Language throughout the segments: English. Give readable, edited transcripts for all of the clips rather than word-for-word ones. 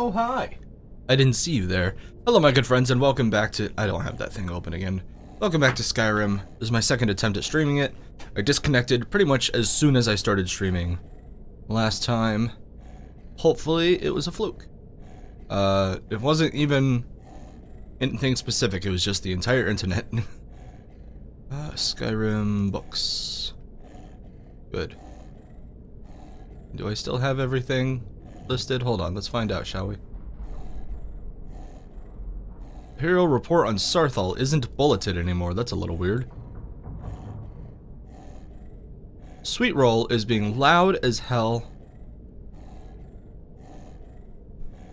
Oh, hi. I didn't see you there. Hello, my good friends, and welcome back to... I don't have that thing open again. Welcome back to Skyrim. This is my second attempt at streaming it. I disconnected pretty much as soon as I started streaming. Last time, hopefully, it was a fluke. It wasn't even anything specific, it was just the entire internet. Skyrim books. Good. Do I still have everything listed? Hold on, let's find out, shall we? Imperial report on Sarthal isn't bulleted anymore. That's a little weird. Sweet Roll is being loud as hell.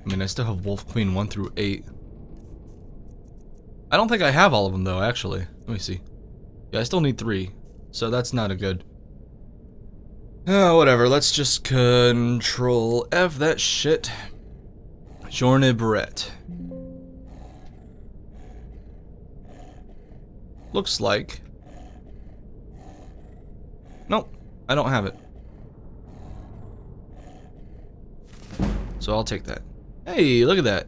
I mean, I still have Wolf Queen 1 through 8. I don't think I have all of them, though, actually. Let me see. Yeah, I still need 3. So that's not a good... whatever. Let's just Control F that shit. Journey Brett. Looks like... Nope, I don't have it. So I'll take that. Hey, look at that.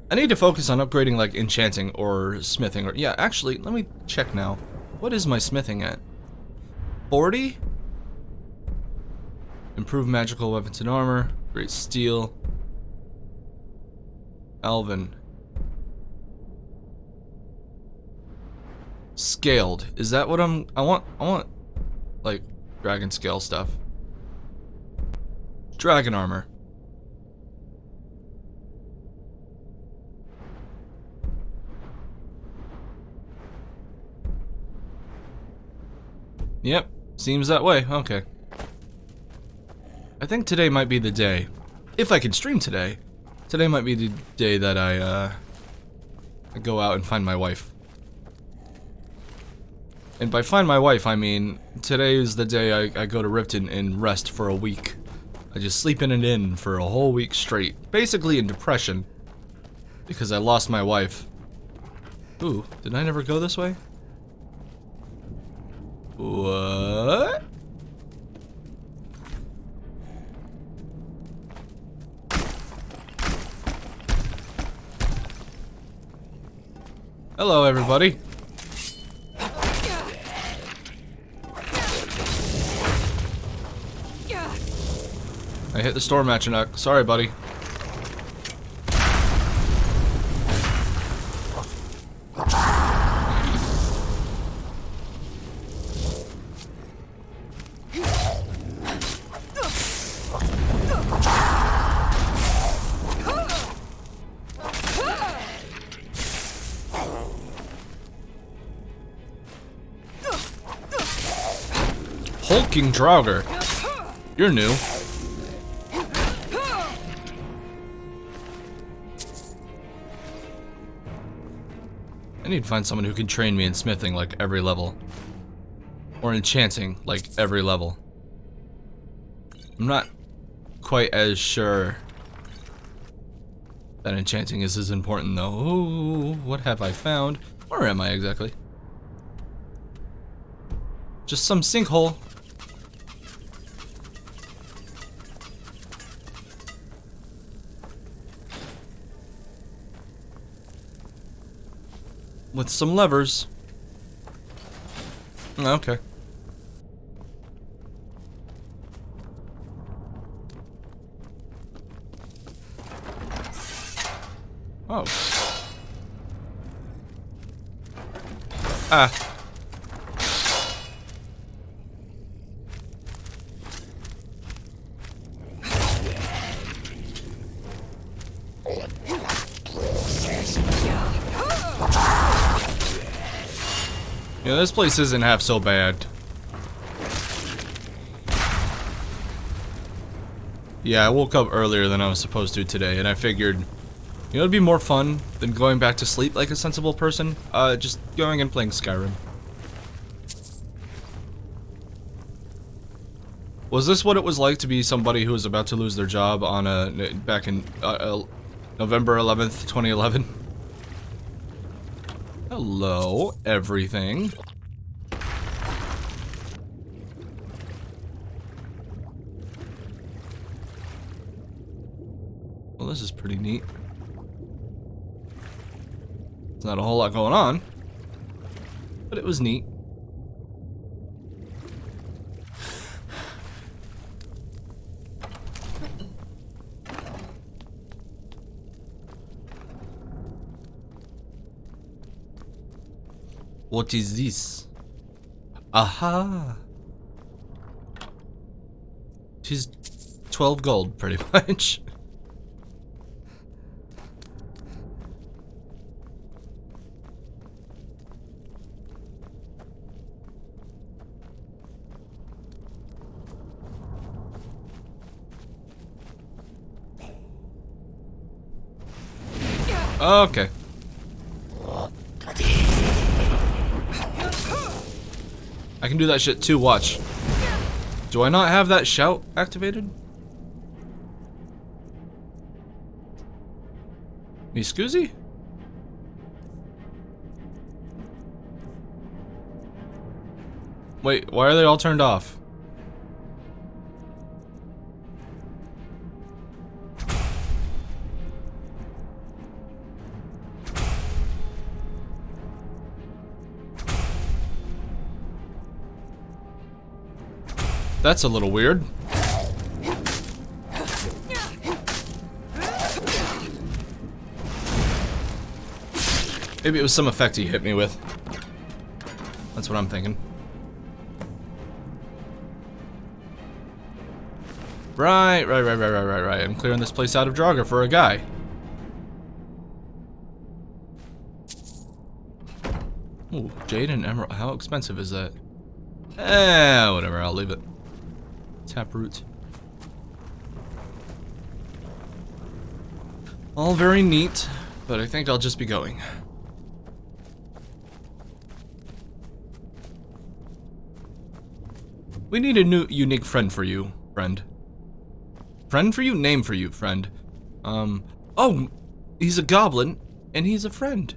I need to focus on upgrading like enchanting or smithing or... Yeah, actually, let me check now. What is my smithing at? 40? Improve magical weapons and armor. Great steel. Alvin. Scaled. Is that what I want like dragon scale stuff. Dragon armor. Yep, seems that way. Okay. I think today might be the day. If I can stream today. Today might be the day that I go out and find my wife. And by find my wife, I mean, today is the day I go to Riften and rest for a week. I just sleep in an inn for a whole week straight. Basically in depression. Because I lost my wife. Ooh, did I never go this way? What? Hello, everybody. I hit the storm Atronach. Sorry, buddy. Hulking Draugr. You're new. I need to find someone who can train me in smithing like every level. Or enchanting like every level. I'm not quite as sure that enchanting is as important though. Ooh, what have I found? Where am I exactly? Just some sinkhole. With some levers. Okay. Oh. Ah. Yeah, this place isn't half so bad. Yeah, I woke up earlier than I was supposed to today, and I figured, you know, it'd be more fun than going back to sleep like a sensible person. Just going and playing Skyrim. Was this what it was like to be somebody who was about to lose their job on back in November 11th, 2011? Hello, everything. Well, this is pretty neat. There's not a whole lot going on, but it was neat. What is this? Aha! She's 12 gold, pretty much. Okay. I can do that shit too, watch. Do I not have that shout activated? Me scoozy? Wait, why are they all turned off? That's a little weird. Maybe it was some effect he hit me with. That's what I'm thinking. Right. I'm clearing this place out of Draugr for a guy. Ooh, jade and emerald. How expensive is that? Whatever, I'll leave it. Taproot. All very neat, but I think I'll just be going. We need a new unique friend for you, friend. Friend for you? Name for you, friend. Oh, he's a goblin, and he's a friend.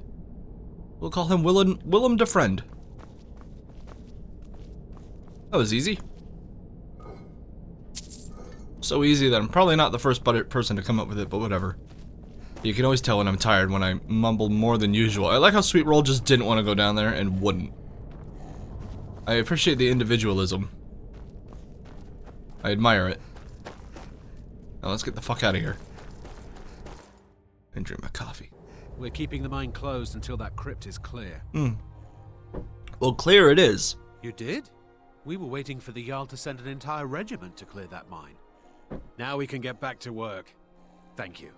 We'll call him Willem the Friend. That was easy. So easy that I'm probably not the first person to come up with it, but whatever. You can always tell when I'm tired when I mumble more than usual. I like how Sweet Roll just didn't want to go down there and wouldn't. I appreciate the individualism. I admire it. Now let's get the fuck out of here. And drink my coffee. We're keeping the mine closed until that crypt is clear. Well, clear it is. You did? We were waiting for the Jarl to send an entire regiment to clear that mine. Now we can get back to work. Thank you.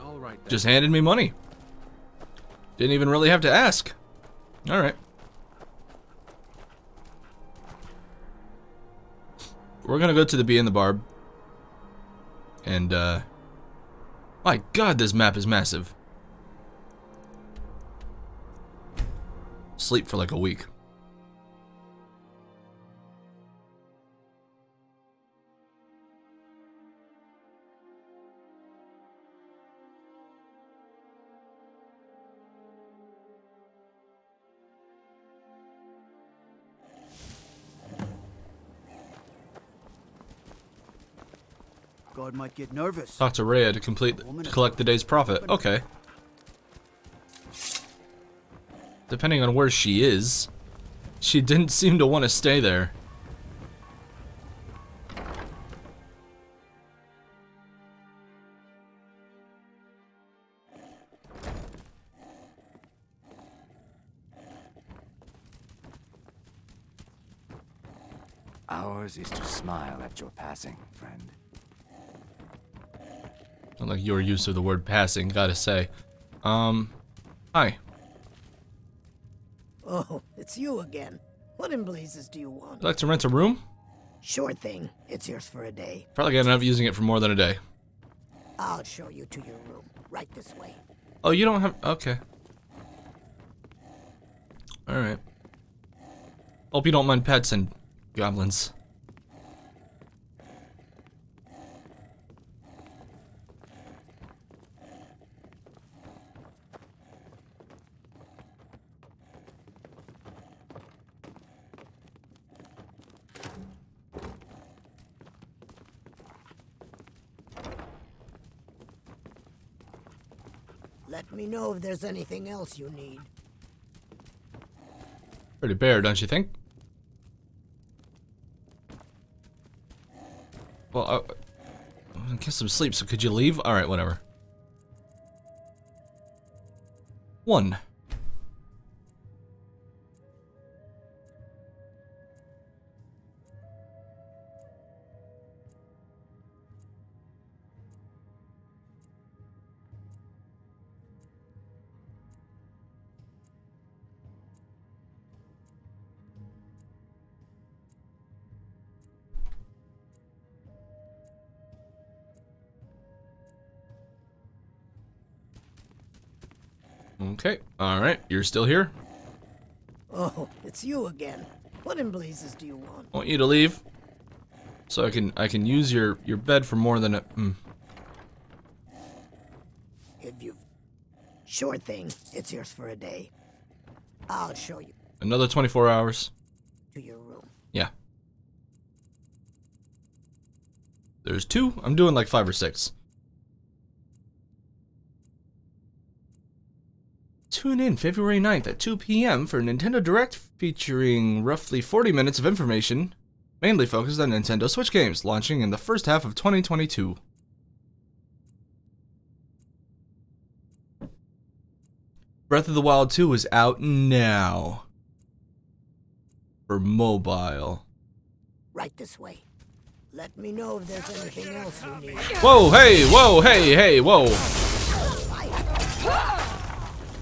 All right then. Just handed me money. Didn't even really have to ask. Alright. We're gonna go to the Bee and the Barb. And, my god, this map is massive. Sleep for like a week. God might get nervous. Talk to Rhea to collect the day's profit. Okay. Depending on where she is, she didn't seem to want to stay there. Ours is to smile at your passing, friend. Not like your use of the word passing, gotta say. Hi. Oh, it's you again. What in blazes do you want? Would you like to rent a room? Sure thing. It's yours for a day. Probably gonna end up using it for more than a day. I'll show you to your room. Right this way. Oh, you don't have... Okay. Alright. Hope you don't mind pets and goblins. Let me know if there's anything else you need. Pretty bare, don't you think? Well, I get some sleep, so could you leave? Alright, whatever. 1. Okay, alright, you're still here? Oh, it's you again. What in blazes do you want? I want you to leave. So I can use your bed for more than a... If you... Sure thing. It's yours for a day. I'll show you Another 24 hours? to your room. Yeah. There's 2? I'm doing like 5 or 6. Tune in February 9th at 2 p.m. for Nintendo Direct featuring roughly 40 minutes of information, mainly focused on Nintendo Switch games, launching in the first half of 2022. Breath of the Wild 2 is out now. For mobile. Right this way. Let me know if there's anything else you need. Whoa, hey, whoa, hey, hey, whoa.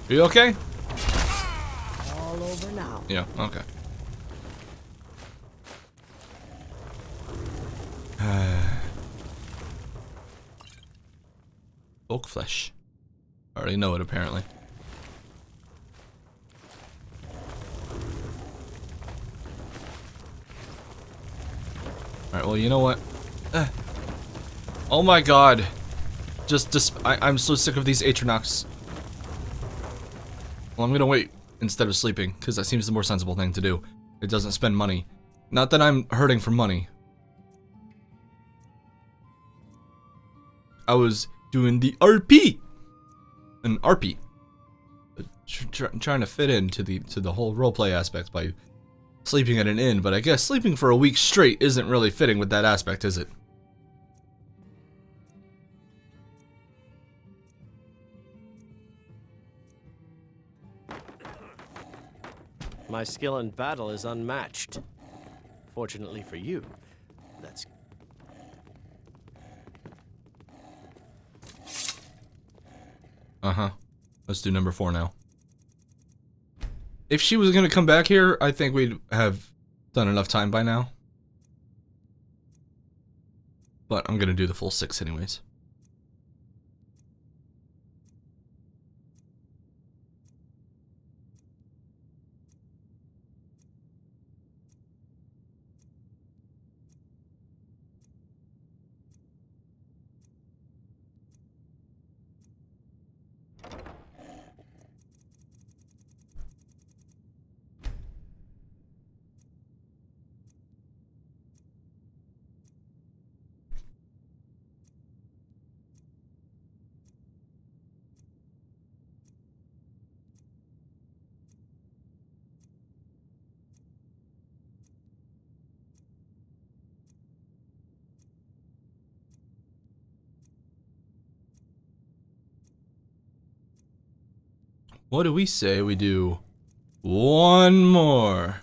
Are you okay? All over now. Yeah, okay. Oak flesh. I already know it, apparently. Alright, well, you know what? Oh my god. I'm so sick of these Atronox. Well, I'm gonna wait instead of sleeping, because that seems the more sensible thing to do. It doesn't spend money. Not that I'm hurting for money. I was doing the RP! An RP. Trying to fit into the whole roleplay aspect by sleeping at an inn, but I guess sleeping for a week straight isn't really fitting with that aspect, is it? My skill in battle is unmatched. Fortunately for you, that's... Uh-huh. Let's do number 4 now. If she was gonna come back here, I think we'd have done enough time by now. But I'm gonna do the full 6 anyways. What do we say we do one more?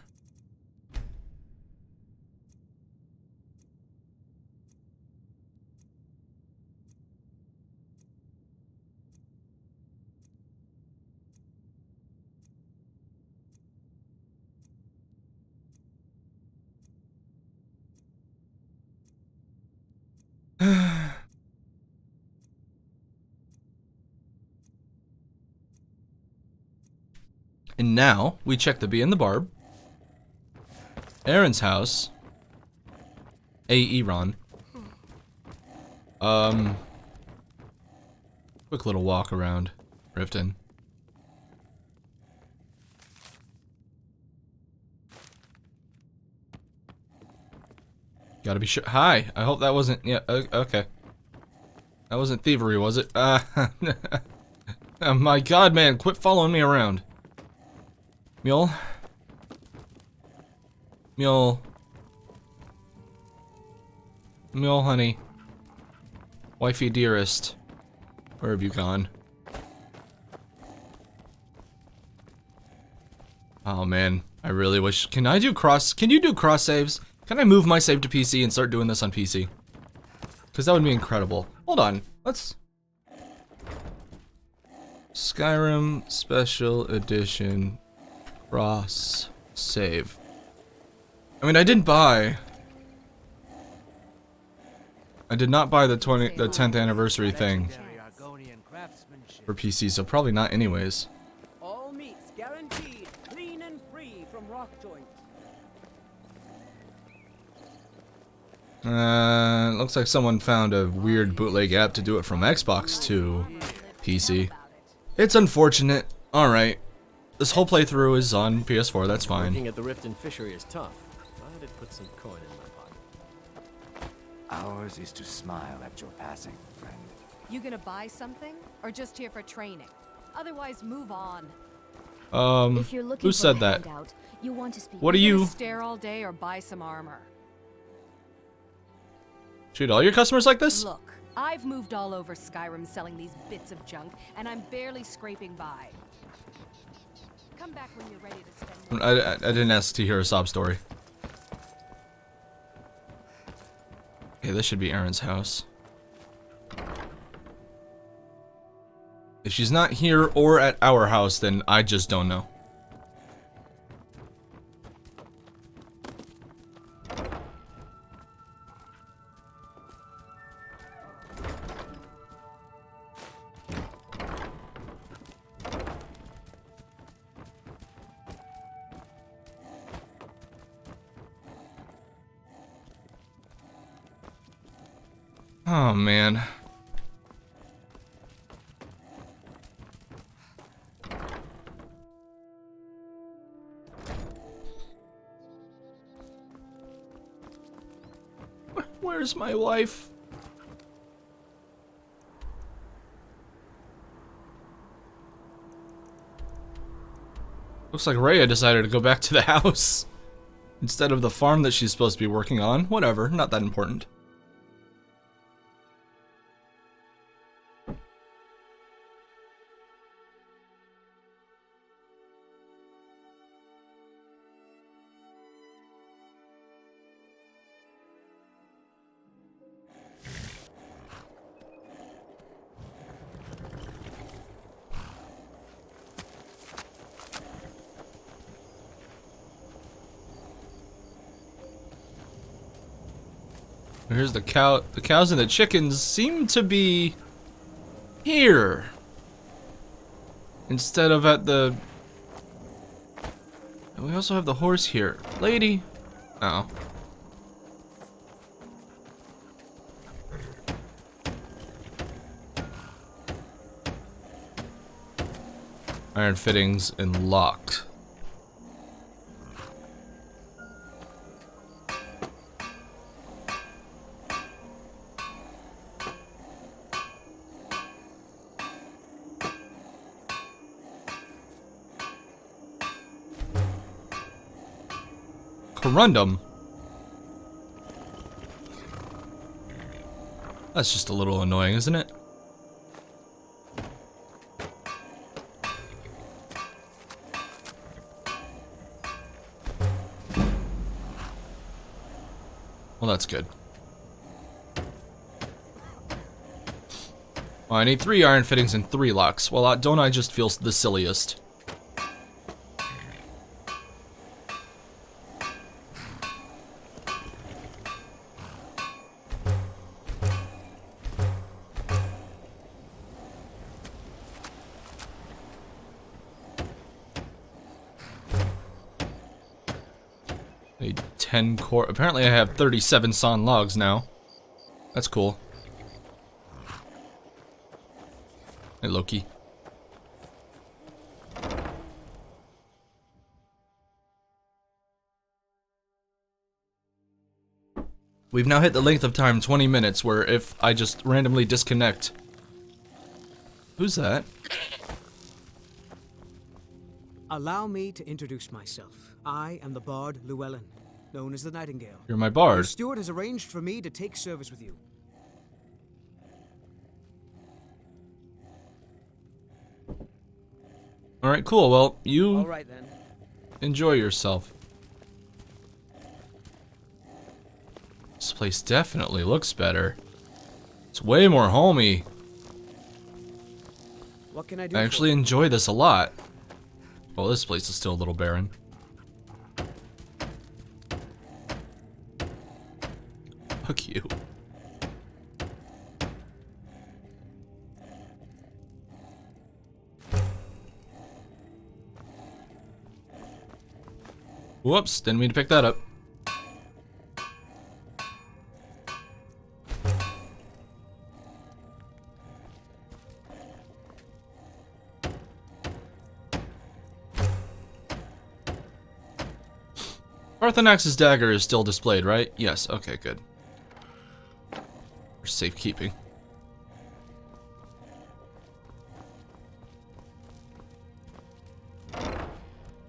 And now, we check the Bee and the Barb, Aaron's house, Ron. Quick little walk around Riften. Gotta be sure. Hi, I hope that wasn't, yeah, okay. That wasn't thievery, was it? Oh my god, man, quit following me around. Mule? Mule. Mule, honey. Wifey dearest. Where have you gone? Oh man, I really wish. Can you do cross saves? Can I move my save to PC and start doing this on PC? Because that would be incredible. Hold on, let's... Skyrim Special Edition cross save. I mean, I did not buy the 10th anniversary thing for PC, so probably not anyways. All meats guaranteed clean and free from rock joints. Looks like someone found a weird bootleg app to do it from Xbox to PC. It's unfortunate. Alright. This whole playthrough is on PS4, that's fine. Looking at the rift and fishery is tough. I did put some coin in my pocket. Ours is to smile at your passing, friend. You gonna buy something? Or just here for training? Otherwise, move on. If you're looking who for said a that? handout, you want to speak. What are You you? gonna stare all day or buy some armor? Treat all your customers like this? Look, I've moved all over Skyrim selling these bits of junk, and I'm barely scraping by. Come back when you're ready to spend. I didn't ask to hear a sob story. Okay, this should be Erin's house. If she's not here or at our house, then I just don't know. Oh man. Where's my wife? Looks like Rhea decided to go back to the house instead of the farm that she's supposed to be working on. Whatever, not that important. Here's the cow. The cows and the chickens seem to be here instead of at the. And we also have the horse here, lady. Oh. Iron fittings and locked. Corundum. That's just a little annoying, isn't it? Well, that's good. Well, I need 3 iron fittings and 3 locks. Well, don't I just feel the silliest? Need 10 core. Apparently I have 37 sawn logs now. That's cool. Hey, Loki. We've now hit the length of time, 20 minutes, where if I just randomly disconnect... Who's that? Allow me to introduce myself. I am the Bard Llewellyn, known as the Nightingale. You're my Your bard. steward has arranged for me to take service with you. Alright, cool. Well, you All right then. enjoy yourself. This place definitely looks better. It's way more homey. What can I do? I actually enjoy this a lot. Well, this place is still a little barren. Fuck you. Whoops, didn't mean to pick that up. Parthenax's dagger is still displayed, right? Yes, okay, good. For safekeeping.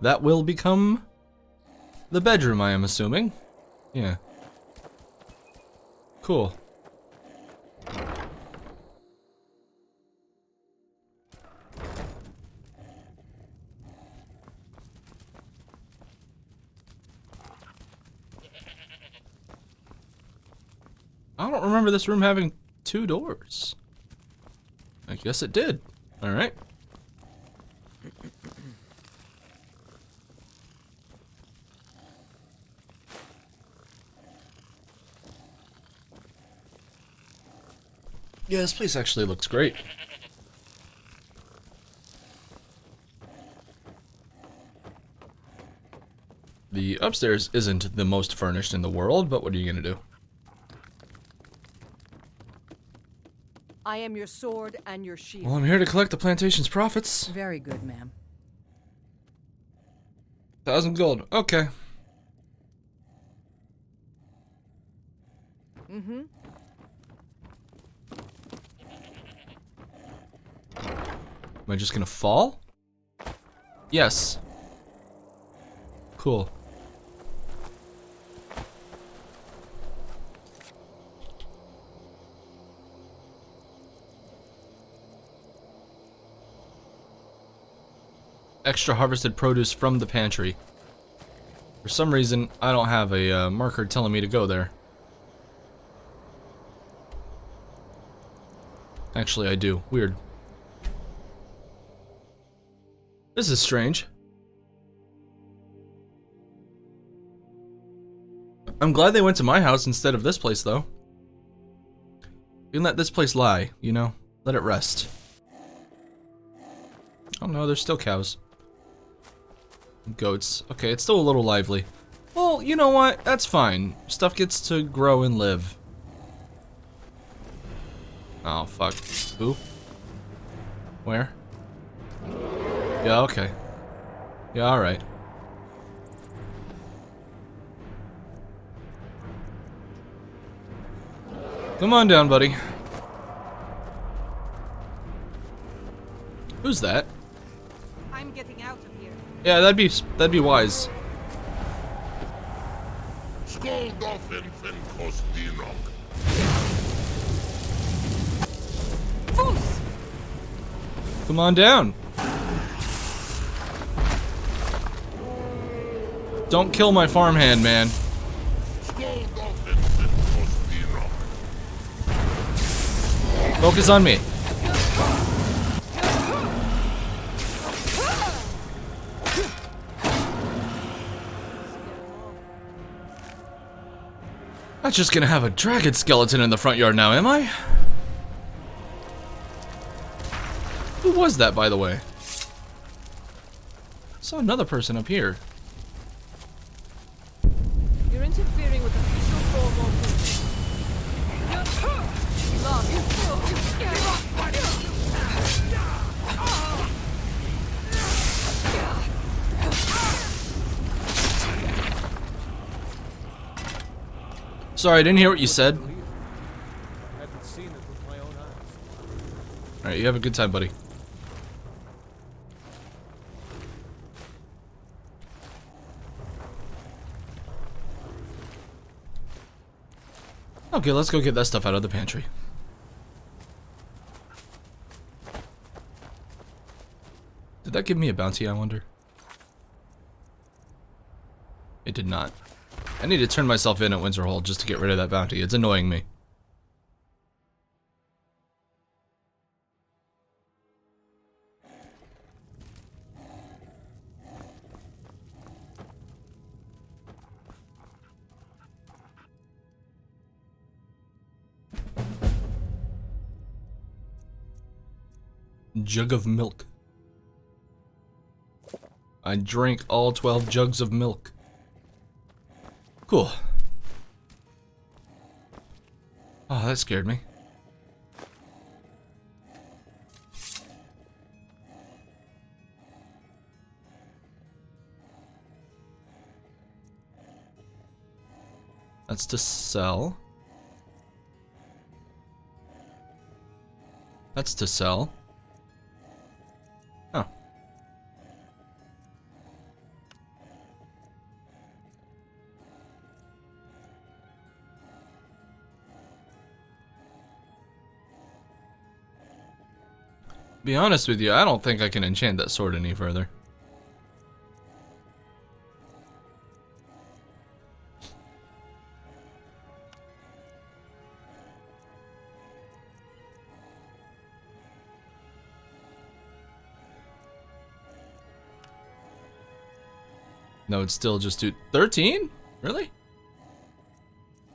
That will become the bedroom, I am assuming. Yeah. Cool. I don't remember this room having 2 doors. I guess it did. Alright. Yeah, this place actually looks great. The upstairs isn't the most furnished in the world, but what are you gonna do? I am your sword and your shield. Well, I'm here to collect the plantation's profits. Very good, ma'am. 1,000 gold. Okay. Mm-hmm. Am I just gonna fall? Yes. Cool. Extra harvested produce from the pantry. For some reason, I don't have a marker telling me to go there. Actually, I do. Weird. This is strange. I'm glad they went to my house instead of this place, though. You can let this place lie, you know? Let it rest. Oh no, there's still cows. Goats. Okay, it's still a little lively. Well, you know what? That's fine. Stuff gets to grow and live. Oh, fuck. Who? Where? Yeah, okay. Yeah, alright. Come on down, buddy. Who's that? I'm getting out of here. Yeah, that'd be wise. Come on down. Don't kill my farmhand, man. Focus on me. Not just gonna have a dragon skeleton in the front yard now, am I? Who was that, by the way? I saw another person up here. You're interfering with official formal business. Sorry, I didn't hear what you said. Alright, you have a good time, buddy. Okay, let's go get that stuff out of the pantry. Did that give me a bounty, I wonder? It did not. I need to turn myself in at Winterhold just to get rid of that bounty. It's annoying me. Jug of milk. I drank all 12 jugs of milk. Cool. Oh, that scared me. That's to sell. That's to sell. Oh. Be honest with you, I don't think I can enchant that sword any further. No, it's still just 13? Really?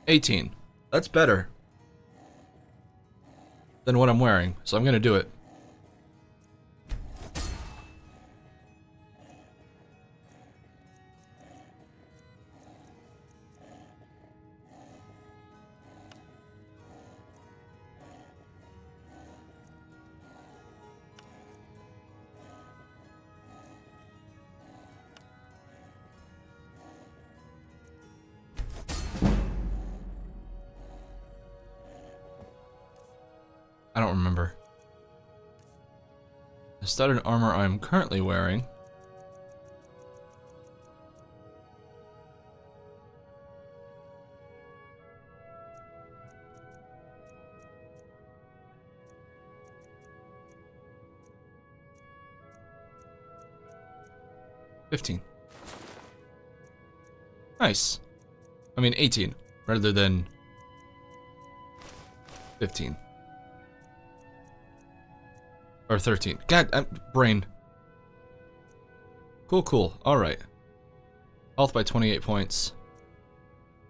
18. That's better than what I'm wearing, so I'm gonna do it. I don't remember. The studded armor I am currently wearing. $15. Nice. I mean 18 rather than 15. Or 13. God, brain. Cool, cool. Alright. Health by 28 points.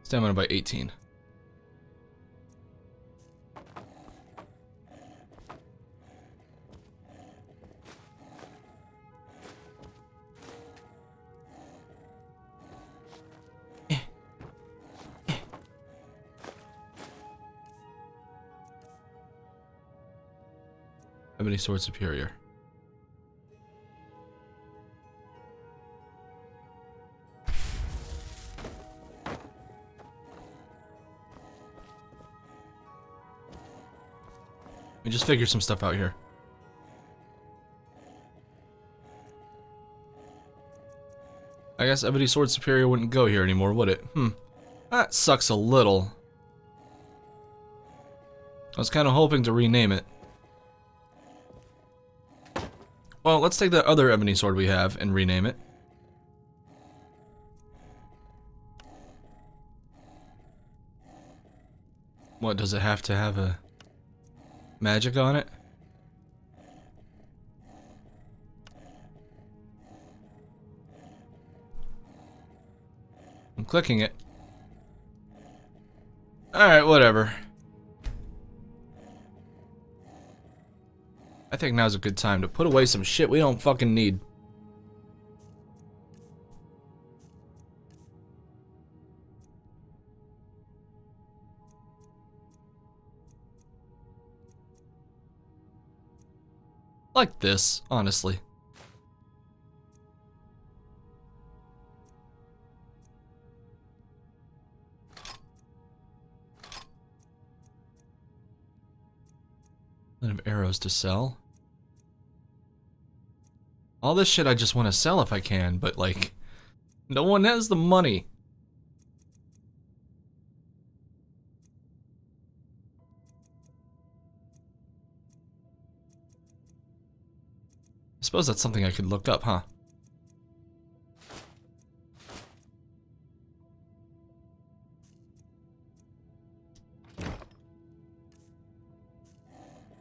Stamina by 18. Ebony Sword Superior. Let me just figure some stuff out here. I guess Ebony Sword Superior wouldn't go here anymore, would it? That sucks a little. I was kind of hoping to rename it. Well, let's take that other ebony sword we have and rename it. What, does it have to have a magic on it? I'm clicking it. Alright, whatever. I think now's a good time to put away some shit we don't fucking need. Like this, honestly. Of arrows to sell. All this shit I just want to sell if I can, but like, no one has the money. suppose that's something I could look up, huh?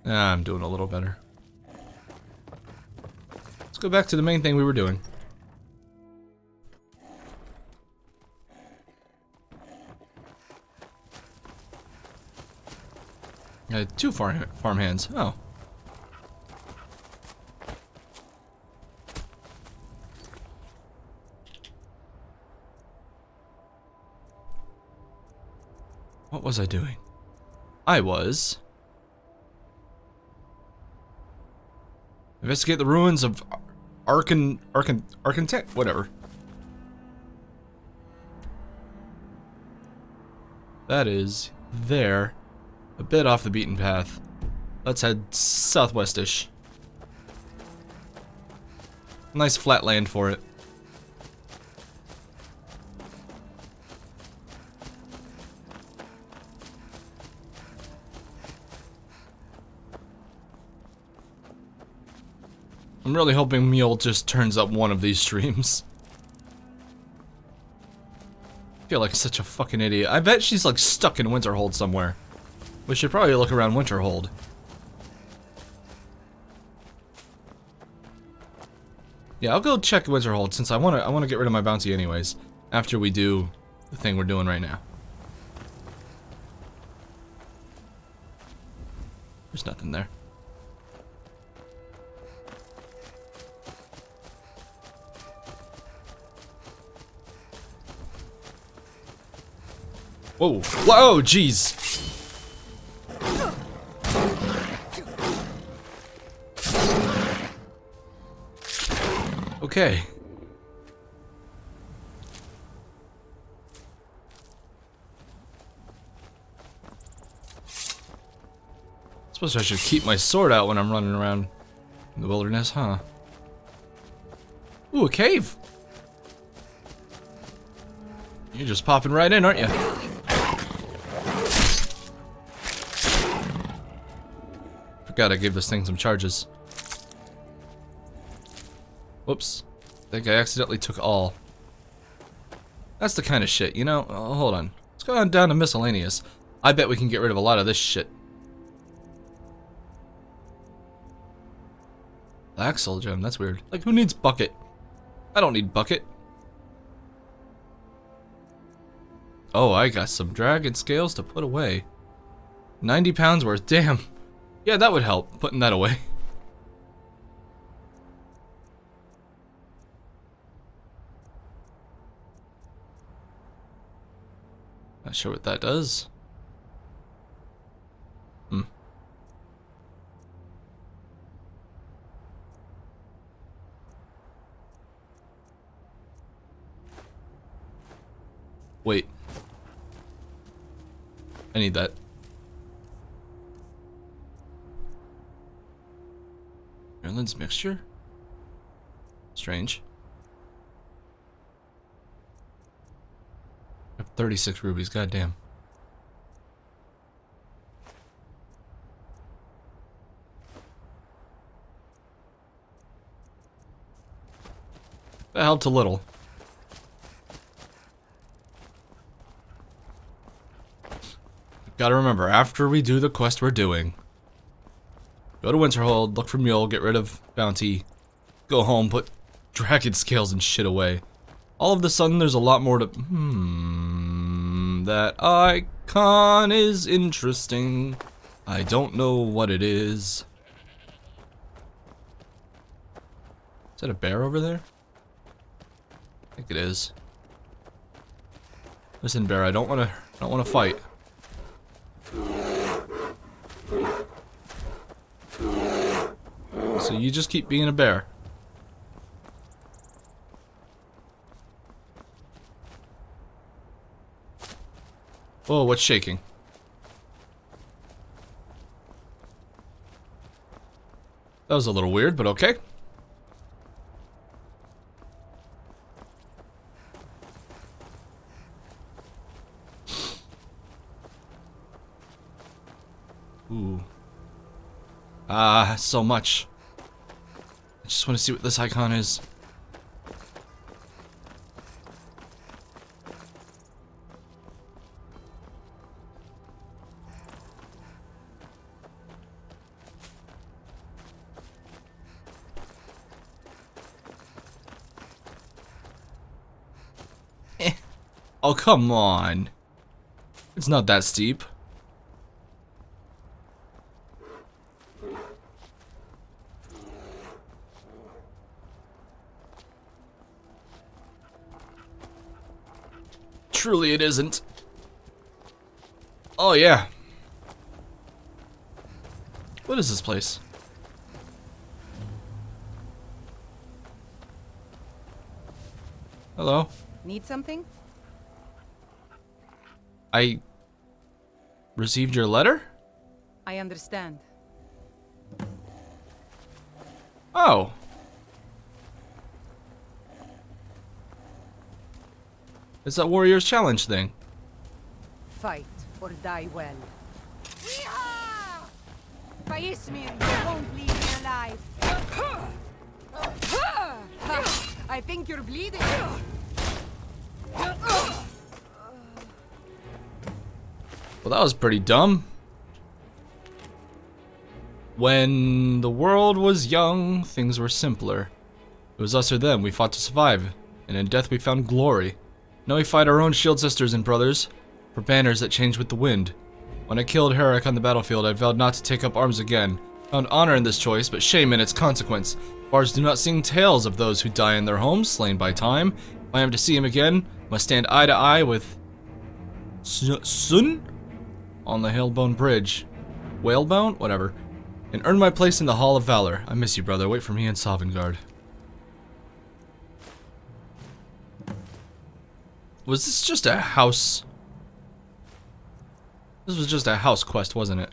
Ah, I'm doing a little better. Let's go back to the main thing we were doing. I had 2 farm hands. Oh. What was I doing? I was... investigate the ruins of Architect, whatever. That is there. A bit off the beaten path. Let's head southwestish. Nice flat land for it. I'm really hoping Mule just turns up one of these streams. I feel like such a fucking idiot. I bet she's like stuck in Winterhold somewhere. We should probably look around Winterhold. Yeah, I'll go check Winterhold since I wanna get rid of my bounty anyways. After we do the thing we're doing right now. There's nothing there. Whoa! Whoa! Jeez! Okay. Suppose I should keep my sword out when I'm running around in the wilderness, huh? Ooh, a cave! You're just popping right in, aren't you? Forgot I gave this thing some charges. Whoops. I think I accidentally took all. That's the kind of shit, you know? Oh, hold on. Let's go on down to miscellaneous. I bet we can get rid of a lot of this shit. Black soul gem, that's weird. Like, who needs bucket? I don't need bucket. Oh, I got some dragon scales to put away. 90 pounds worth, damn. Yeah, that would help, putting that away. Not sure what that does. Wait. I need that. Merlin's mixture? Strange. I have 36 rubies, goddamn. That helped a little. Gotta remember, after we do the quest we're doing, go to Winterhold, look for Mule, get rid of bounty, go home, put dragon scales and shit away. All of a sudden, there's a lot more to... that icon is interesting. I don't know what it is. Is that a bear over there? I think it is. Listen, bear, I don't want to fight. So you just keep being a bear. Whoa, what's shaking? That was a little weird, but okay. Ooh. So much. Just want to see what this icon is. Oh, come on. It's not that steep. Truly it isn't. Oh, yeah. What is this place? Hello? Need something? I received your letter? I understand. Oh. It's that Warriors Challenge thing. Fight or die well. Paismir, you won't leave me alive. I think you're bleeding. Well, that was pretty dumb. When the world was young, things were simpler. It was us or them, we fought to survive, and in death we found glory. Now we fight our own shield sisters and brothers, for banners that change with the wind. When I killed Herrick on the battlefield, I vowed not to take up arms again. Found honor in this choice, but shame in its consequence. Bards do not sing tales of those who die in their homes, slain by time. If I am to see him again, must stand eye to eye with Sun on the Hailbone Bridge. Whalebone? Whatever. And earn my place in the Hall of Valor. I miss you, brother. Wait for me in Sovngarde. Was this just a house? This was just a house quest, wasn't it?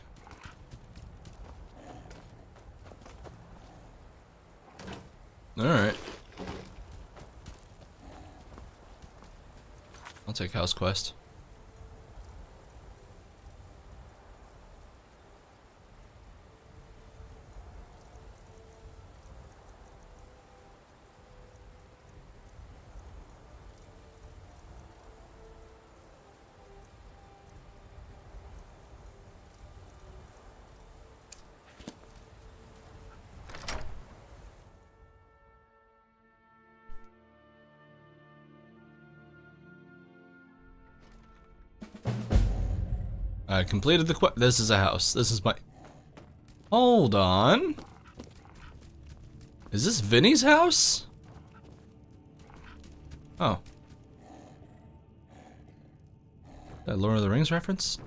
Alright. I'll take house quest. I completed the quest. This is a house. This is my... Hold on. Is this Vinny's house? Oh. That Lord of the Rings reference?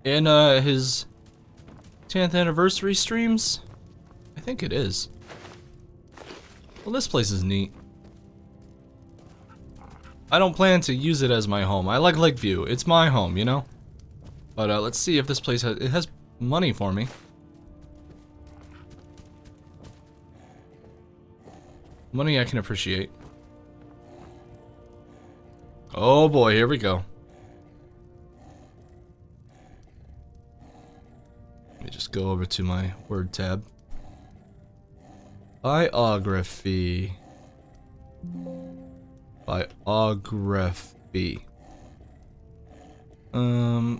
In his 10th anniversary streams? I think it is. Well, this place is neat. I don't plan to use it as my home. I like Lakeview. It's my home, you know? But let's see if this place has... It has money for me. Money I can appreciate. Oh boy, here we go. Let me just go over to my word tab. Biography. Biography.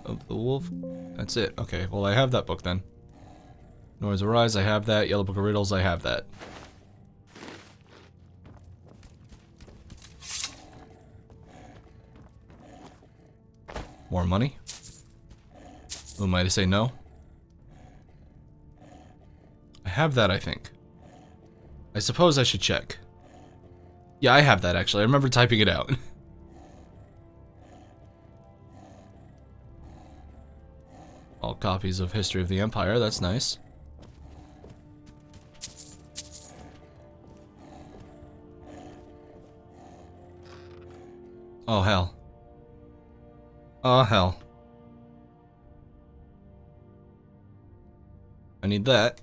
Of the wolf. That's it. Okay, well I have that book then. Noise Arise, I have that. Yellow Book of Riddles, I have that. More money? Who am I to say no? I have that, I think. I suppose I should check. Yeah, I have that actually. I remember typing it out. All copies of History of the Empire, that's nice. Oh hell. Oh hell. I need that.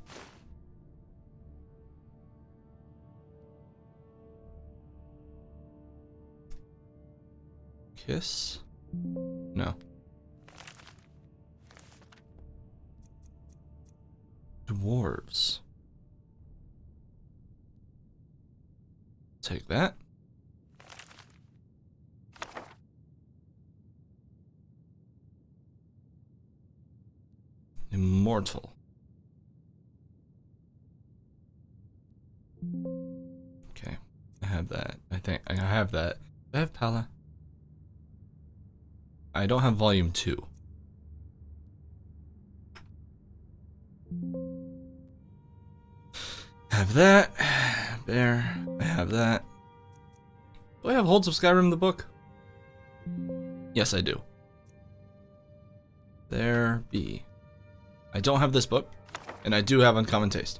Kiss? No. Dwarves. take that. Immortal. Okay, I have that. I think I have that. Do I have Pala? I don't have volume 2. Have that. There. I have that. Do I have Holds of Skyrim the book? Yes, I do. There be. I don't have this book, and I do have Uncommon Taste.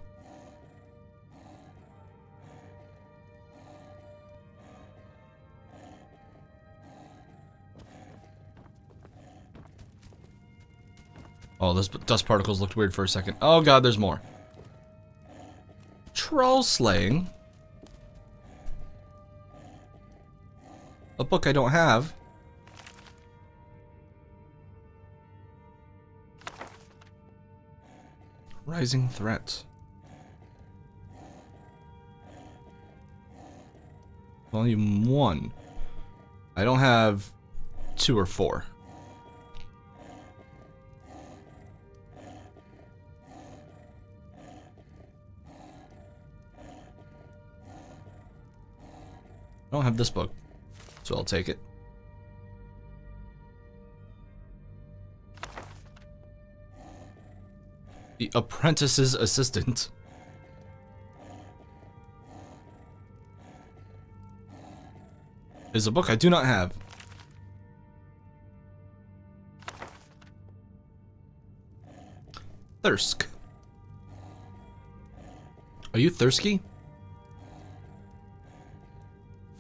Oh, those dust particles looked weird for a second. Oh god, there's more. Troll slaying. A book I don't have. Rising Threat. Volume 1. I don't have 2 or 4. I don't have this book, so I'll take it. The Apprentice's Assistant. Is a book I do not have. Thirsk. Are you thirsty?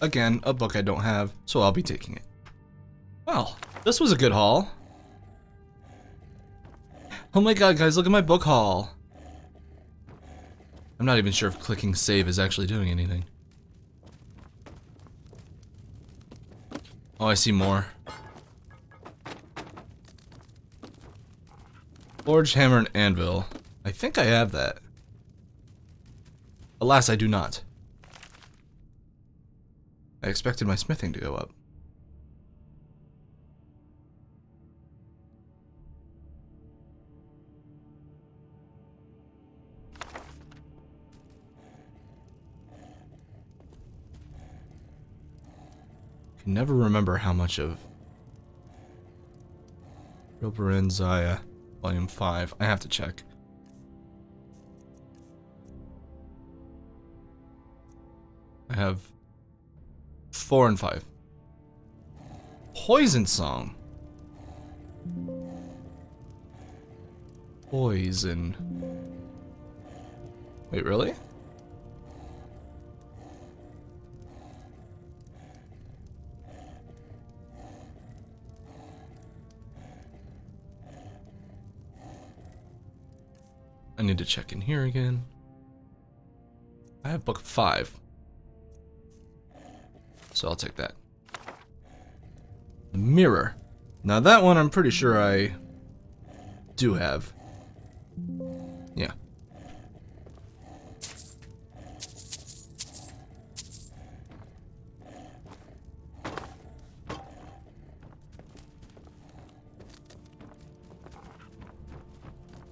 Again, a book I don't have, so I'll be taking it. Well, this was a good haul. Oh my god, guys, look at my book haul. I'm not even sure if clicking save is actually doing anything. Oh, I see more. Forged Hammer and Anvil. I think I have that. Alas, I do not. I expected my smithing to go up. I can never remember how much of Roper Zaya, Volume 5. I have to check. I have 4 and 5. Poison Song. Poison. Wait, really? I need to check in here again. I have book 5. So I'll take that. The Mirror. Now that one I'm pretty sure I do have. Yeah.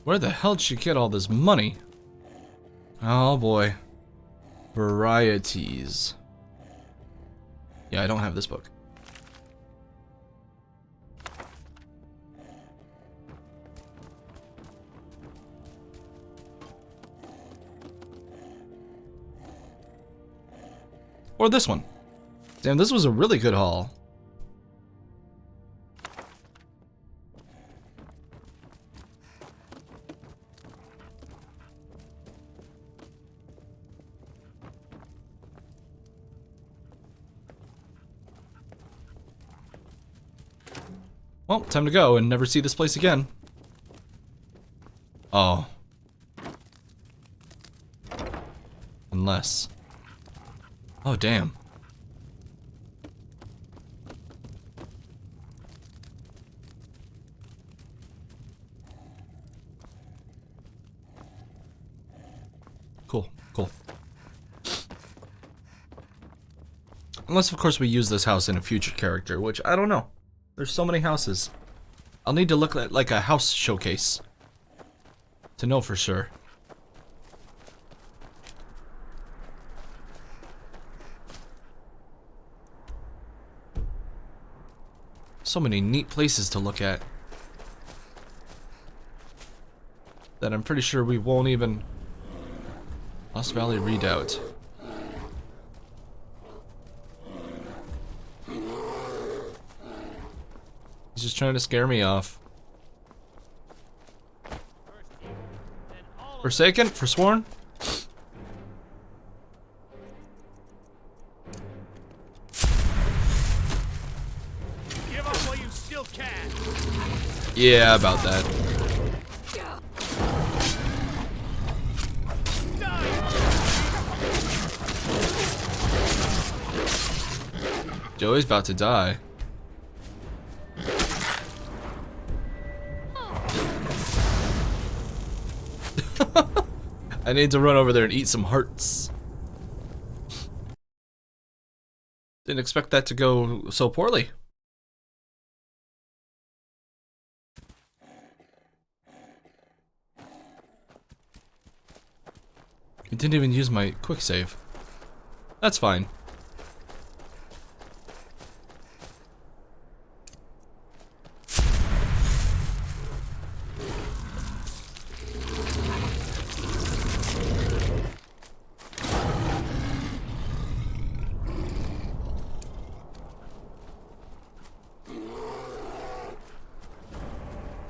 Where the hell did she get all this money? Oh boy. Varieties. Yeah, I don't have this book. Or this one. Damn, this was a really good haul. Well, time to go and never see this place again. Oh. Unless. Oh, damn. Cool, cool. Unless, of course, we use this house in a future character, which I don't know. There's so many houses. I'll need to look at like a house showcase to know for sure. So many neat places to look at that I'm pretty sure we won't even. Lost Valley Redoubt. He's just trying to scare me off. Forsaken? Forsworn? Give up while you still can. Yeah, about that. Joey's about to die. I need to run over there and eat some hearts. Didn't expect that to go so poorly. I didn't even use my quick save. That's fine.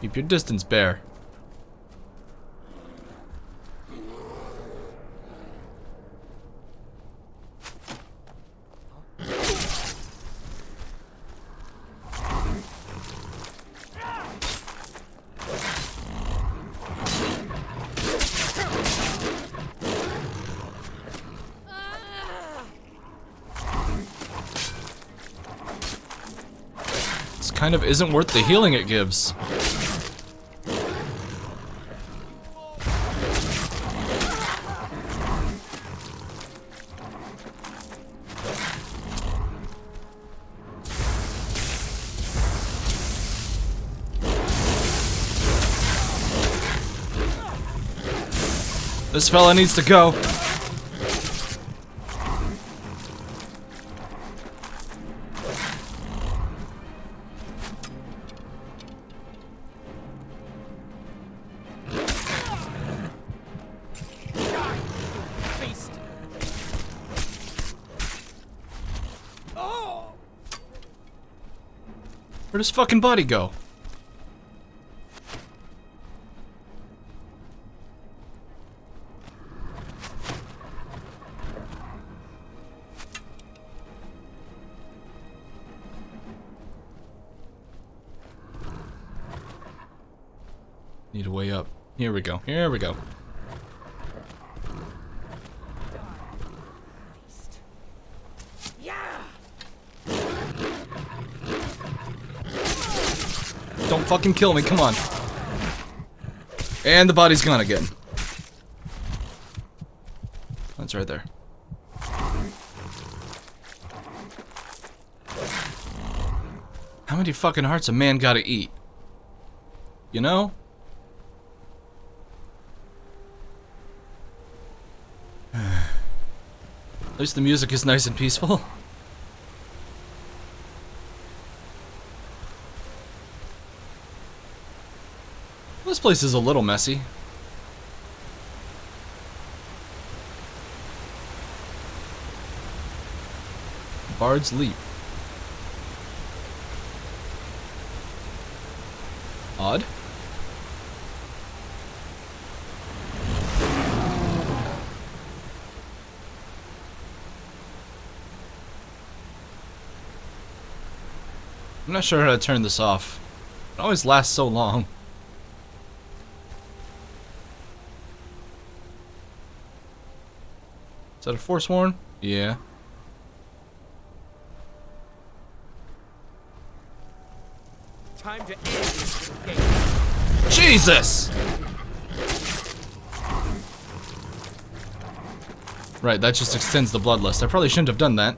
Keep your distance, bear. This kind of isn't worth the healing it gives. This fella needs to go. Where'd his fucking body go? Need a way up. Here we go. Here we go. Don't fucking kill me, come on. And the body's gone again. That's right there. How many fucking hearts a man gotta eat? You know? At least the music is nice and peaceful. This place is a little messy. Bard's Leap. Odd. I'm not sure how to turn this off. It always lasts so long. Is that a Forsworn? Yeah. Time to end this game. Jesus! Right, that just extends the bloodlust. I probably shouldn't have done that.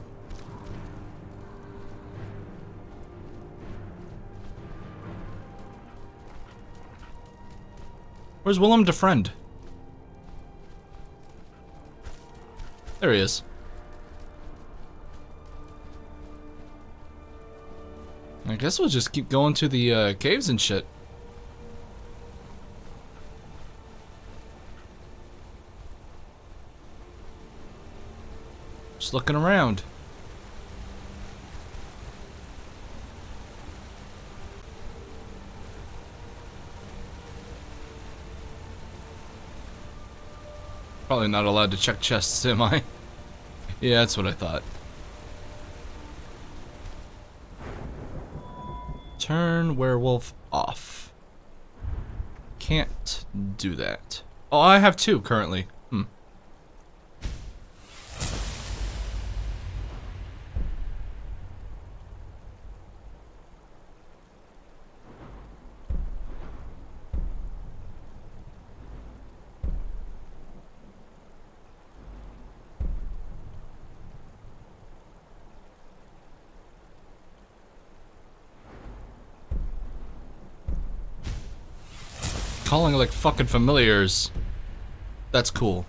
Where's Willem de Friend? There he is. I guess we'll just keep going to the caves and shit. Just looking around. Probably not allowed to check chests, am I? Yeah, that's what I thought. Turn werewolf off. Can't do that. Oh, I have 2 currently. Calling like fucking familiars. That's cool.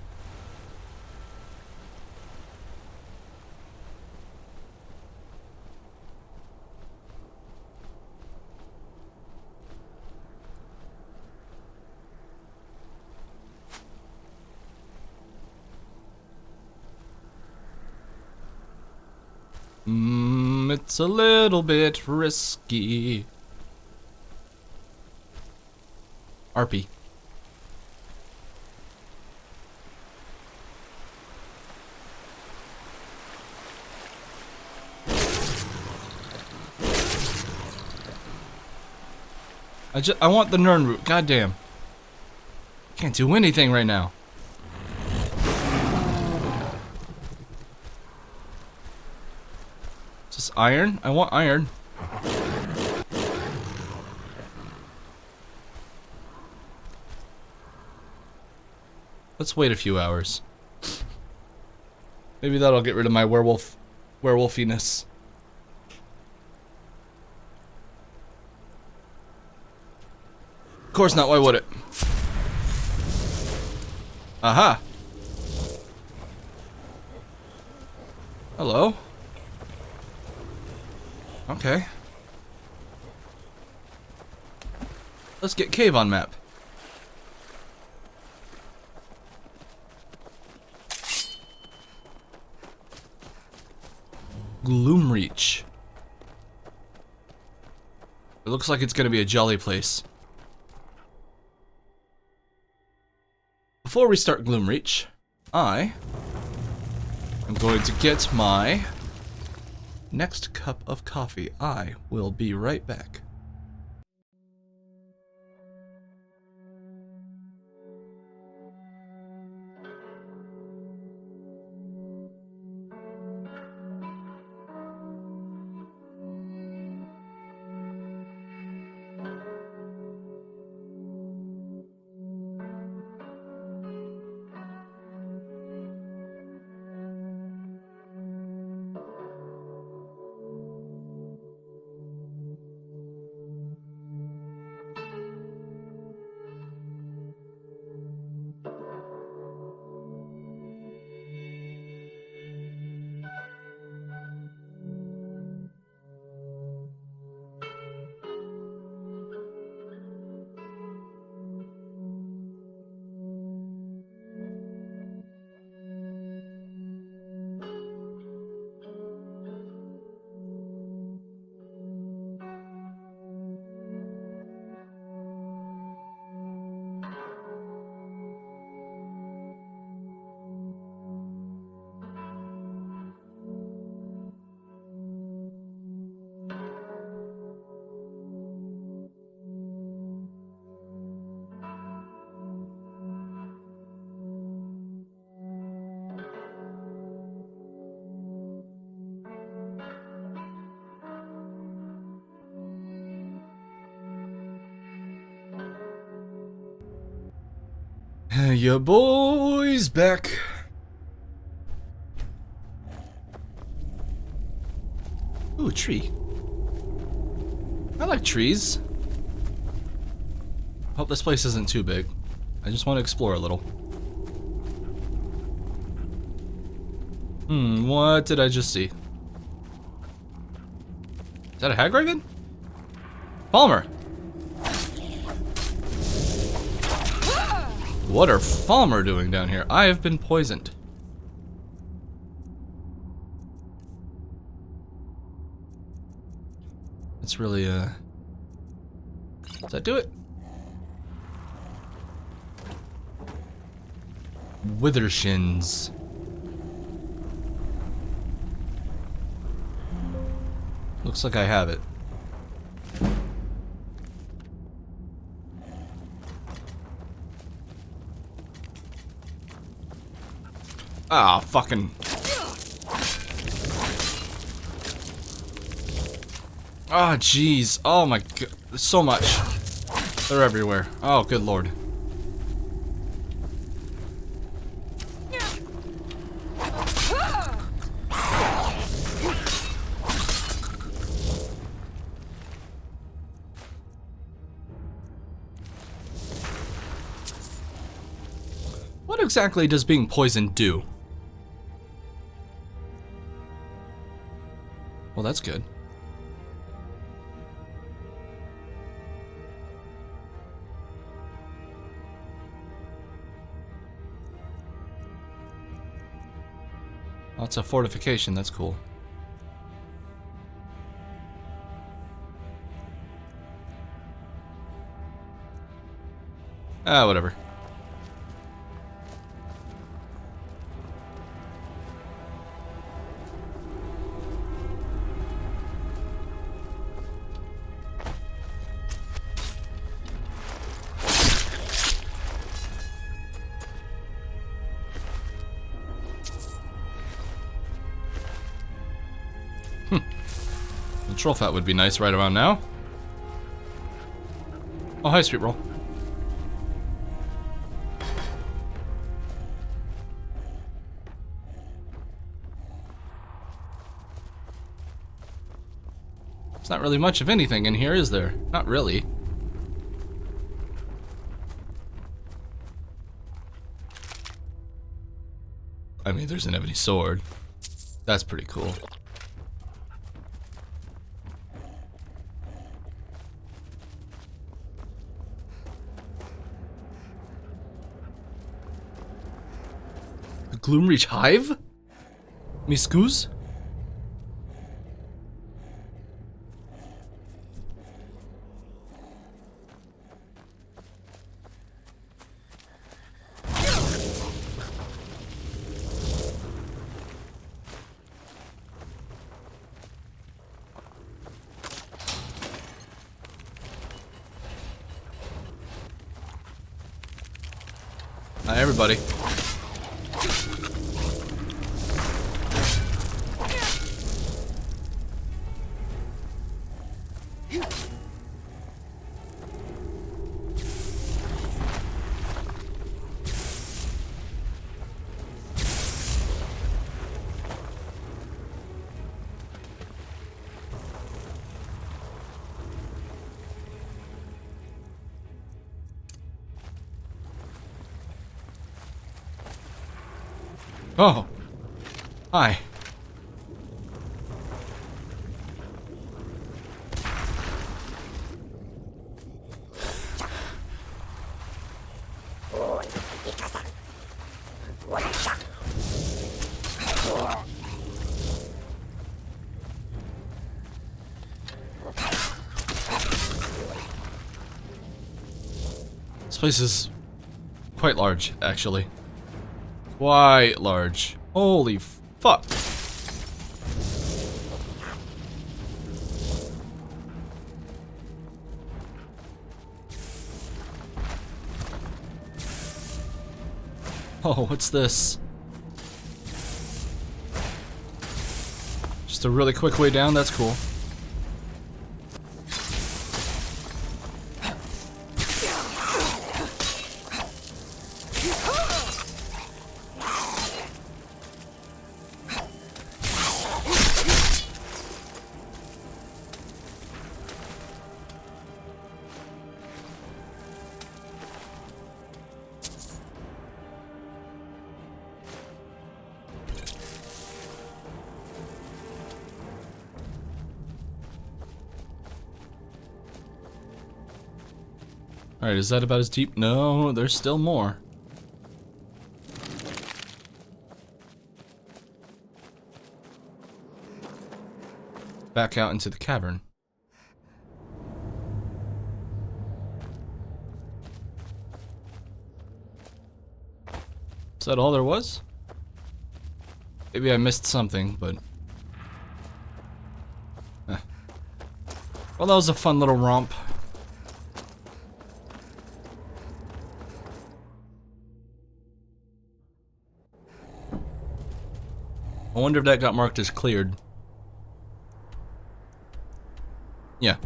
It's a little bit risky. RP. I want the Nern root. Goddamn. Can't do anything right now. Is this iron? I want iron. Let's wait a few hours. Maybe that'll get rid of my werewolfiness. Of course not, why would it? Aha! Hello? Okay. Let's get cave on map. Gloomreach. It looks like it's gonna be a jolly place. Before we start Gloomreach, I am going to get my next cup of coffee. I will be right back. Your boy's back. Ooh, a tree. I like trees. Hope this place isn't too big. I just want to explore a little. What did I just see? Is that a Hagraven? Palmer! What are Falmer doing down here? I have been poisoned. It's really, does that do it? Withershins. Looks like I have it. Ah, fucking. Oh, jeez. Oh my god. So much. They're everywhere. Oh, good lord. What exactly does being poisoned do? Well, that's good. Oh, it's a fortification, that's cool. Ah, whatever. Troll fat would be nice right around now. Oh, hi, sweet roll. There's not really much of anything in here, is there? Not really. I mean, there's an ebony sword. That's pretty cool. Gloomreach Hive? Miscuse? Hi, everybody. Oh. Hi. This place is quite large, actually. Quite large. Holy fuck. Oh, what's this? Just a really quick way down, that's cool. Alright, is that about as deep? No, there's still more. Back out into the cavern. Is that all there was? Maybe I missed something, but... Well, that was a fun little romp. I wonder if that got marked as cleared. Yeah.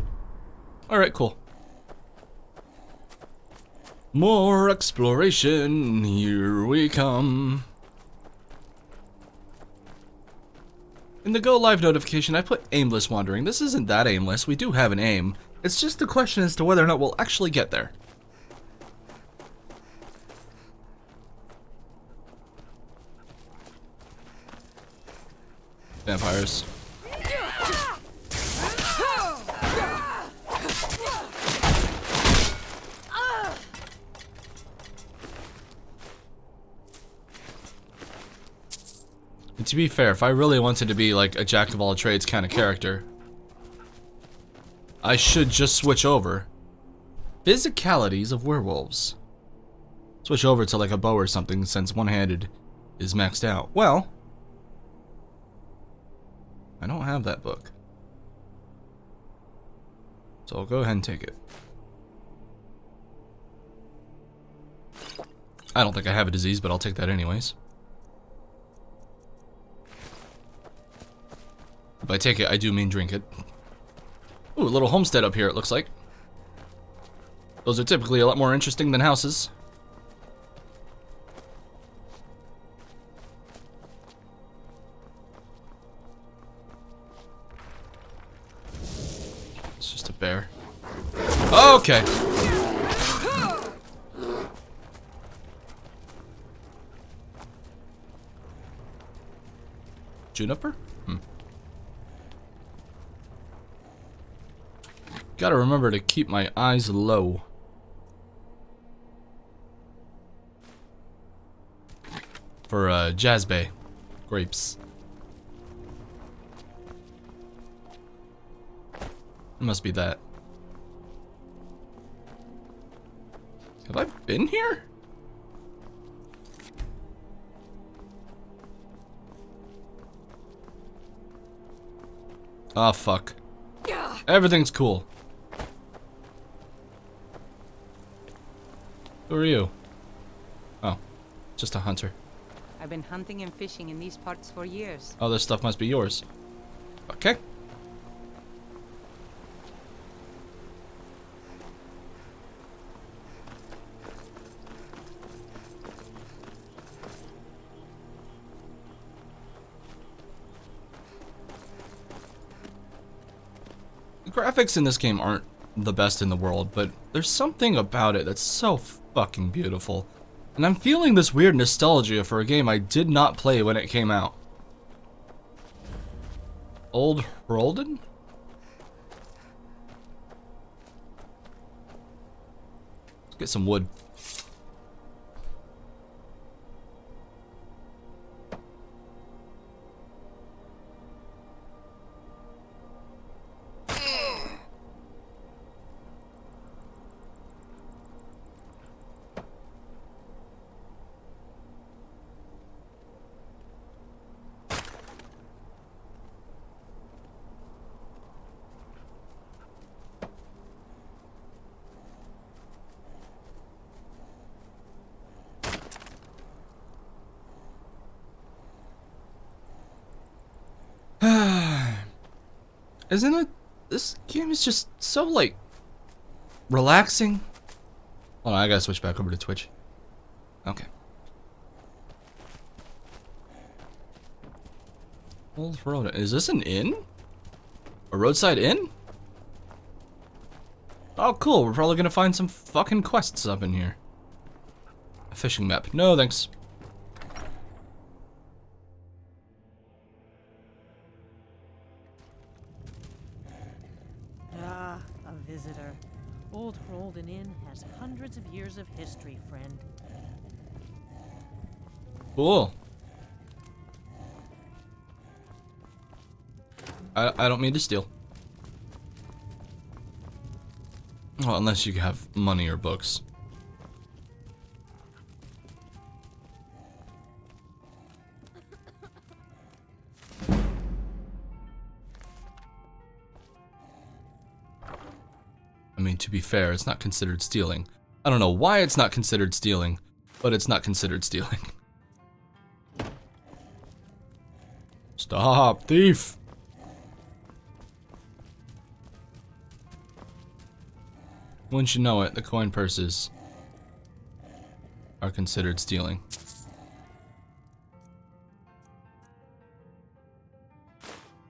Alright, cool. More exploration, here we come. In the Go Live notification, I put aimless wandering. This isn't that aimless, we do have an aim. It's just the question as to whether or not we'll actually get there. Vampires. And to be fair, if I really wanted to be like a jack of all trades kind of character, I should just switch over. Physicalities of werewolves. Switch over to like a bow or something since one-handed is maxed out. Well, I don't have that book. So I'll go ahead and take it. I don't think I have a disease, but I'll take that anyways. By take it, I do mean drink it. Ooh, a little homestead up here, it looks like. Those are typically a lot more interesting than houses. It's just a bear. Okay. Juniper? Gotta remember to keep my eyes low. For Jazbay grapes. It must be that. Have I been here? Oh fuck. Everything's cool. Who are you? Oh, just a hunter. I've been hunting and fishing in these parts for years. Oh, this stuff must be yours. Okay. The graphics in this game aren't the best in the world, but there's something about it that's so fucking beautiful. And I'm feeling this weird nostalgia for a game I did not play when it came out. Old Hrolden? Let's get some wood. Isn't it? This game is just so, like, relaxing. Hold on, I gotta switch back over to Twitch. Okay. Old Road. Is this an inn? A roadside inn? Oh, cool. We're probably gonna find some fucking quests up in here. A fishing map. No, thanks. Old Rolden Inn has hundreds of years of history, friend. Cool. I don't mean to steal. Well, unless you have money or books. I mean, to be fair, it's not considered stealing. I don't know why it's not considered stealing, but it's not considered stealing. Stop, thief! Wouldn't you know it, the coin purses are considered stealing.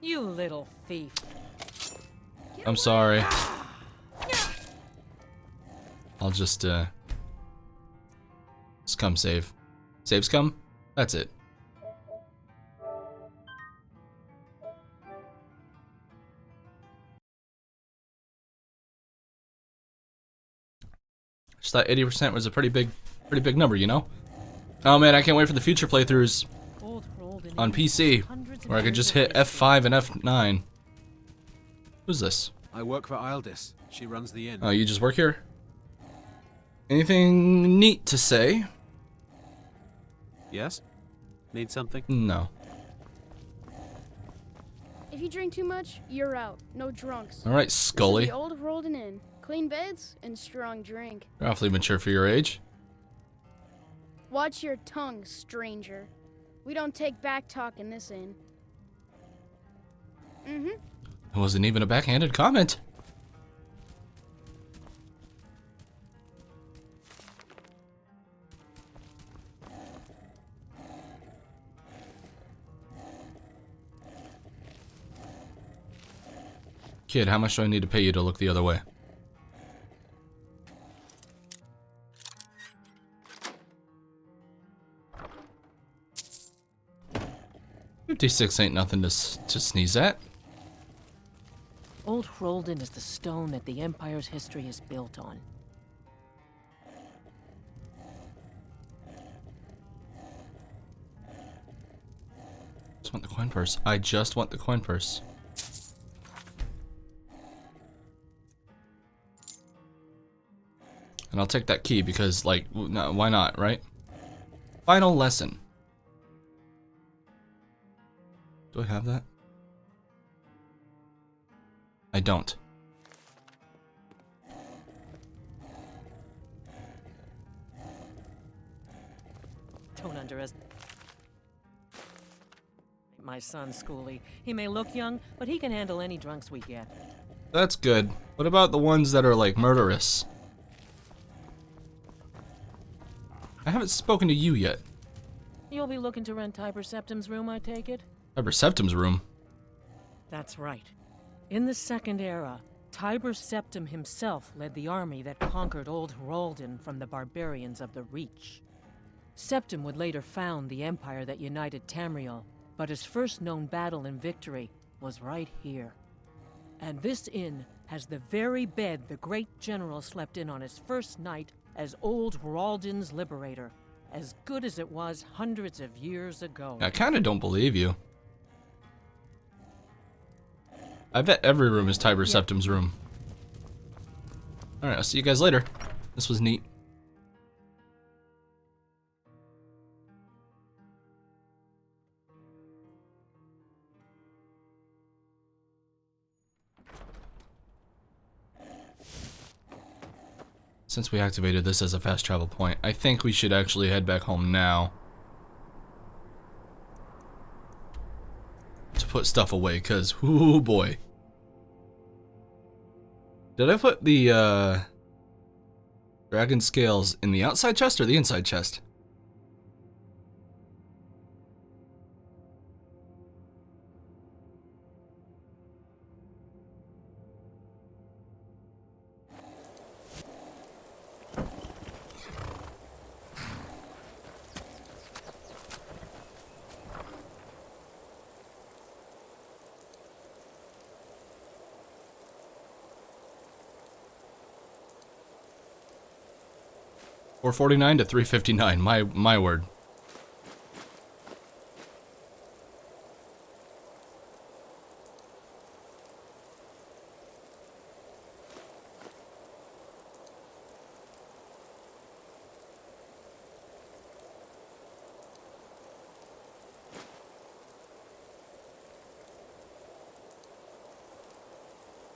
You little thief. I'm sorry. I'll just scum save. Save scum? That's it. Just thought 80% was a pretty big number, you know? Oh man, I can't wait for the future playthroughs on PC, where I could just hit F5 and F9. Who's this? I work for Ildis. She runs the inn. Oh, you just work here? Anything neat to say? Yes? Need something? No. If you drink too much, you're out. No drunks. Alright, Scully. This is the old Rolden Inn. Clean beds and strong drink. You're awfully mature for your age. Watch your tongue, stranger. We don't take back talk in this inn. It wasn't even a backhanded comment. Kid, how much do I need to pay you to look the other way? $56 ain't nothing to sneeze at. Old Rolden is the stone that the Empire's history is built on. Just want the coin purse. I just want the coin purse. And I'll take that key because, like, no, why not, right? Final lesson. Do I have that? I don't. Don't underestimate my son, Schoolie. He may look young, but he can handle any drunks we get. That's good. What about the ones that are, like, murderous? I haven't spoken to you yet. You'll be looking to rent Tiber Septim's room, I take it? Tiber Septim's room? That's right. In the Second Era, Tiber Septim himself led the army that conquered Old Rolden from the barbarians of the Reach. Septim would later found the empire that united Tamriel, but his first known battle and victory was right here. And this inn has the very bed the great general slept in on his first night as Old Rolden's liberator, as good as it was hundreds of years ago. I kinda don't believe you. I bet every room is Tiber Septim's room. Alright, I'll see you guys later. This was neat. Since we activated this as a fast travel point, I think we should actually head back home now. To put stuff away, cause, ooh boy. Did I put the, dragon scales in the outside chest or the inside chest? 449 to 359. My word.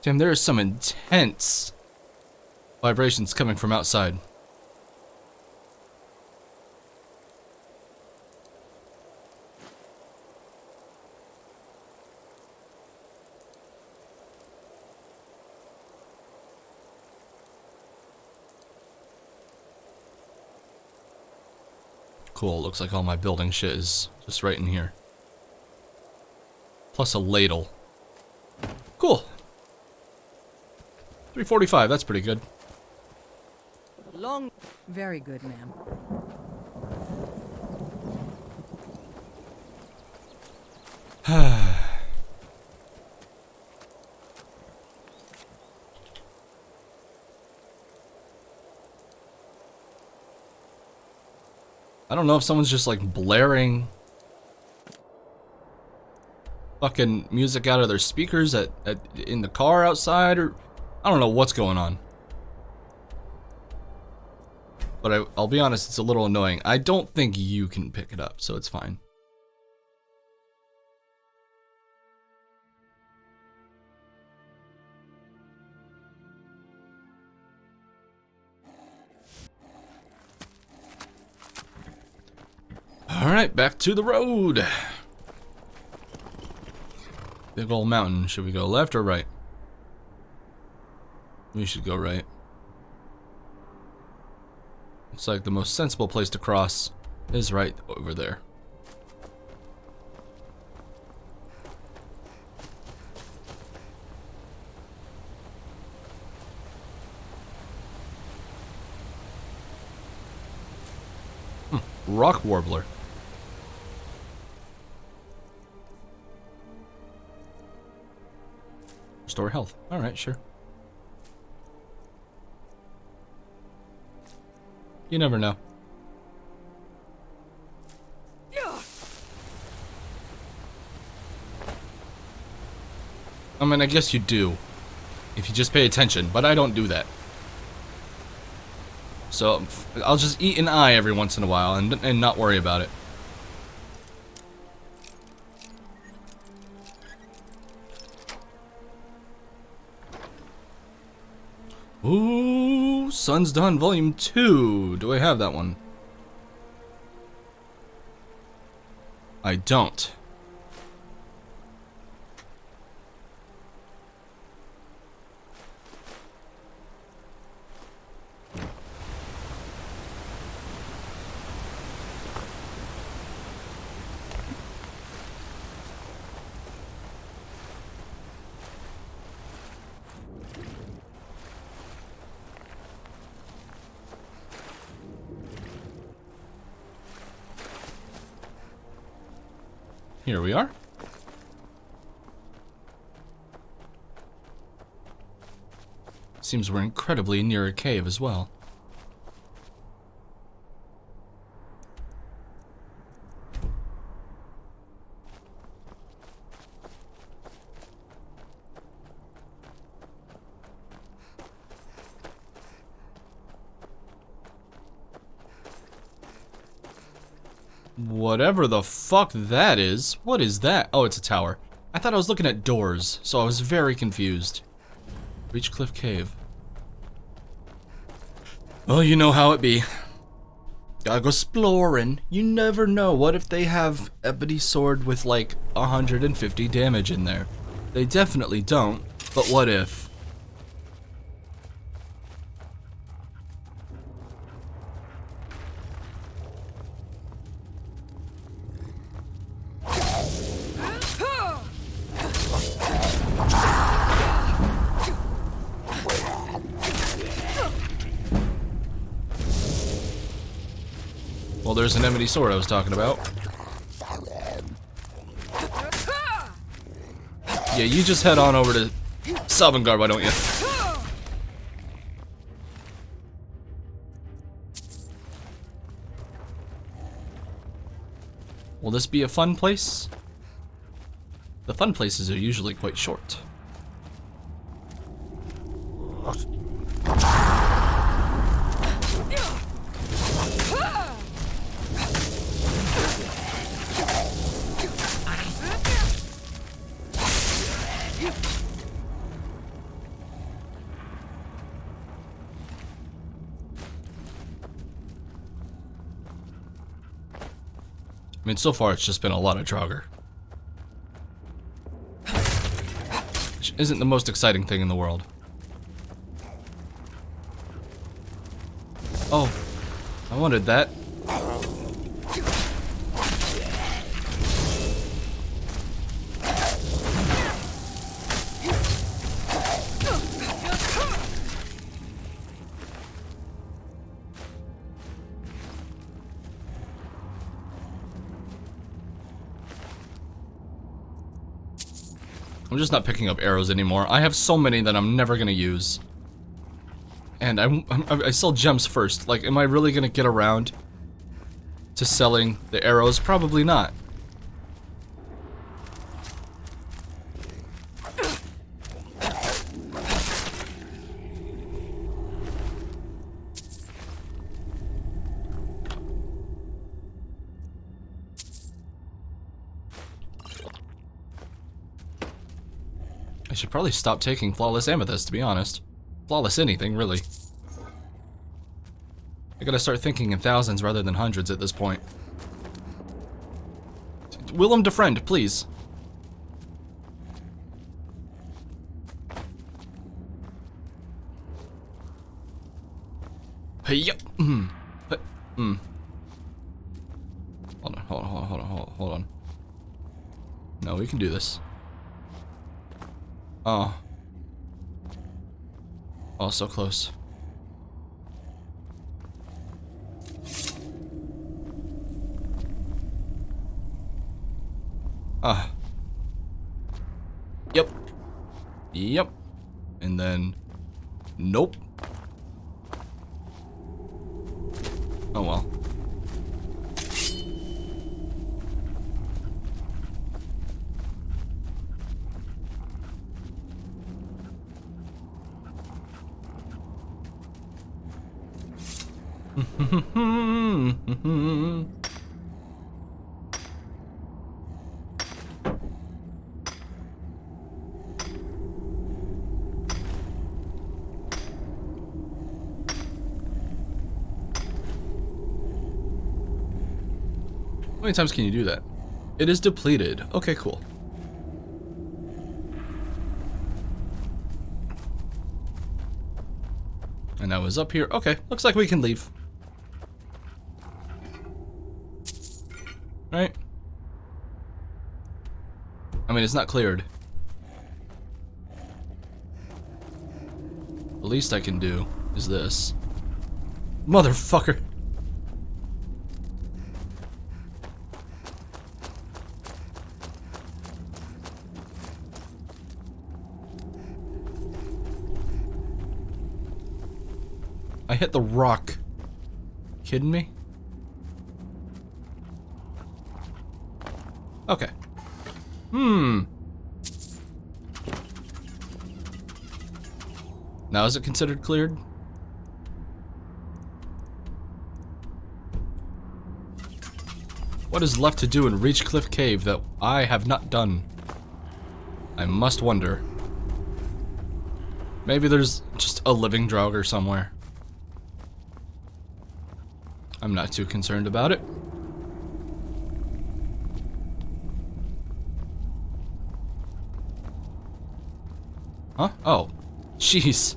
Damn, there is some intense vibrations coming from outside. Cool, looks like all my building shit is just right in here. Plus a ladle. Cool. 345, that's pretty good. Long. Very good, ma'am. I don't know if someone's just like blaring fucking music out of their speakers in the car outside, or I don't know what's going on. But I'll be honest, it's a little annoying. I don't think you can pick it up, so it's fine. Alright, back to the road. Big old mountain. Should we go left or right? We should go right. Looks like the most sensible place to cross is right over there. Rock warbler. Restore health. Alright, sure. You never know. I mean, I guess you do, if you just pay attention, but I don't do that. So, I'll just eat an eye every once in a while and not worry about it. Ooh, Sun's Done Volume 2. Do I have that one? I don't. Here we are. Seems we're incredibly near a cave as well. Whatever the fuck that is. What is that? Oh, it's a tower. I thought I was looking at doors, so I was very confused. Reach Cliff Cave. Well, you know how it be. Gotta go exploring. You never know. What if they have ebony sword with like 150 damage in there? They definitely don't, but what if? Well, there's an ebony sword I was talking about. Yeah, you just head on over to Sovngarde, why don't you? Will this be a fun place? The fun places are usually quite short. I mean, so far it's just been a lot of Draugr. Which isn't the most exciting thing in the world. Oh, I wanted that. I'm just not picking up arrows anymore. I have so many that I'm never gonna use. And I sell gems first. Like, am I really gonna get around to selling the arrows? Probably not. I should probably stop taking flawless amethyst, to be honest. Flawless anything, really. I gotta start thinking in thousands rather than hundreds at this point. Willem to friend, please. Hey, yep. Hold on. No, we can do this. Oh. Oh, so close. Ah. Yep. Yep. And then... Nope. Oh well. How many times can you do that? It is depleted. Okay, cool. And I was up here. Okay, looks like we can leave. Right? I mean, it's not cleared. The least I can do is this. Motherfucker! I hit the rock. Kidding me? Okay. Now is it considered cleared? What is left to do in Reachcliff Cave that I have not done? I must wonder. Maybe there's just a living Draugr somewhere. I'm not too concerned about it. Huh? Oh. Jeez.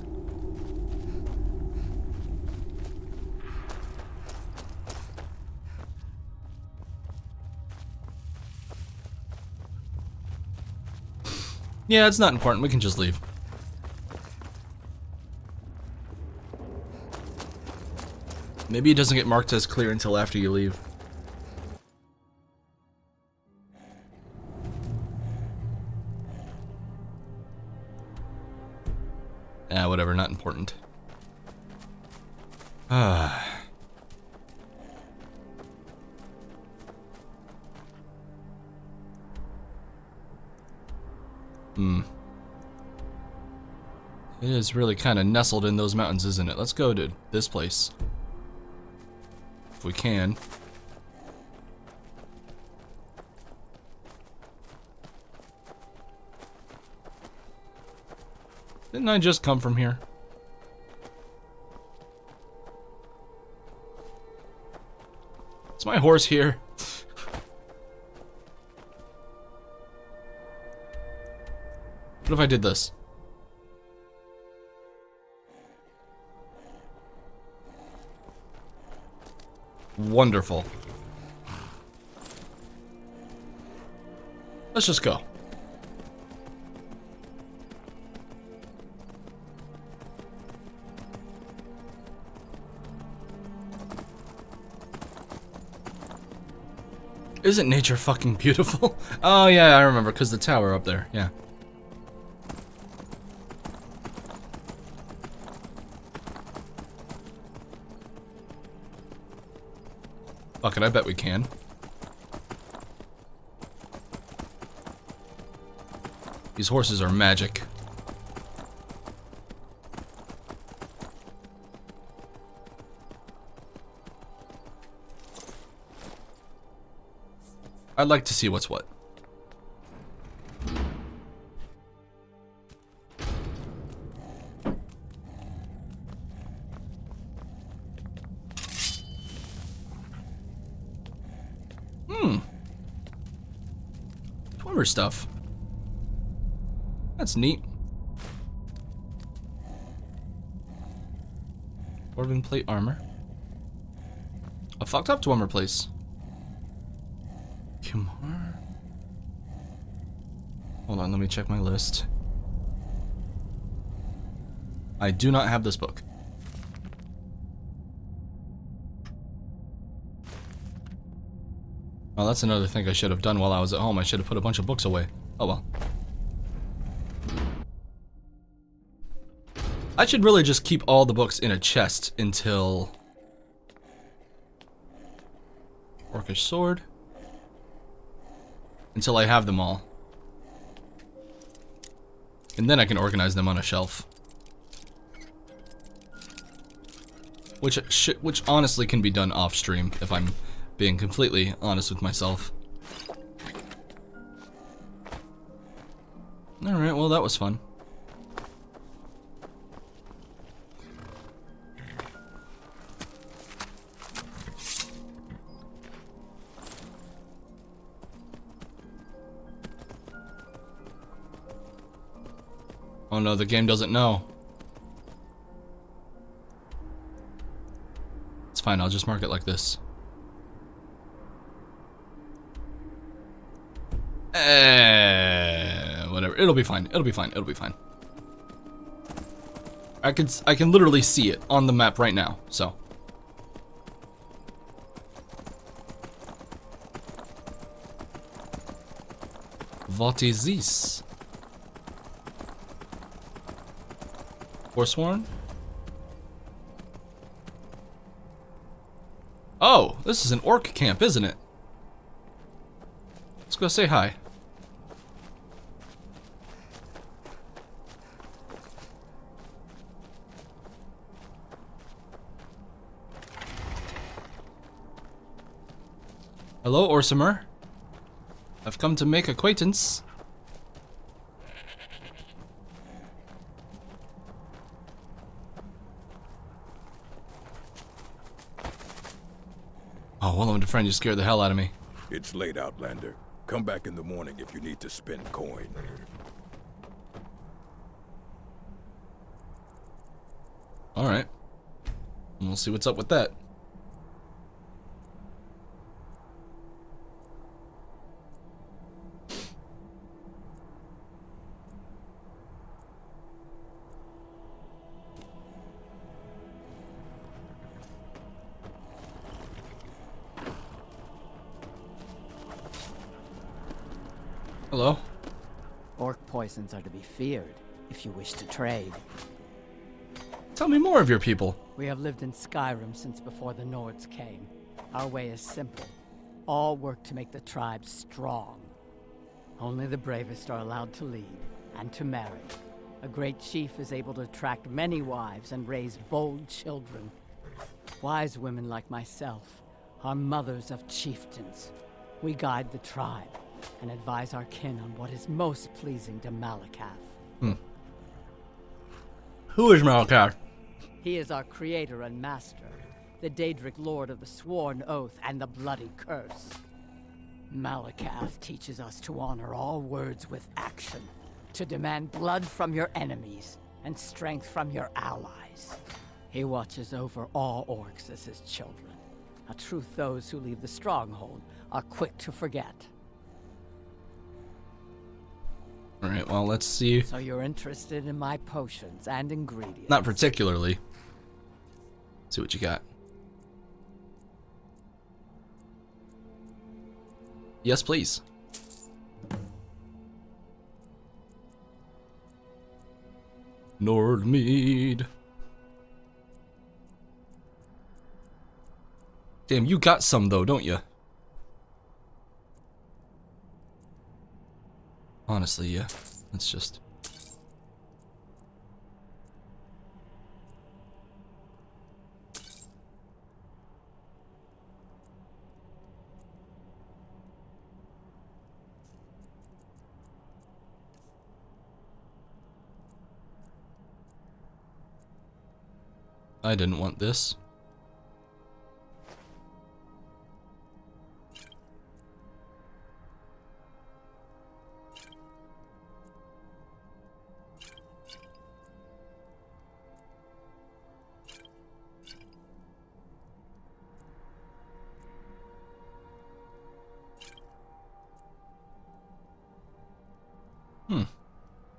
Yeah, it's not important. We can just leave. Maybe it doesn't get marked as clear until after you leave. Ah, whatever, not important. It is really kind of nestled in those mountains, isn't it? Let's go to this place. If we can. Didn't I just come from here? Is my horse here? What if I did this? Wonderful. Let's just go. Isn't nature fucking beautiful? Oh yeah, I remember, because the tower up there, yeah. Fuck it, I bet we can. These horses are magic. I'd like to see what's what. Swimmer stuff. That's neat. Dwarven plate armor. A fucked up dwemer place. Kimar. Hold on, let me check my list. I do not have this book. Oh, that's another thing I should have done while I was at home. I should have put a bunch of books away. Oh well. I should really just keep all the books in a chest until... Orcish sword. Until I have them all. And then I can organize them on a shelf. Which honestly can be done off stream, if I'm being completely honest with myself. Alright, well that was fun. Oh no, the game doesn't know. It's fine, I'll just mark it like this. Whatever, it'll be fine, it'll be fine, it'll be fine. I can literally see it on the map right now, so. What is this? Forsworn? Oh, this is an orc camp, isn't it? Let's go say hi. Hello, Orsimer. I've come to make acquaintance. Oh, well, I'm a friend, you scared the hell out of me. It's late, Outlander. Come back in the morning if you need to spend coin. Alright. We'll see what's up with that. Hello? Orc poisons are to be feared if you wish to trade. Tell me more of your people. We have lived in Skyrim since before the Nords came. Our way is simple. All work to make the tribe strong. Only the bravest are allowed to lead. and to marry. A great chief is able to attract many wives and raise bold children. Wise women like myself are mothers of chieftains. We guide the tribe and advise our kin on what is most pleasing to Malacath. Who is Malacath? He is our creator and master, the Daedric lord of the Sworn Oath and the Bloody Curse. Malacath teaches us to honor all words with action, to demand blood from your enemies and strength from your allies. He watches over all orcs as his children, a truth those who leave the stronghold are quick to forget. Alright, well, let's see. So you're interested in my potions and ingredients? Not particularly. See what you got. Yes, please. Nordmead. Damn, you got some though, don't you? Honestly, yeah. It's just... I didn't want this.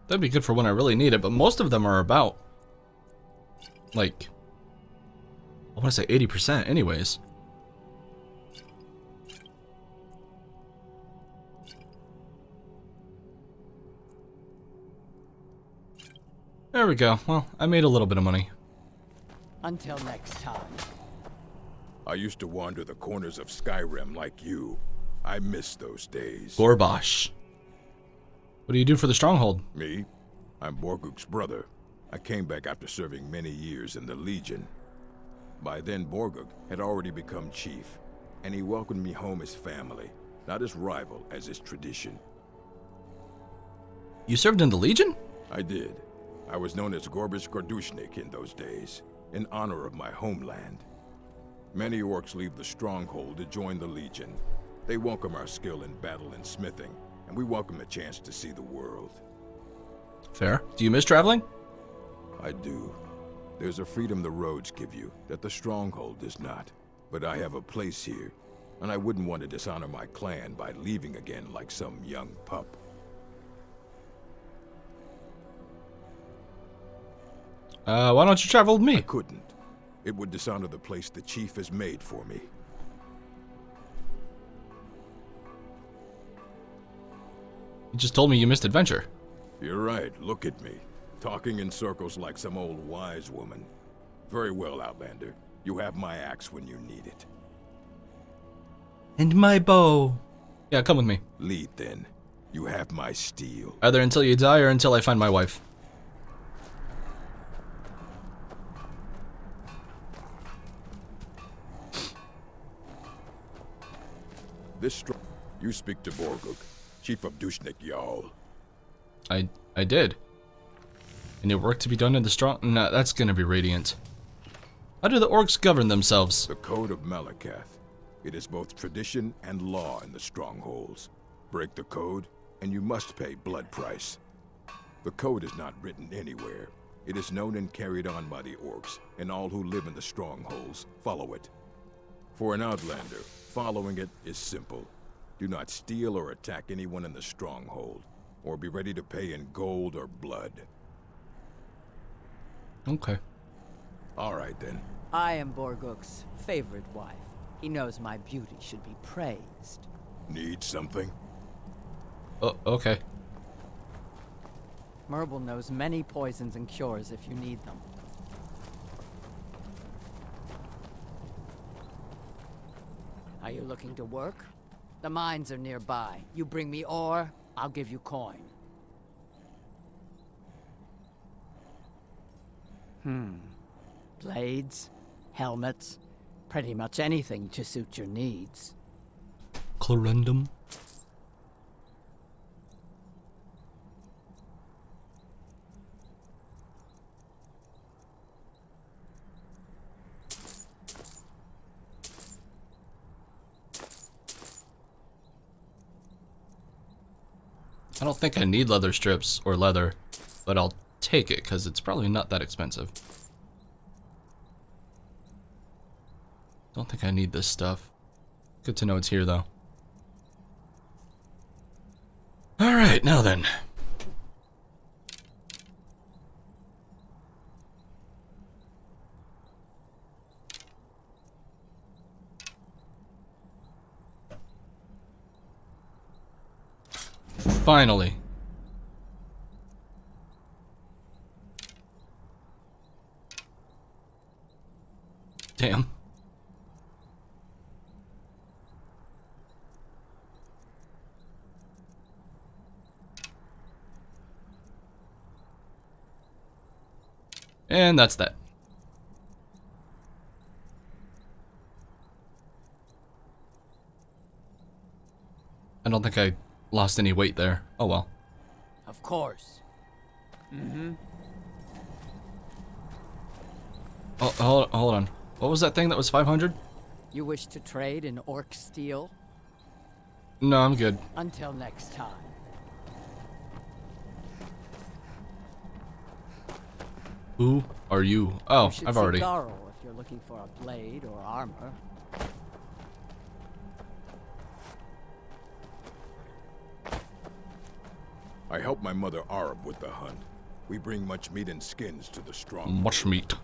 That'd be good for when I really need it, but most of them are about, like, I want to say 80% anyways. There we go. Well, I made a little bit of money. Until next time. I used to wander the corners of Skyrim like you. I miss those days. Gorbash. What do you do for the stronghold? Me? I'm Borguk's brother. I came back after serving many years in the Legion. By then, Borguk had already become chief, and he welcomed me home as family, not as rival as is tradition. You served in the Legion? I did. I was known as Gorbash Gordushnik in those days, in honor of my homeland. Many orcs leave the stronghold to join the Legion. They welcome our skill in battle and smithing, and we welcome the chance to see the world. Fair. Do you miss traveling? I do. There's a freedom the roads give you that the stronghold does not. But I have a place here, and I wouldn't want to dishonor my clan by leaving again like some young pup. Why don't you travel with me? I couldn't. It would dishonor the place the chief has made for me. You just told me you missed adventure. You're right, look at me. Talking in circles like some old wise woman. Very well, Outlander. You have my axe when you need it. And my bow. Yeah, come with me. Lead then. You have my steel. Either until you die or until I find my wife. You speak to Borguk, Chief of Dushnik Jarl. I did. Any work to be done in the strong... Nah, that's gonna be Radiant. How do the orcs govern themselves? The Code of Malacath. It is both tradition and law in the strongholds. Break the code, and you must pay blood price. The code is not written anywhere. It is known and carried on by the orcs, and all who live in the strongholds follow it. For an Outlander, following it is simple. Do not steal or attack anyone in the stronghold, or be ready to pay in gold or blood. Okay. All right, then. I am Borguk's favorite wife. He knows my beauty should be praised. Need something? Oh, okay. Merble knows many poisons and cures if you need them. Are you looking to work? The mines are nearby. You bring me ore, I'll give you coin. Blades, helmets, pretty much anything to suit your needs. Clarendum. I don't think I need leather strips or leather, but I'll take it because it's probably not that expensive. Don't think I need this stuff. Good to know it's here though. Alright, now then. Finally. Damn. And that's that. I don't think I lost any weight there. Oh well. Of course. Oh, hold on. What was that thing that was 500? You wish to trade in orc steel? No, I'm good. Until next time. Who are you? Oh, I've already. Garl if you're looking for a blade or armor. I help my mother Arab with the hunt. We bring much meat and skins to the strong. Much meat.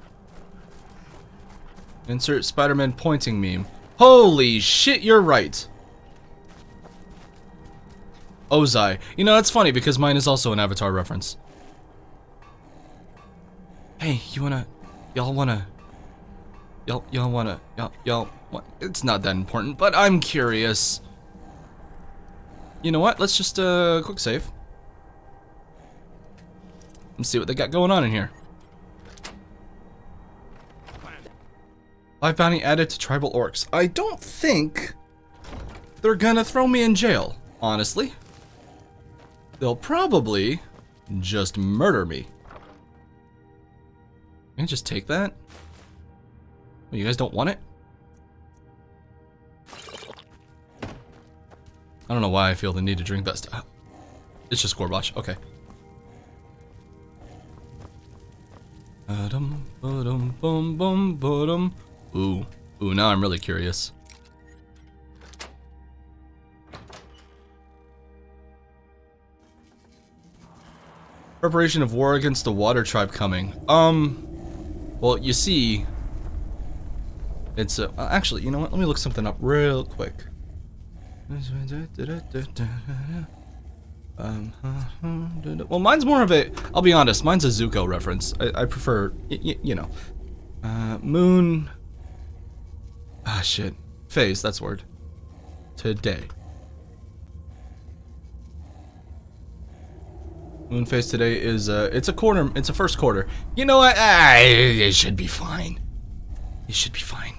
Insert Spider-Man pointing meme. Holy shit, you're right. Ozai. You know, that's funny because mine is also an Avatar reference. Hey, y'all wanna, it's not that important, but I'm curious. You know what? Let's just, quick save. Let's see what they got going on in here. Life bounty added to tribal orcs. I don't think they're gonna throw me in jail, honestly. They'll probably just murder me. Can I just take that? Oh, you guys don't want it? I don't know why I feel the need to drink that stuff. It's just Gorbash. Okay. Ooh. Ooh, now I'm really curious. Preparation of war against the water tribe coming. Well, you see, it's actually, you know what? Let me look something up real quick. Well, mine's more of a, I'll be honest, mine's a Zuko reference. I prefer, you know, moon, shit, phase, that's the word, today. Moon phase today is, it's a quarter, it's a first quarter. You know what, it should be fine. It should be fine.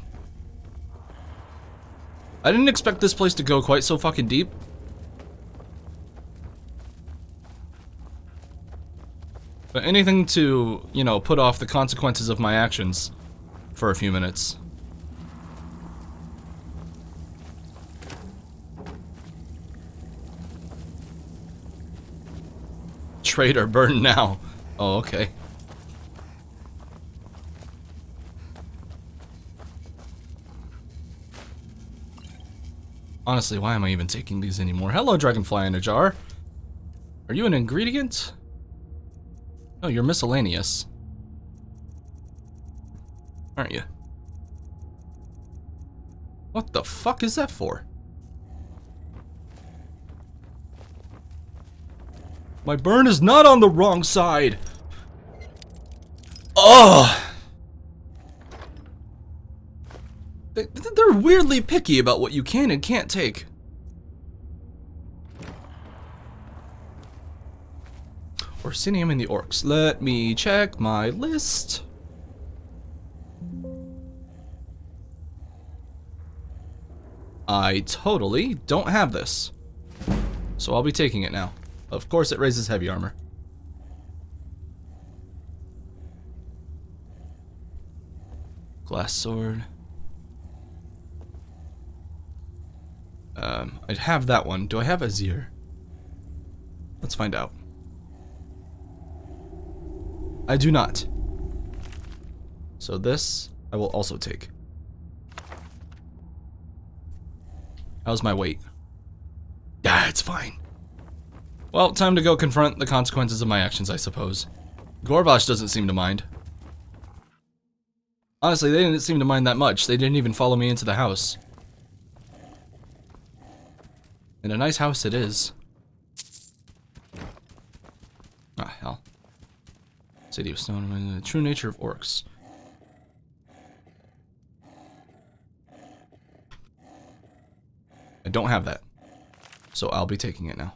I didn't expect this place to go quite so fucking deep. But anything to, you know, put off the consequences of my actions for a few minutes. Trade or burn now. Oh, okay. Honestly, why am I even taking these anymore? Hello, dragonfly in a jar. Are you an ingredient? No, you're miscellaneous. Aren't you? What the fuck is that for? My burn is not on the wrong side. Ugh. They're weirdly picky about what you can and can't take. Orsinium and the orcs. Let me check my list. I totally don't have this. So I'll be taking it now. Of course it raises heavy armor. Glass sword. I'd have that one. Do I have Azir? Let's find out. I do not. So this I will also take. How's my weight? Yeah, it's fine. Well, time to go confront the consequences of my actions, I suppose. Gorbash doesn't seem to mind. Honestly, they didn't seem to mind that much. They didn't even follow me into the house. And a nice house it is. Ah, hell. City of Stone, the true nature of orcs. I don't have that. So I'll be taking it now.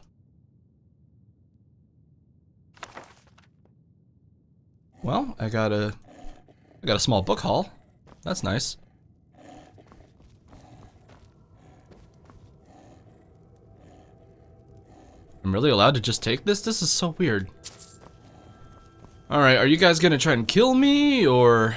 Well, I got a small book haul. That's nice. I'm really allowed to just take this? This is so weird. Alright, are you guys gonna try and kill me, or...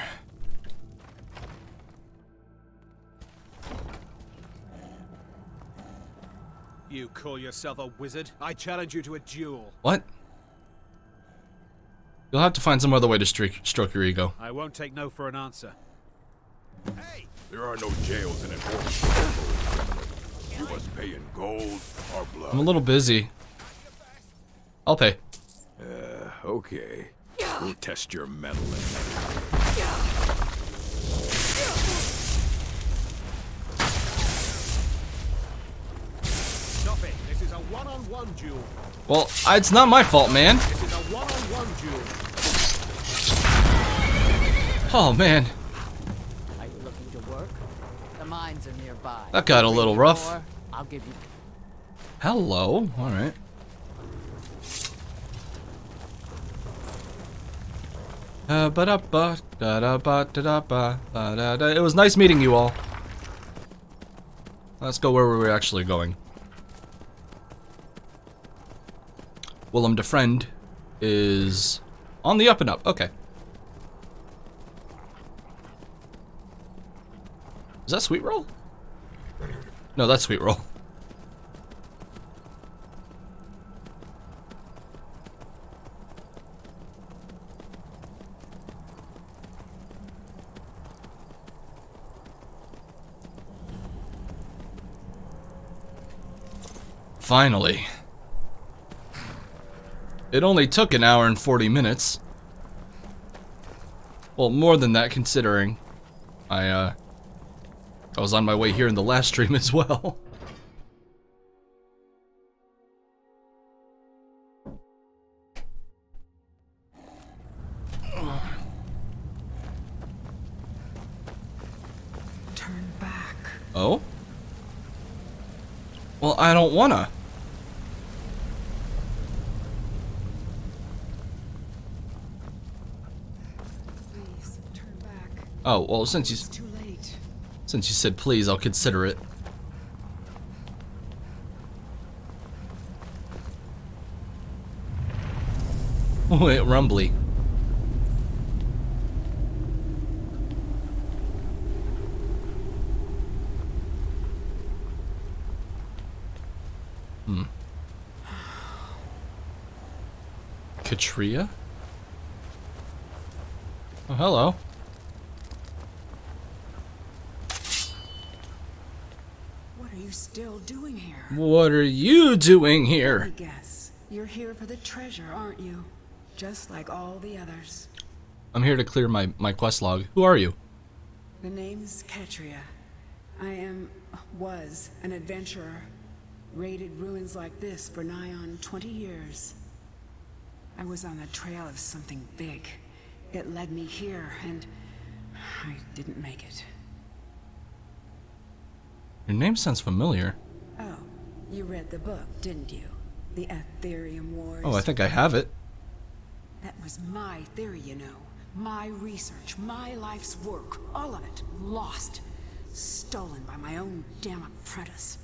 You call yourself a wizard? I challenge you to a duel. What? You'll have to find some other way to stroke your ego. I won't take no for an answer. Hey! There are no jails in an orc. You must pay in gold or blood. I'm a little busy. I'll pay. Okay. We'll test your mettle. Stop it. This is a one-on-one duel. Well, it's not my fault, man. This is a one-on-one duel. Oh, man. Are you looking to work? The mines are nearby. That got a little rough. I'll give you... Hello. Alright. It was nice meeting you all. Let's go where we were actually going. Willem de Friend is on the up and up. Okay. Is that Sweet Roll? No, that's Sweet Roll. Finally. It only took an hour and 40 minutes. Well, more than that, considering I was on my way here in the last stream as well. Turn back. Oh? Well, I don't wanna. Please, turn back. Oh, well, since It's too late. you said please, I'll consider it. Wait, rumbly. Katria? Oh, hello. What are you still doing here? What are you doing Let me here? guess. You're here for the treasure, aren't you? Just like all the others. I'm here to clear my quest log. Who are you? The name's Katria. was an adventurer. Raided ruins like this for nigh on 20 years. I was on the trail of something big. It led me here, and I didn't make it. Your name sounds familiar. Oh, you read the book, didn't you? The Aetherium Wars. Oh, I think I have it. That was my theory, you know. My research, my life's work, all of it, lost. Stolen by my own damn apprentice.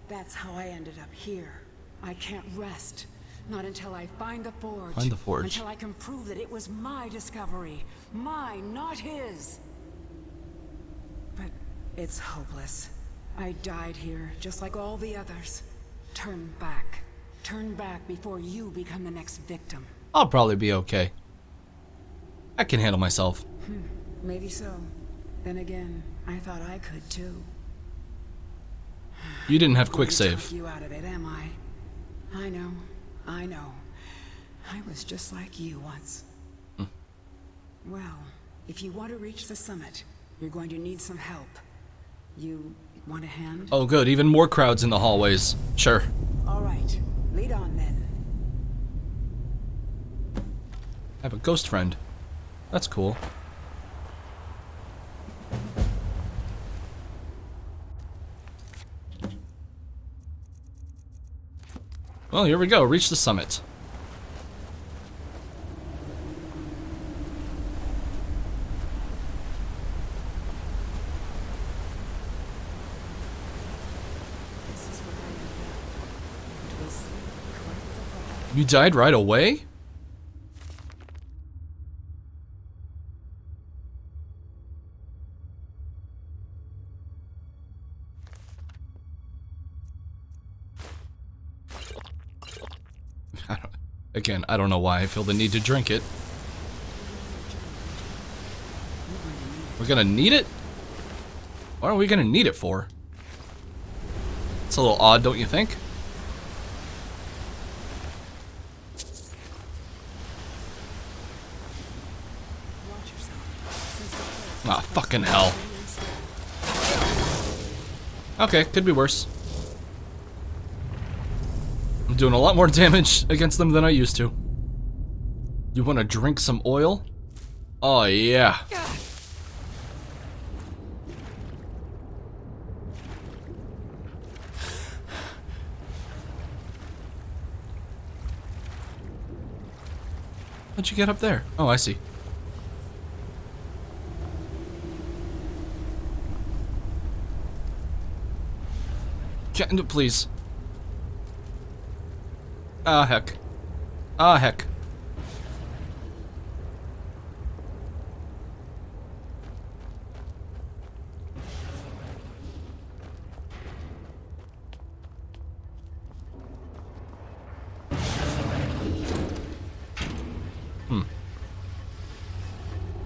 That's how I ended up here. I can't rest. Not until I find the forge. Find the forge. Until I can prove that it was my discovery. Mine, not his. But it's hopeless. I died here, just like all the others. Turn back. Turn back before you become the next victim. I'll probably be okay. I can handle myself. Maybe so. Then again, I thought I could too. You didn't have quick save. You out of it, am I? I know. I know. I was just like you once. Well, if you want to reach the summit, you're going to need some help. You want a hand? Oh good, even more crowds in the hallways. Sure. All right, lead on then. I have a ghost friend. That's cool. Well, here we go. Reach the summit. You died right away? Again, I don't know why I feel the need to drink it. We're gonna need it? What are we gonna need it for? It's a little odd, don't you think? Ah, fucking hell. Okay, could be worse. I'm doing a lot more damage against them than I used to. You want to drink some oil? Oh, yeah. How'd you get up there? Oh, I see. Please. Ah, heck. Ah, heck.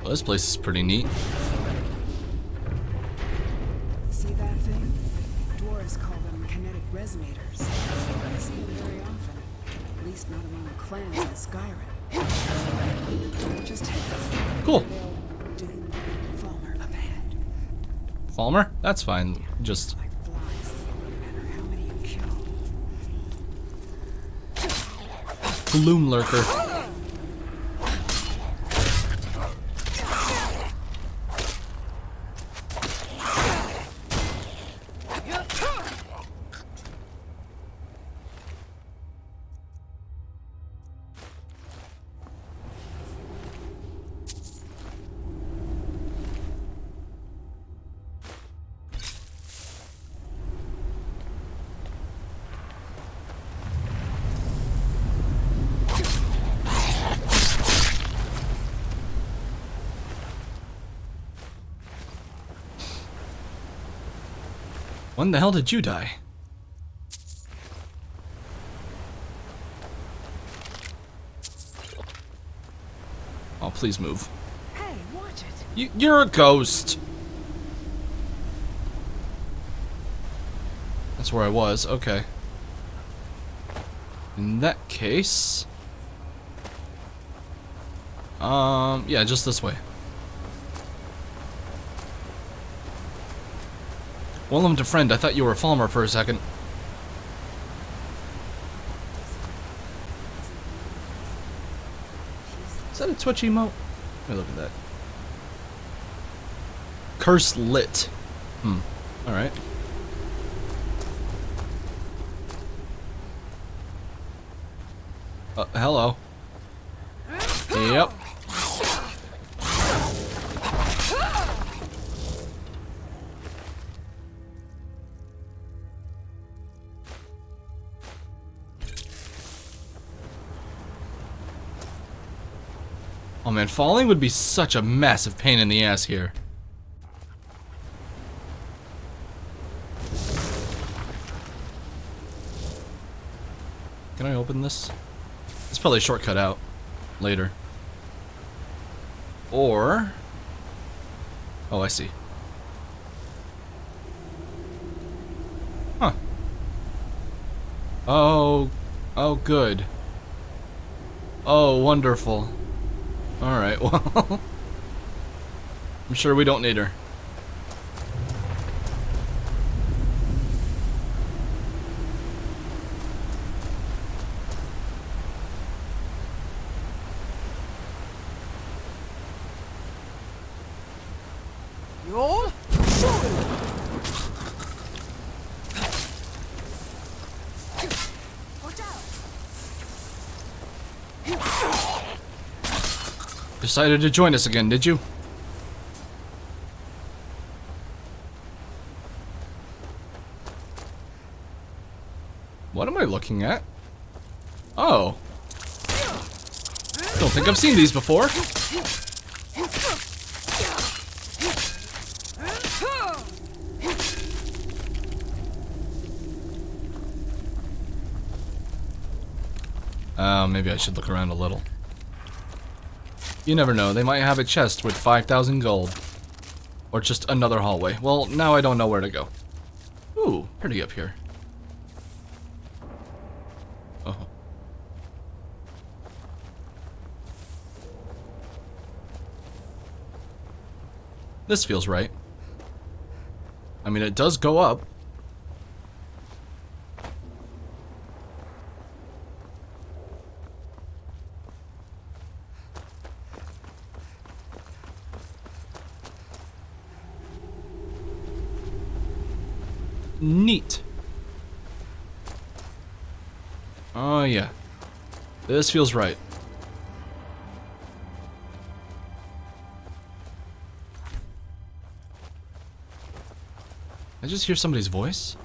Well, this place is pretty neat. See that thing? Dwarves call them kinetic resonators. I see them very often. At least not among the clans in Skyrim. Just hit them. Cool. They'll do Falmer up ahead. Falmer? That's fine. Just... Like flies, no matter how many you kill. Gloom Lurker. When the hell did you die? Oh, please move. Hey, watch it. You're a ghost. That's where I was. Okay. In that case... yeah, just this way. Welcome to friend. I thought you were a Falmer for a second. Is that a Twitch emote? Let me look at that. Curse lit. Alright. Hello. Yep. man, falling would be such a massive pain in the ass here. Can I open this? It's probably a shortcut out later. Or... oh, I see. Huh. Oh, good. Oh, wonderful. Alright, well... I'm sure we don't need her. You're Decided to join us again, did you? What am I looking at? Oh. Don't think I've seen these before. Maybe I should look around a little. You never know, they might have a chest with 5,000 gold. Or just another hallway. Well, now I don't know where to go. Ooh, pretty up here. Oh. This feels right. I mean, it does go up. Neat. Oh yeah. This feels right. I just hear somebody's voice.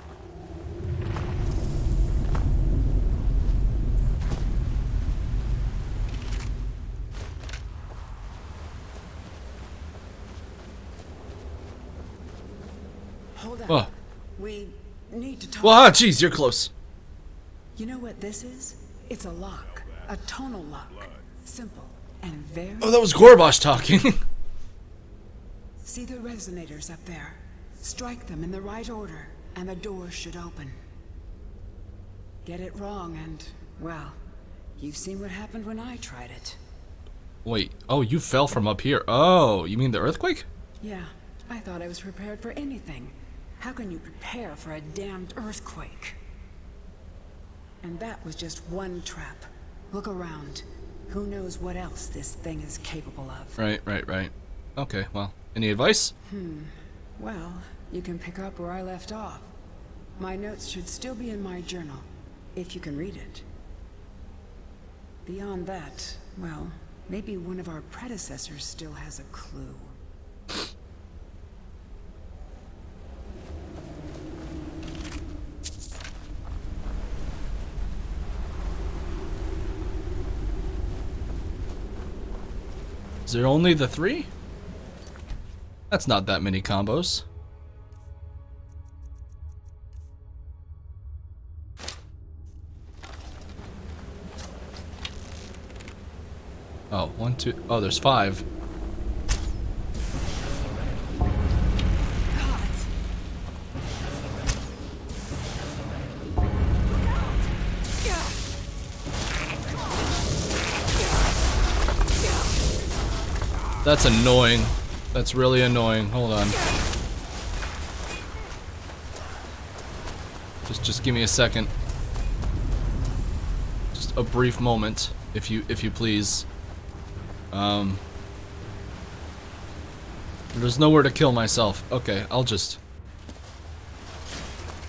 Hold on. Oh. We need to talk. Well, jeez, you're close. You know what this is? It's a lock. A tonal lock. Simple and very... Oh, that was Gorbash talking. See the resonators up there? Strike them in the right order, and the door should open. Get it wrong, and, well, you've seen what happened when I tried it. Wait, oh, you fell from up here. Oh, you mean the earthquake? Yeah, I thought I was prepared for anything. How can you prepare for a damned earthquake? And that was just one trap. Look around. Who knows what else this thing is capable of? Right. Okay, well, any advice? Well, you can pick up where I left off. My notes should still be in my journal, if you can read it. Beyond that, well, maybe one of our predecessors still has a clue. Is there only the 3? That's not that many combos. Oh, 1, 2. Oh, there's 5. That's annoying. That's really annoying. Hold on. Just give me a second. Just a brief moment, if you please. There's nowhere to kill myself. Okay, I'll just...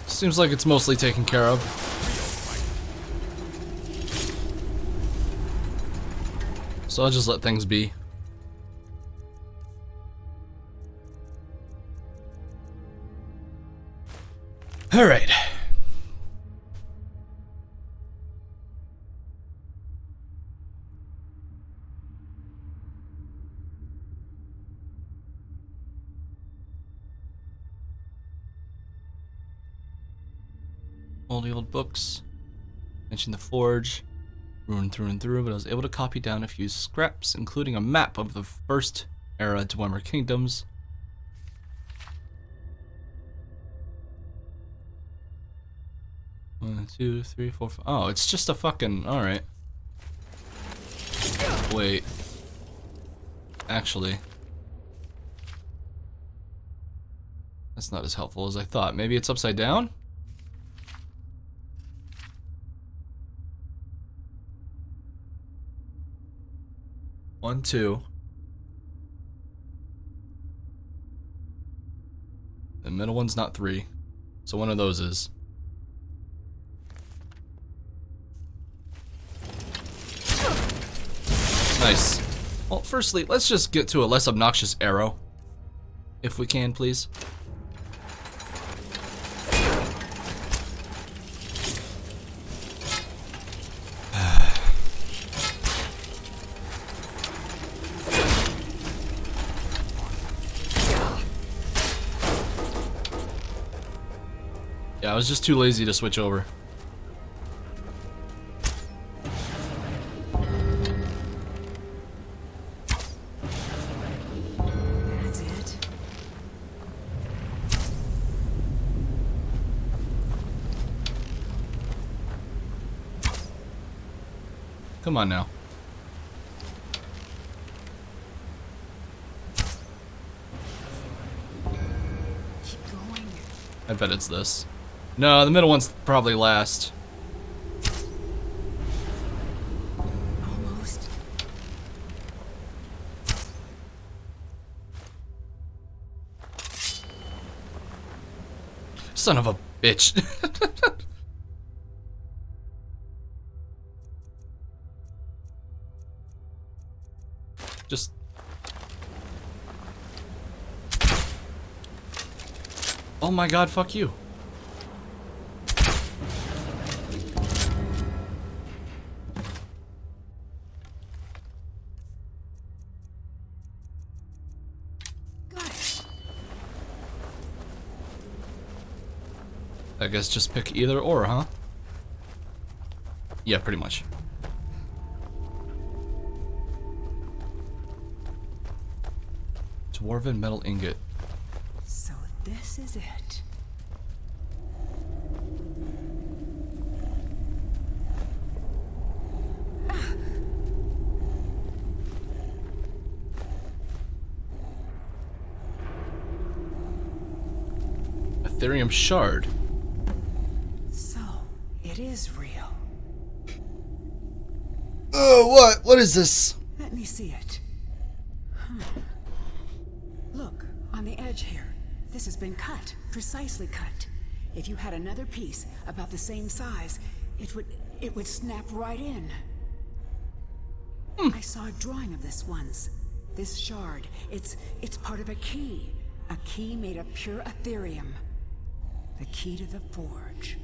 Seems like it's mostly taken care of. So I'll just let things be. Alright. All the old books. Mentioned the forge. Ruined through and through, but I was able to copy down a few scraps, including a map of the first era Dwemer kingdoms. One, two, three, four, five. Oh, it's just a fucking. Alright. Wait. Actually. That's not as helpful as I thought. Maybe it's upside down? One, two. The middle one's not three. So one of those is. Nice. Well, firstly, let's just get to a less obnoxious arrow. If we can, please. Yeah, I was just too lazy to switch over. That's it. Come on now. Keep going. I bet it's this. No, the middle one's probably last. Almost. Son of a bitch. Just... Oh my god, fuck you. I guess just pick either or, huh? Yeah, pretty much. Dwarven metal ingot. So this is it. Ethereum shard. So, it is real. Oh, what? What is this? Let me see it. Look, on the edge here. This has been cut, precisely cut. If you had another piece about the same size, it would snap right in. I saw a drawing of this once. This shard, it's part of a key. A key made of pure Ethereum. The key to the forge.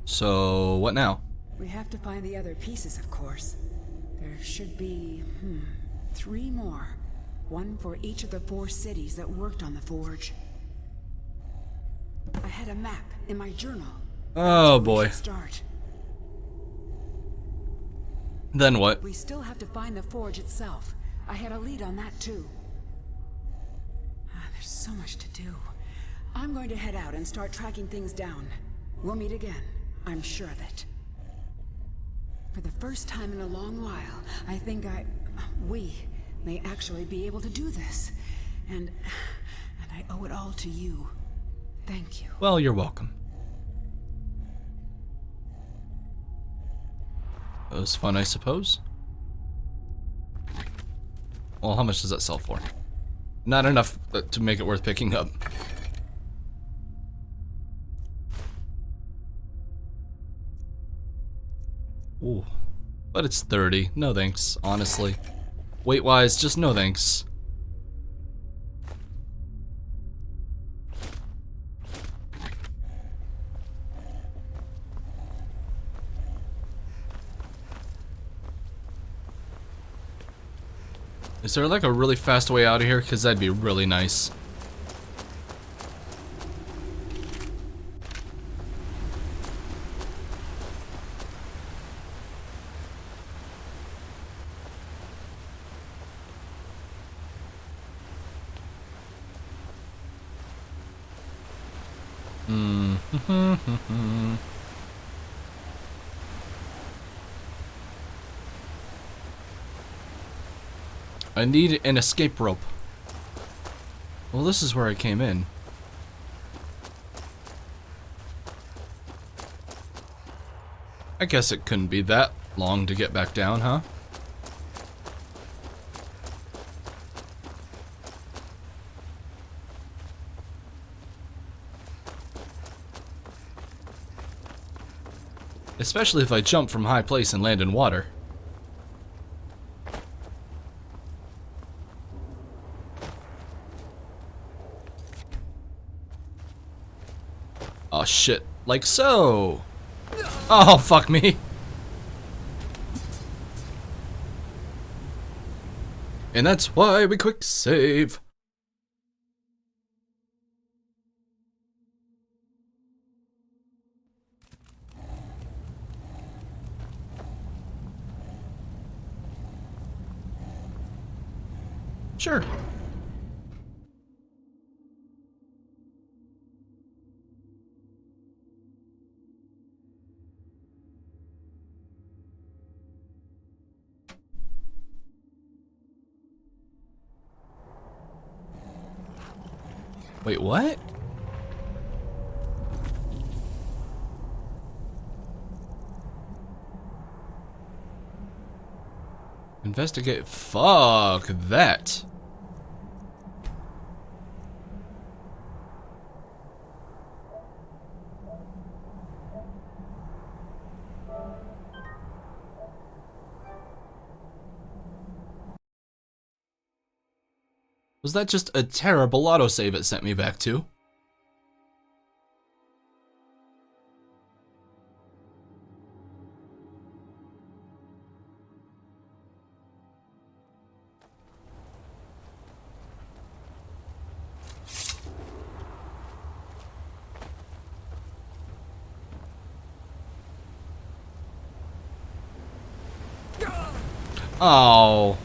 So, what now? We have to find the other pieces, of course. There should be, 3 more. One for each of the 4 cities that worked on the forge. I had a map in my journal. Oh boy. Start. Then what? We still have to find the forge itself. I had a lead on that too. There's so much to do. I'm going to head out and start tracking things down. We'll meet again. I'm sure of it. For the first time in a long while, I think we may actually be able to do this. And I owe it all to you. Thank you. Well, you're welcome. That was fun, I suppose. Well, how much does that sell for? Not enough to make it worth picking up. Ooh. But it's 30. No thanks, honestly. Weight-wise, just no thanks. Is there like a really fast way out of here? Because that'd be really nice. I need an escape rope. Well, this is where I came in. I guess it couldn't be that long to get back down, huh? Especially if I jump from high place and land in water. Oh shit, like so. Oh, fuck me. And that's why we quick save. Sure. Wait, what? Investigate. Fuck that. Was that just a terrible autosave it sent me back to? Oh.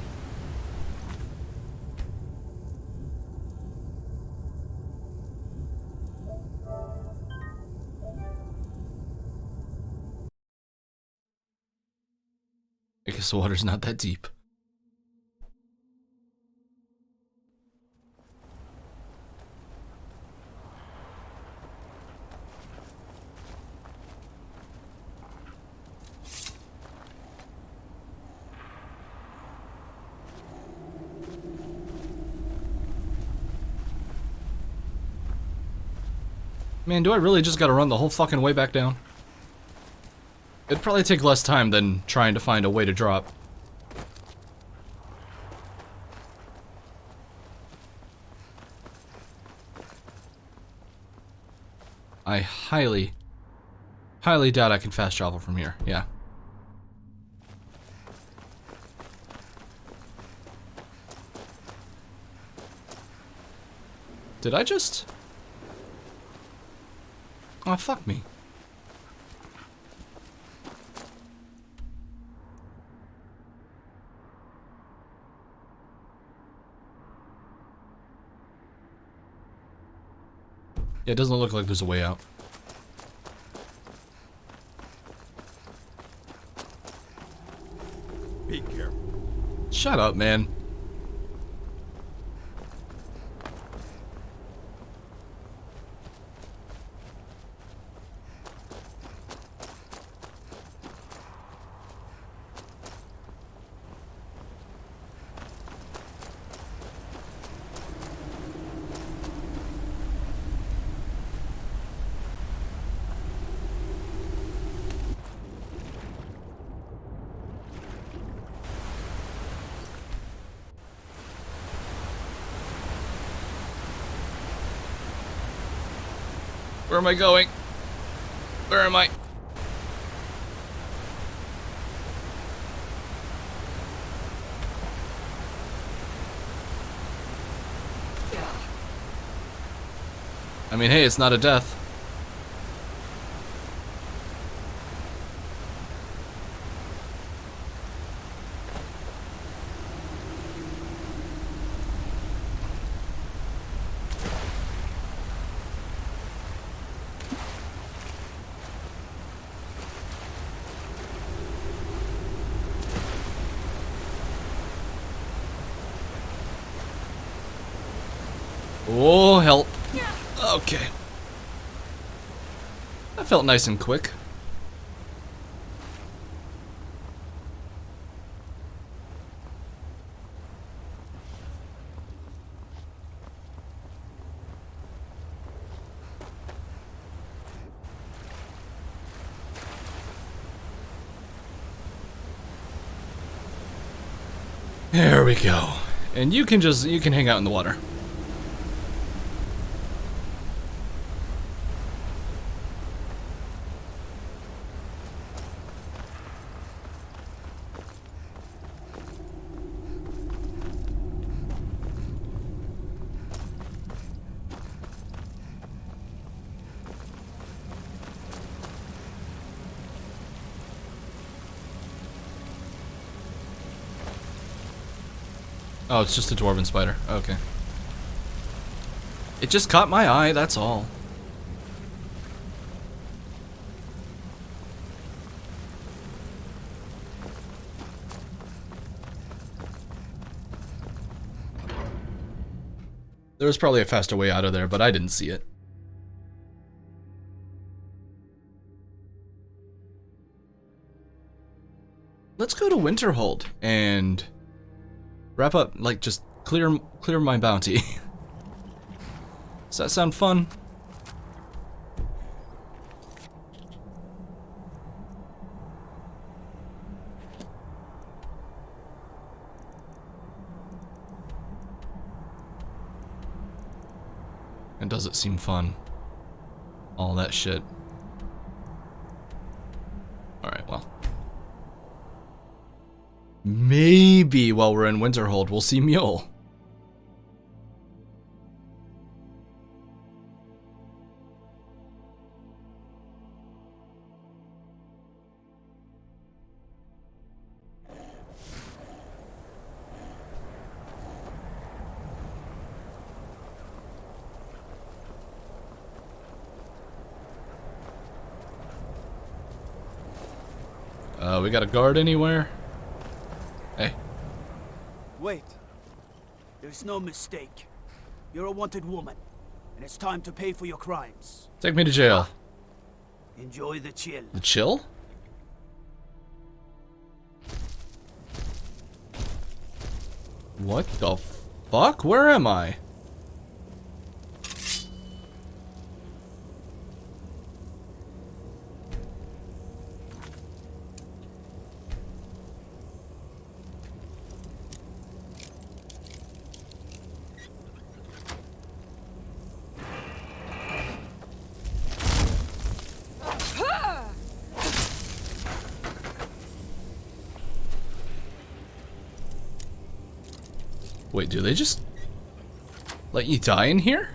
I guess the water's not that deep. Man, do I really just gotta run the whole fucking way back down? It'd probably take less time than trying to find a way to drop. I highly doubt I can fast travel from here. Yeah. Did I just... Oh, fuck me. Yeah, it doesn't look like there's a way out. Be careful. Shut up, man. Where am I going? Where am I? I mean, hey, it's not a death. Oh, hell. Okay. That felt nice and quick. There we go. And you can hang out in the water. Oh, it's just a dwarven spider. Okay. It just caught my eye, that's all. There was probably a faster way out of there, but I didn't see it. Let's go to Winterhold and wrap up, like, just clear my bounty. Does that sound fun? And does it seem fun? All that shit. Alright, well. Maybe while we're in Winterhold, we'll see Mule. We got a guard anywhere? Hey. Wait. There's no mistake. You're a wanted woman, and it's time to pay for your crimes. Take me to jail. Enjoy the chill. The chill? What the fuck? Where am I? Wait, do they just let you die in here?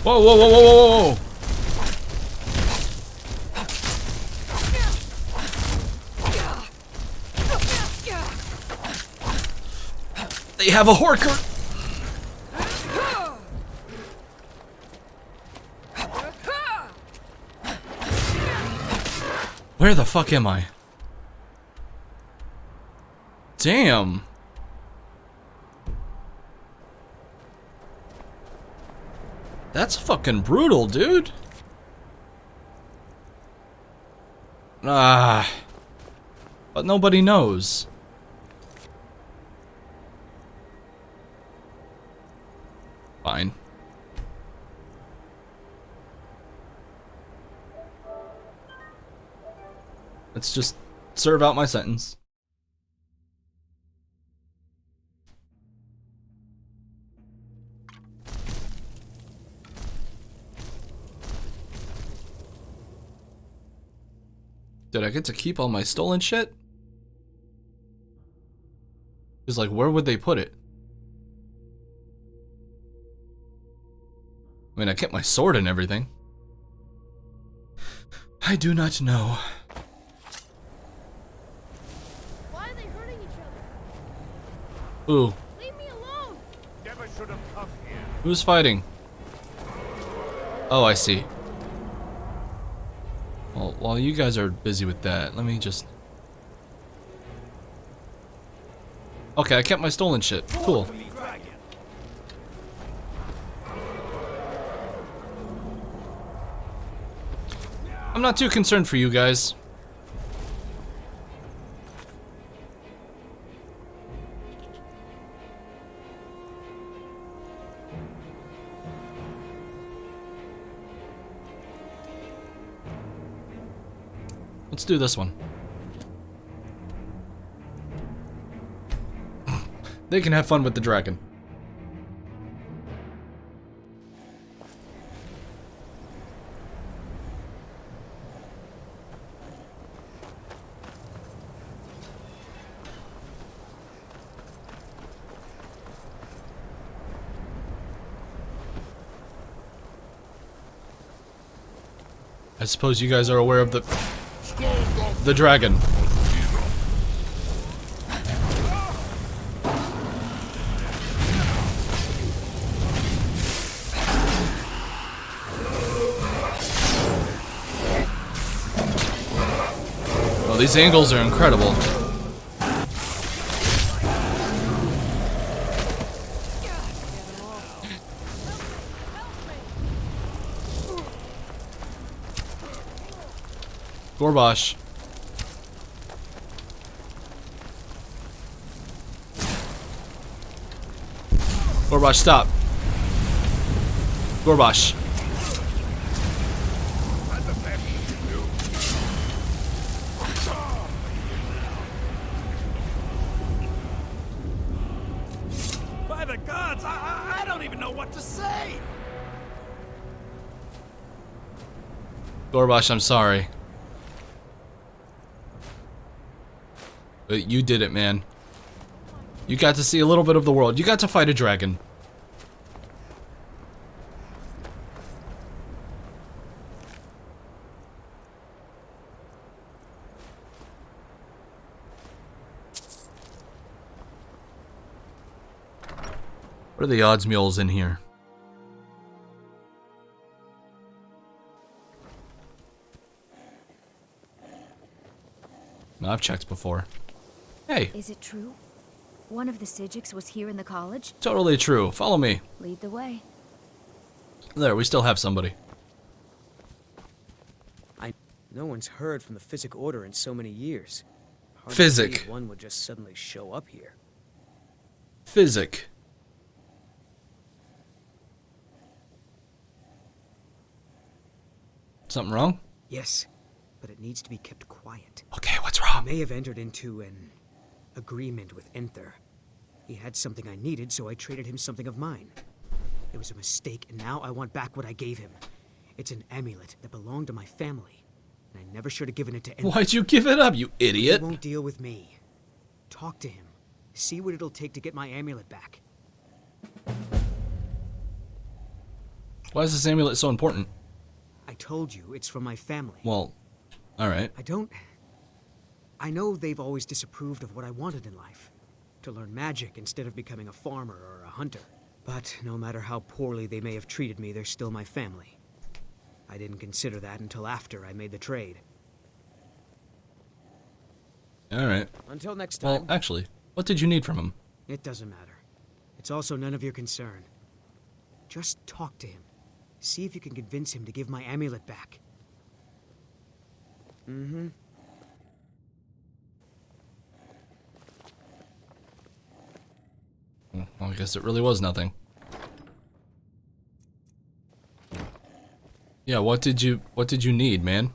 Whoa, whoa, whoa, whoa, whoa, whoa! They have a horker! Where the fuck am I? Damn! That's fucking brutal, dude. Ah. But nobody knows. Fine. Let's just serve out my sentence. Did I get to keep all my stolen shit? It's like, where would they put it? I mean, I kept my sword and everything. I do not know. Why are they hurting each other? Ooh. Leave me alone. Never should have come here. Who's fighting? Oh, I see. Well, while you guys are busy with that, let me just... Okay, I kept my stolen shit. Cool. I'm not too concerned for you guys. Let's do this one. They can have fun with the dragon. I suppose you guys are aware of the dragon. Oh, these angles are incredible. Gorbash. Gorbash, stop. Gorbash. By the gods, I don't even know what to say. Gorbash, I'm sorry. But you did it, man. You got to see a little bit of the world. You got to fight a dragon. What are the odds mules in here? No, I've checked before. Hey. Is it true? One of the Sijiks was here in the college? Totally true. Follow me. Lead the way. There, we still have somebody. No one's heard from the Physic Order in so many years. Hard to Physic. believe one would just suddenly show up here. Physic. Something wrong? Yes, but it needs to be kept quiet. Okay, what's wrong? I may have entered into an agreement with Enther. He had something I needed, so I traded him something of mine. It was a mistake, and now I want back what I gave him. It's an amulet that belonged to my family, and I never should have given it to Enther. Why'd you give it up, you idiot? He won't deal with me. Talk to him. See what it'll take to get my amulet back. Why is this amulet so important? I told you, it's from my family. Well, alright. I know they've always disapproved of what I wanted in life. To learn magic instead of becoming a farmer or a hunter. But no matter how poorly they may have treated me, they're still my family. I didn't consider that until after I made the trade. Alright. Until next time. Well, actually, what did you need from him? It doesn't matter. It's also none of your concern. Just talk to him. See if you can convince him to give my amulet back. Mm-hmm. Well, I guess it really was nothing. Yeah, what did you need, man?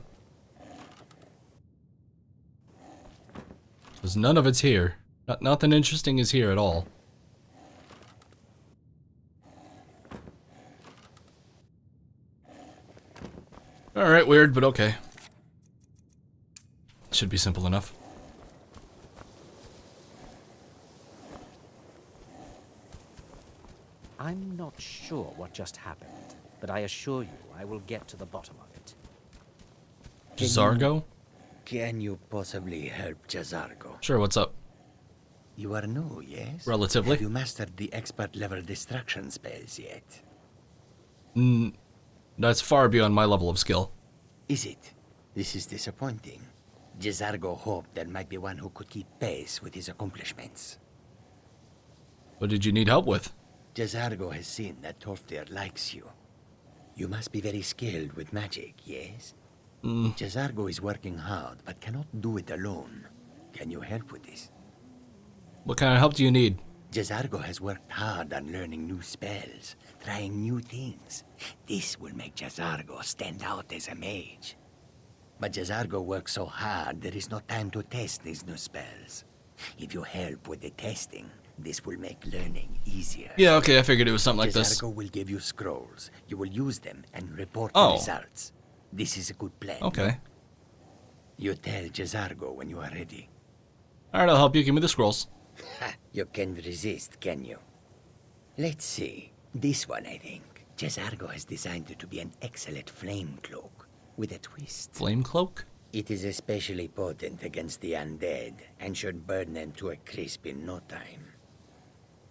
Because none of it's here. Nothing interesting is here at all. Alright, weird, but okay. Should be simple enough. I'm not sure what just happened, but I assure you I will get to the bottom of it. Jazargo? Can you possibly help Jazargo? Sure, what's up? You are new, yes? Relatively. Have you mastered the expert level distraction spells yet? That's far beyond my level of skill. Is it? This is disappointing. Jazargo hoped there might be one who could keep pace with his accomplishments. What did you need help with? Jazargo has seen that Tolfdir likes you. You must be very skilled with magic, yes? Jazargo is working hard, but cannot do it alone. Can you help with this? What kind of help do you need? Jazargo has worked hard on learning new spells, trying new things. This will make Jazargo stand out as a mage. But Jazargo works so hard, there is no time to test these new spells. If you help with the testing, this will make learning easier. Yeah, okay, I figured it was something like this. Jazargo will give you scrolls. You will use them and report the results. This is a good plan. Okay. You tell Jazargo when you are ready. Alright, I'll help you. Give me the scrolls. You can't resist, can you? Let's see. This one, I think. Jazargo has designed it to be an excellent flame cloak with a twist. Flame cloak? It is especially potent against the undead and should burn them to a crisp in no time.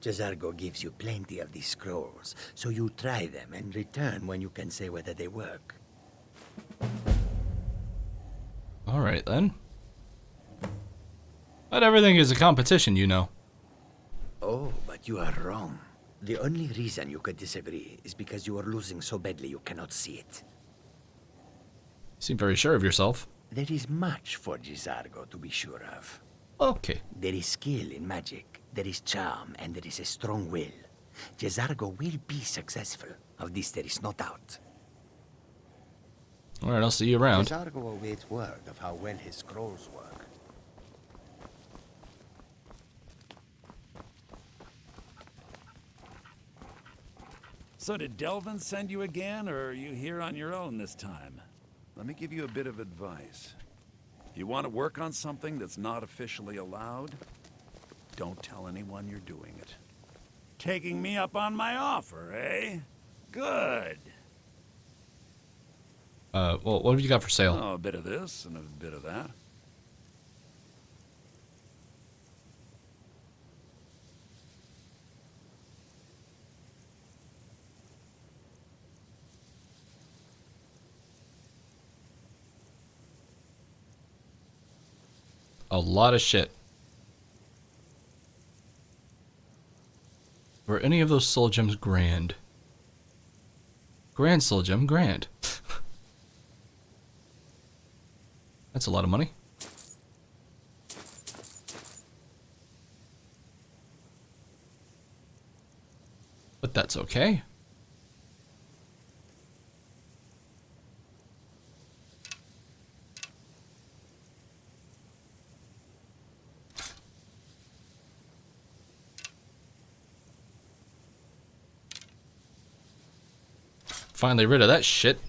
Jazargo gives you plenty of these scrolls, so you try them and return when you can say whether they work. Alright then. Not everything is a competition, you know. Oh, but you are wrong. The only reason you could disagree is because you are losing so badly you cannot see it. You seem very sure of yourself. There is much for Jazargo to be sure of. Okay. There is skill in magic, there is charm, and there is a strong will. Jazargo will be successful. Of this there is no doubt. Alright, I'll see you around. Jazargo awaits word of how well his scrolls work. So did Delvin send you again, or are you here on your own this time? Let me give you a bit of advice. You want to work on something that's not officially allowed? Don't tell anyone you're doing it. Taking me up on my offer, eh? Good. Well, what have you got for sale? Oh, a bit of this and a bit of that. A lot of shit. Were any of those soul gems grand? Grand soul gem, grand. That's a lot of money. But that's okay. Finally rid of that shit.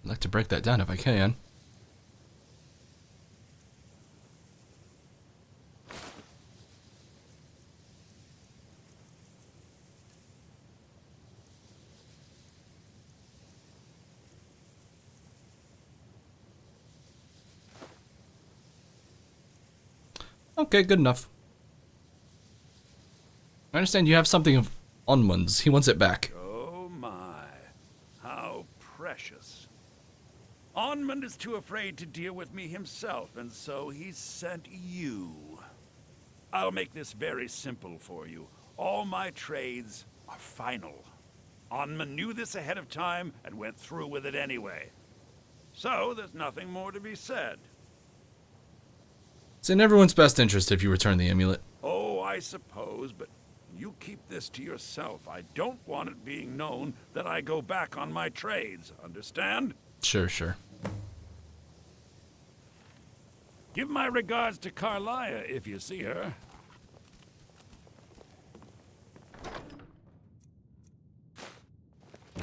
I'd like to break that down if I can. Okay, good enough. I understand you have something of Unmund's. He wants it back. Oh my, how precious. Onmund is too afraid to deal with me himself, and so he sent you. I'll make this very simple for you. All my trades are final. Onmund knew this ahead of time and went through with it anyway. So there's nothing more to be said. It's in everyone's best interest if you return the amulet. Oh, I suppose, but you keep this to yourself. I don't want it being known that I go back on my trades, understand? Sure, sure. Give my regards to Carlia if you see her.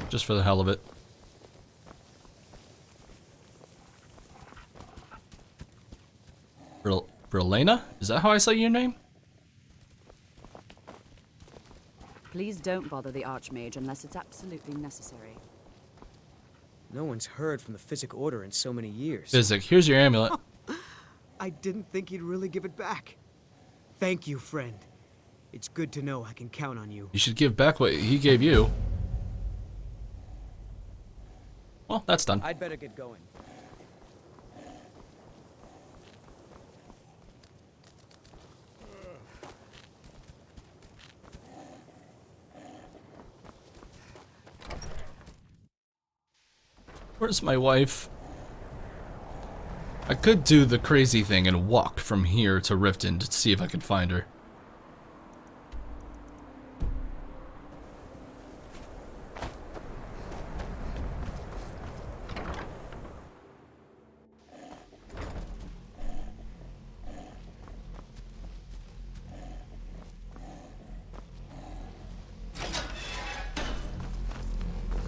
Just for the hell of it. Grelena? Is that how I say your name? Please don't bother the Archmage unless it's absolutely necessary. No one's heard from the Physic Order in so many years. Physic, here's your amulet. I didn't think he'd really give it back. Thank you, friend. It's good to know I can count on you. You should give back what he gave you. Well, that's done. I'd better get going. Where's my wife? I could do the crazy thing and walk from here to Riften to see if I could find her.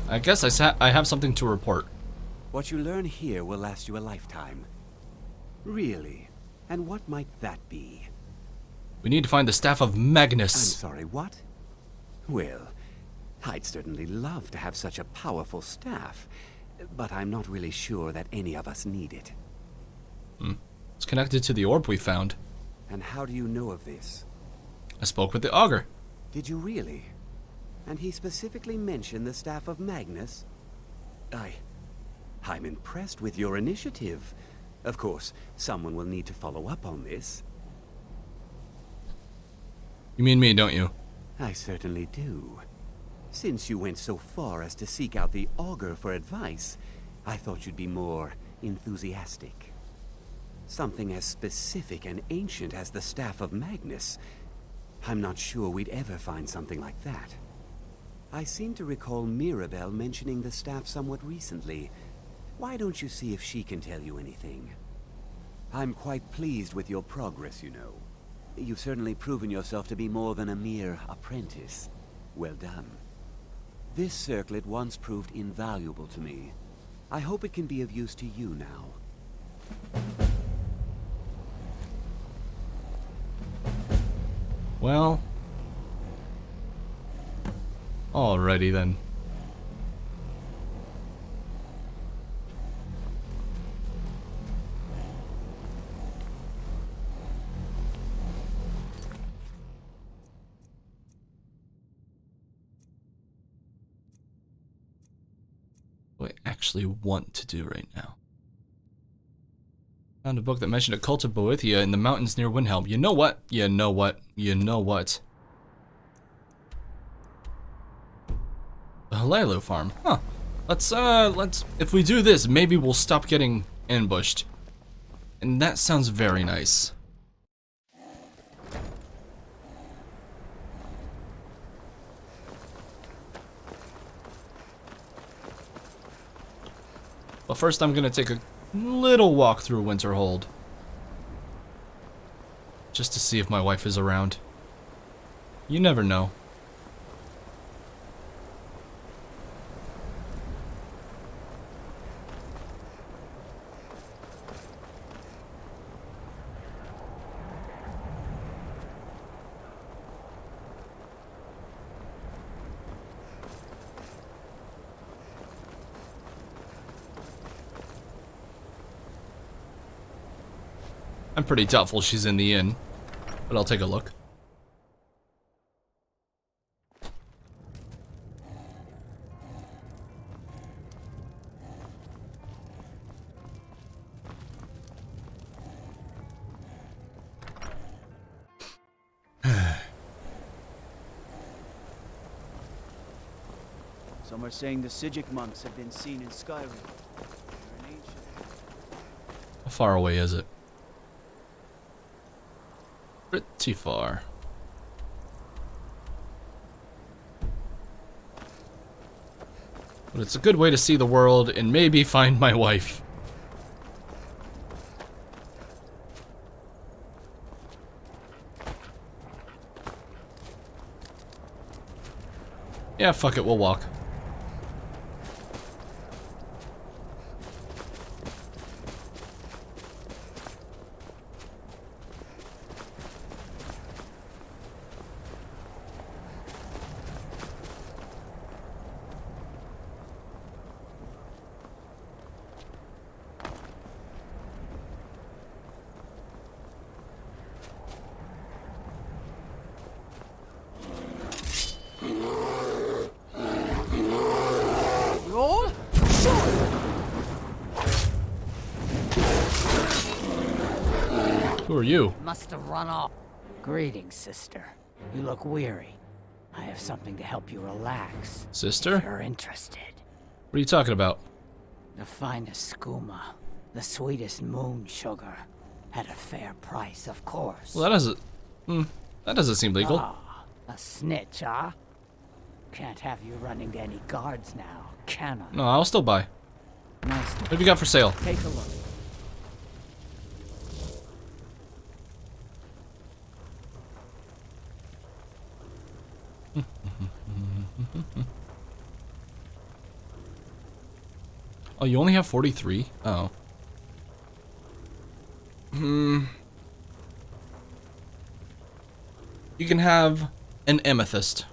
I guess I have something to report. What you learn here will last you a lifetime. Really? And what might that be? We need to find the Staff of Magnus. I'm sorry, what? Well, I'd certainly love to have such a powerful staff, but I'm not really sure that any of us need it. It's connected to the orb we found. And how do you know of this? I spoke with the augur. Did you really? And he specifically mentioned the Staff of Magnus? I'm impressed with your initiative. Of course, someone will need to follow up on this. You mean me, don't you? I certainly do. Since you went so far as to seek out the augur for advice, I thought you'd be more enthusiastic. Something as specific and ancient as the Staff of Magnus. I'm not sure we'd ever find something like that. I seem to recall Mirabelle mentioning the staff somewhat recently. Why don't you see if she can tell you anything? I'm quite pleased with your progress, you know. You've certainly proven yourself to be more than a mere apprentice. Well done. This circlet once proved invaluable to me. I hope it can be of use to you now. Well... alrighty then. What I actually want to do right now. Found a book that mentioned a cult of Boethia in the mountains near Winterhold. You know what? You know what? You know what? The Halelu farm. Huh. Let's if we do this, maybe we'll stop getting ambushed. And that sounds very nice. But first I'm gonna take a little walk through Winterhold. Just to see if my wife is around. You never know. I'm pretty doubtful she's in the inn, but I'll take a look. Some are saying the Sijic monks have been seen in Skyrim. They're an ancient... How far away is it? Pretty far. But it's a good way to see the world and maybe find my wife. Yeah, fuck it, we'll walk. are you? Must have run off. Greetings, sister. You look weary. I have something to help you relax. Sister? If you're interested. What are you talking about? The finest skooma, the sweetest moon sugar, at a fair price, of course. Well, that doesn't seem legal. Ah, a snitch, huh? Can't have you running to any guards now, can I? No, I'll still buy. Nice. What have you got for sale? Take a look. Oh, you only have 43? Oh. You can have an amethyst.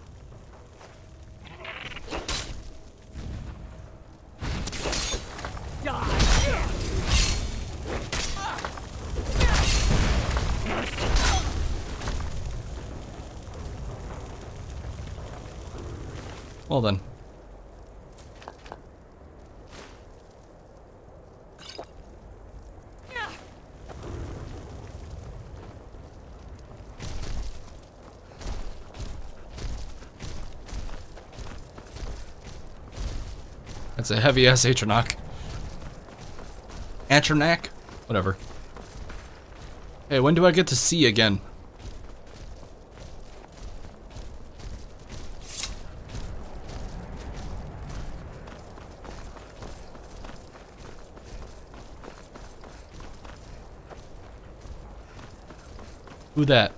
Well then. That's a heavy-ass Atronach. Atronach? Whatever. Hey, when do I get to see again? Who that?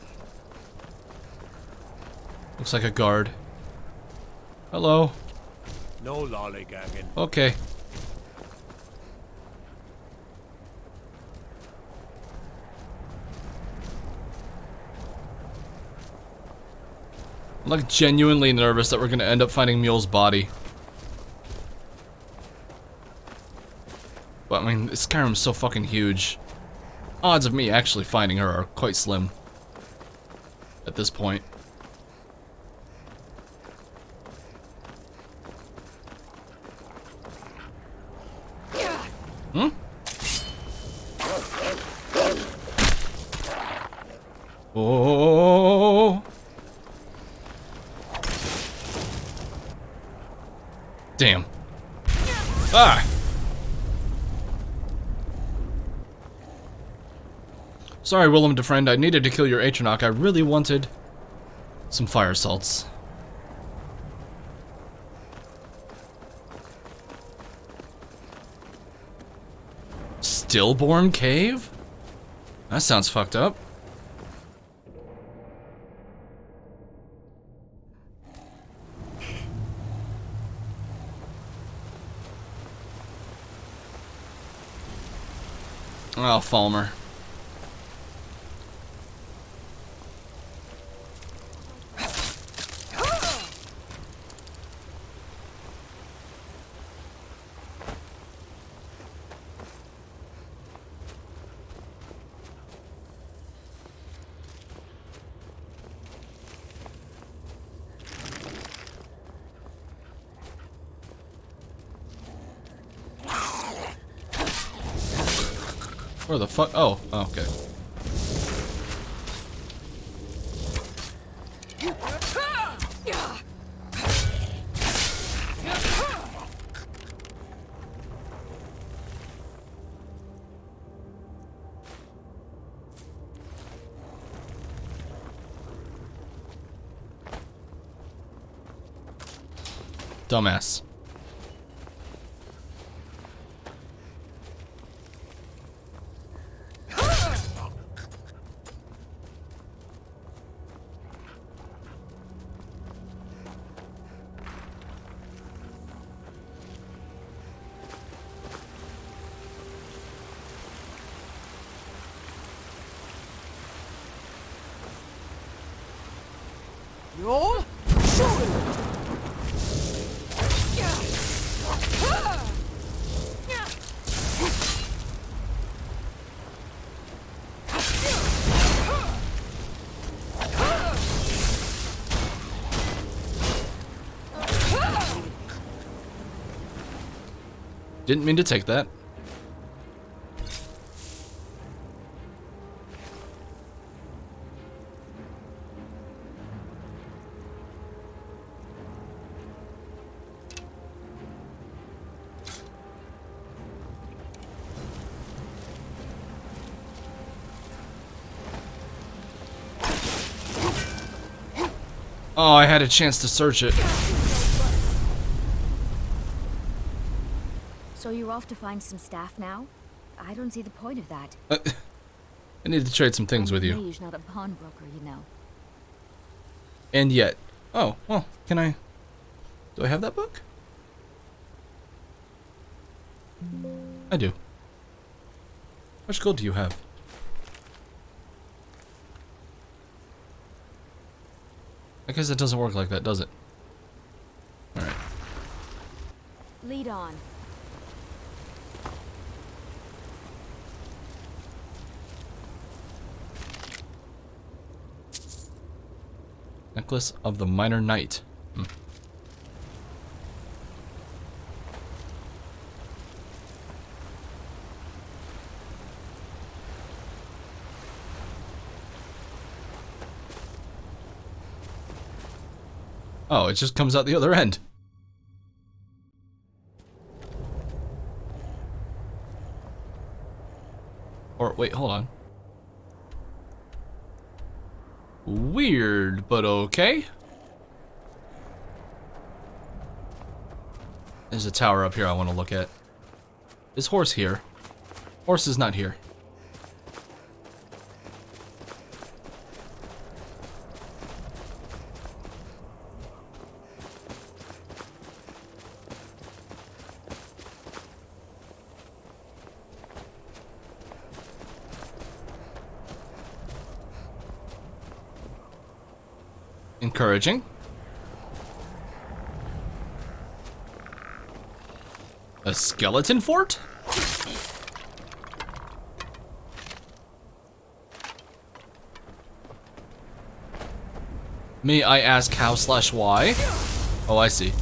Looks like a guard. Hello. No lollygagging. Okay. I'm like genuinely nervous that we're gonna end up finding Mule's body. But I mean, Skyrim's so fucking huge. Odds of me actually finding her are quite slim. At this point. Hmm? Oh. Damn. Ah. Sorry, Willem de friend. I needed to kill your Atronach. I really wanted some fire salts. Stillborn Cave? That sounds fucked up. Oh, Falmer. Where the fuck? Oh, okay. Dumbass. Roll. Didn't mean to take that. Oh, I had a chance to search it. So you're off to find some staff now? I don't see the point of that. I need to trade some things with you. I'm a mage, not a pawnbroker, you know. And yet... Oh, well, can I... Do I have that book? I do. How much gold do you have? I guess it doesn't work like that, does it? Alright. Lead on. Necklace of the Minor Knight. Oh, it just comes out the other end. Or, wait, hold on. Weird, but okay. There's a tower up here I want to look at. Is Horse here? Horse is not here. Encouraging. A skeleton fort? May I ask how/why? Oh, I see.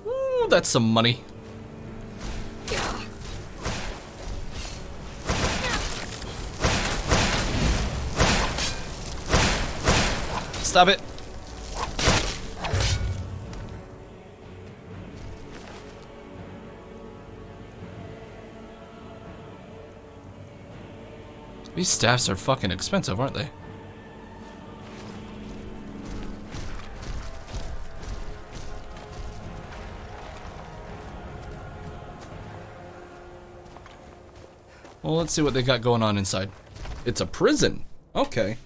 Ooh, that's some money. Stop it. These staffs are fucking expensive, aren't they? Well, let's see what they got going on inside. It's a prison. Okay.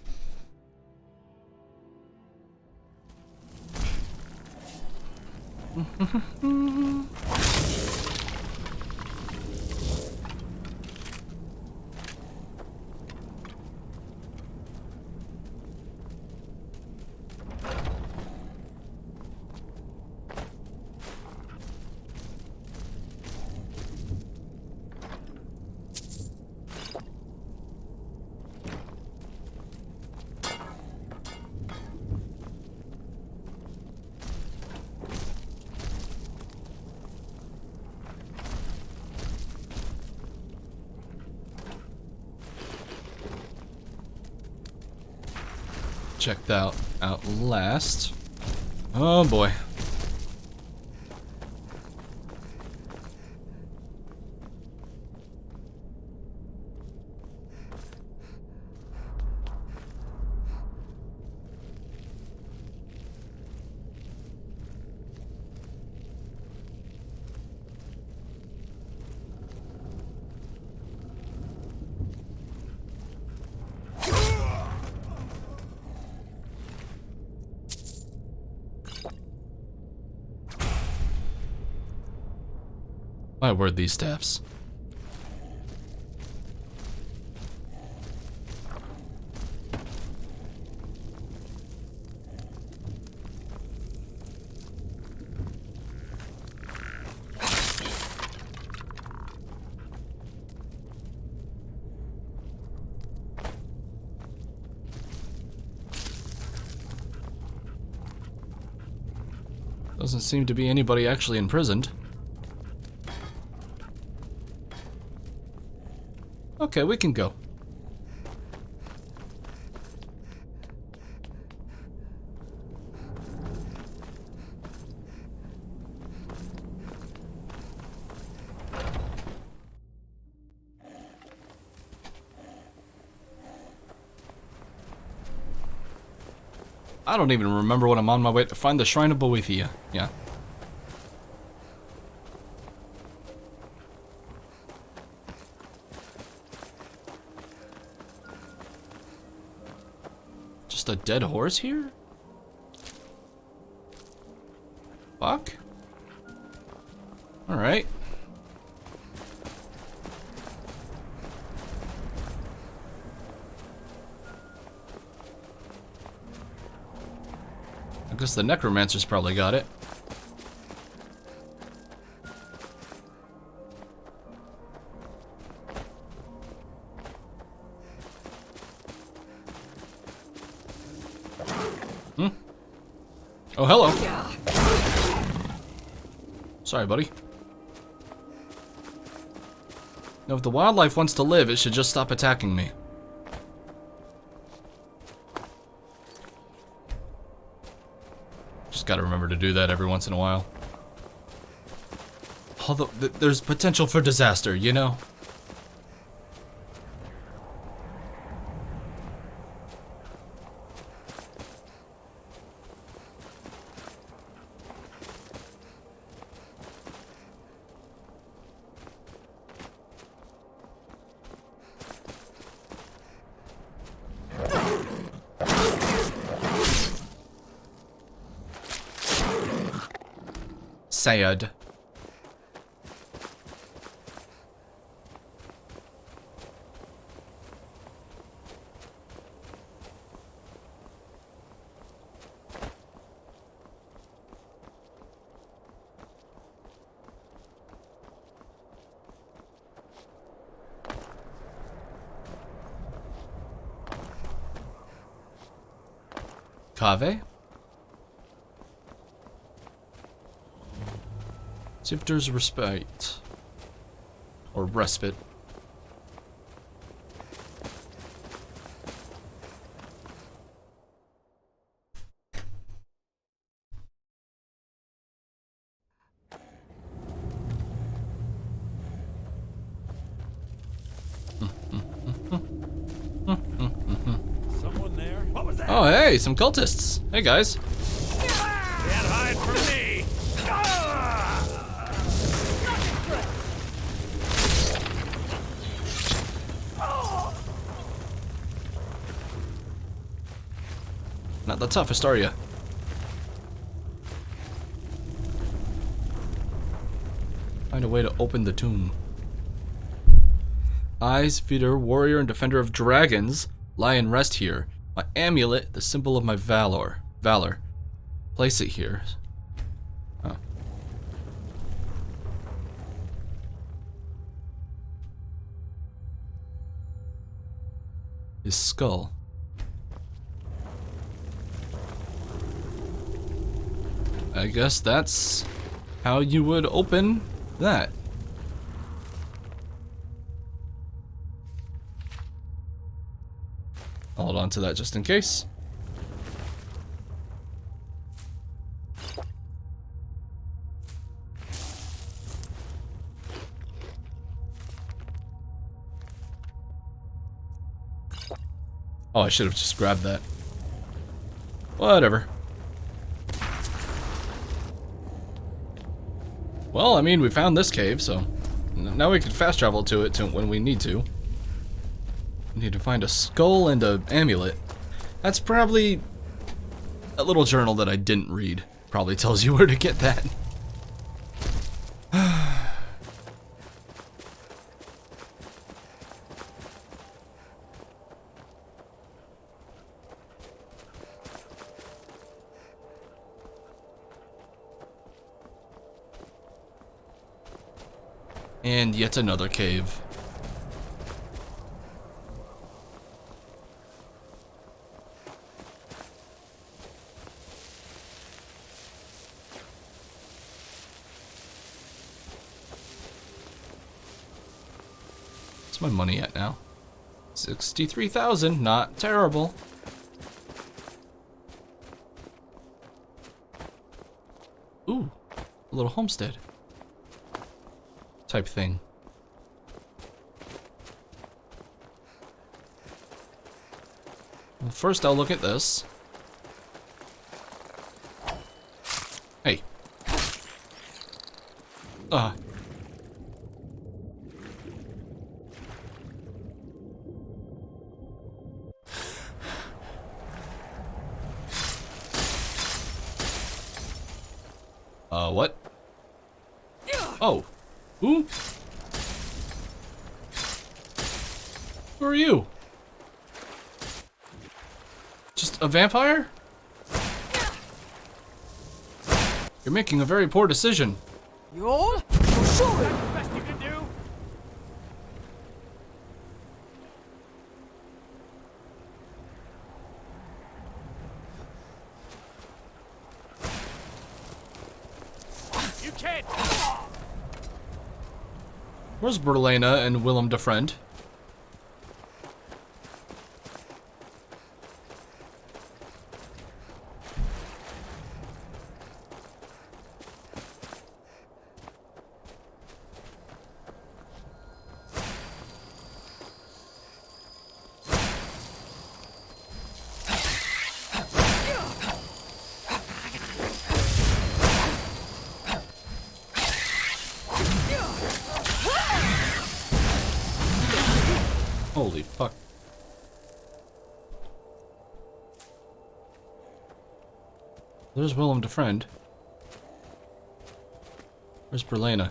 Checked out last. Oh boy. My word, these staffs. Doesn't seem to be anybody actually imprisoned. Okay, we can go. I don't even remember when I'm on my way to find the Shrine of Boethia. Yeah. Just a dead horse here? Fuck. Alright. I guess the necromancer's probably got it. Hmm? Oh, hello. Sorry, buddy. Now, if the wildlife wants to live, it should just stop attacking me. Just gotta remember to do that every once in a while. Although, there's potential for disaster, you know? Sad. Cave? See if there's respite. Or respite. Someone there? What was that? Oh, hey, some cultists. Hey, guys. Can't hide from me! Not the toughest, are you? Find a way to open the tomb. Eyes, feeder, warrior, and defender of dragons lie in rest here. My amulet, the symbol of my valor. Place it here. Oh. His skull. I guess that's how you would open that. I'll hold on to that just in case. Oh, I should have just grabbed that. Whatever. Well, I mean, we found this cave, so now we can fast travel to it when we need to. We need to find a skull and an amulet. That's probably a little journal that I didn't read. Probably tells you where to get that. And yet another cave. What's my money at now? 63,000, not terrible. Ooh, a little homestead type thing. Well, first I'll look at this. What? Oh. Who? Who are you? Just a vampire? You're making a very poor decision. You all? Sure. That's the best you can do. You can't. Where's Berlena and Willem de Friend? Holy fuck. There's Willem de Friend. Where's Berlena?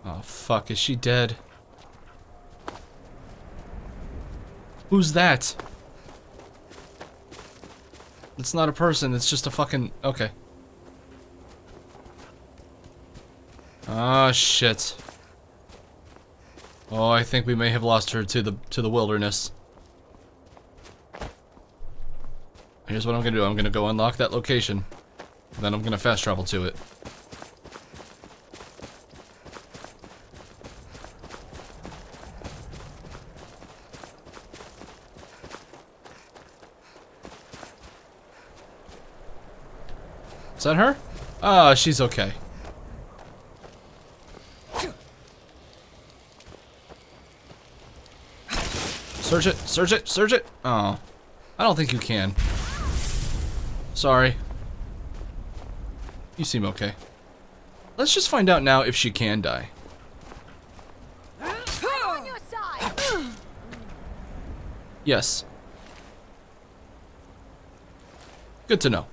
Oh fuck, is she dead? Who's that? It's not a person, it's just a fucking... Okay. Ah, shit. Oh, I think we may have lost her to the wilderness. Here's what I'm gonna do. I'm gonna go unlock that location. Then I'm gonna fast travel to it. Is that her? Ah, she's okay. Search it, search it, search it! Oh. I don't think you can. Sorry. You seem okay. Let's just find out now if she can die. On your side. Yes. Good to know.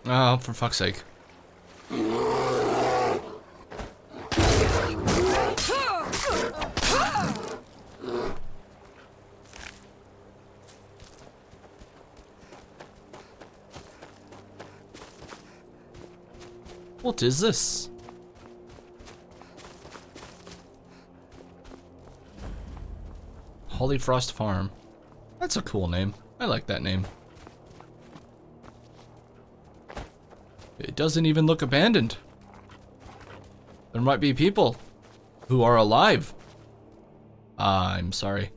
Oh, for fuck's sake. What is this? Hollyfrost Farm. That's a cool name. I like that name. It doesn't even look abandoned. There might be people who are alive. I'm sorry.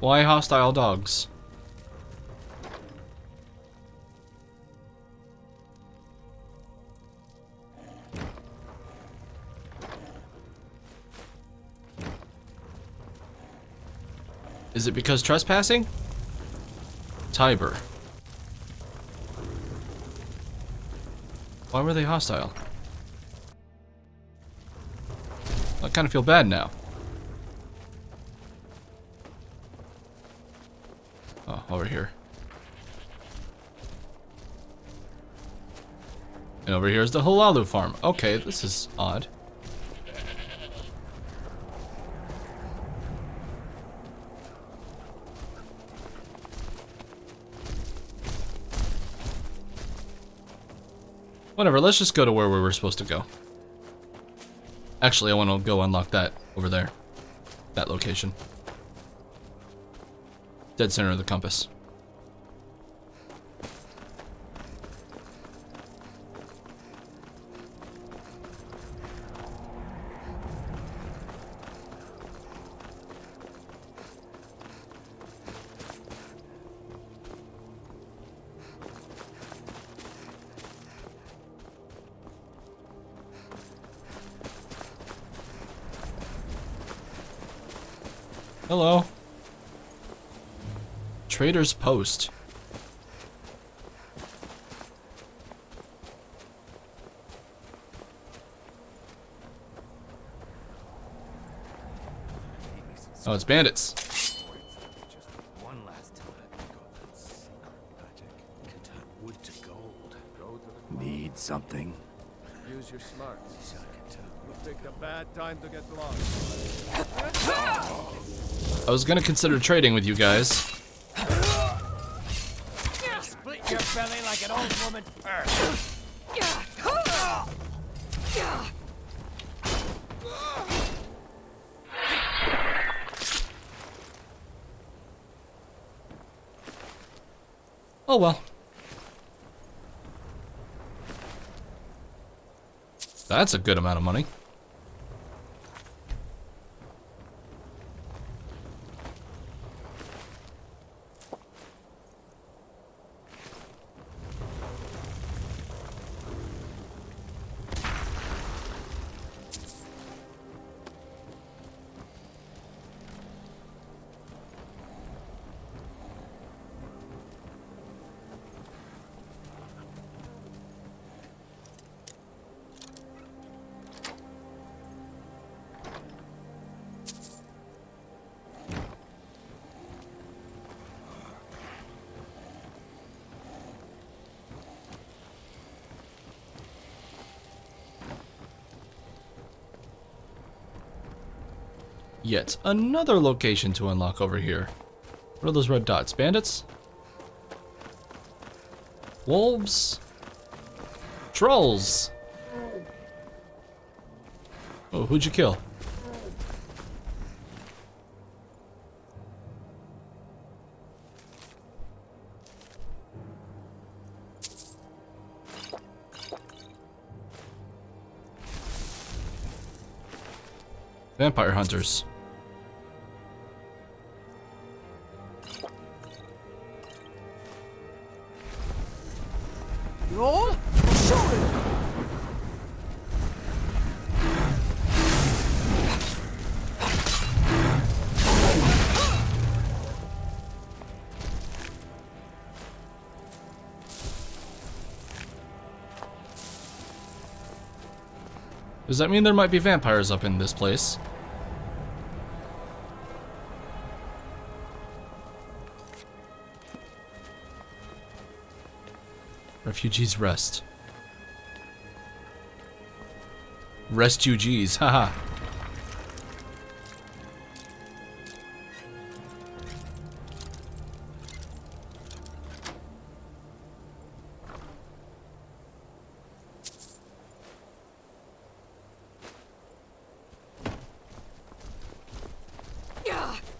Why hostile dogs? Is it because trespassing? Tiber. Why were they hostile? I kind of feel bad now. Oh, over here. And over here is the Halalu farm. Okay, this is odd. Whatever, let's just go to where we were supposed to go. Actually, I want to go unlock that over there. That location. Dead center of the compass. Hello. Trader's Post. Oh, it's bandits. One last Wood to gold. Need something. Use your smarts. We'll pick a bad time to get lost. I was gonna consider trading with you guys. Split your belly like an old woman's purse. Oh well. That's a good amount of money. Yet another location to unlock over here. What are those red dots? Bandits? Wolves? Trolls? Oh, who'd you kill? Vampire hunters. Roll? Shoot! Does that mean there might be vampires up in this place? Refugees rest. Restugees, haha.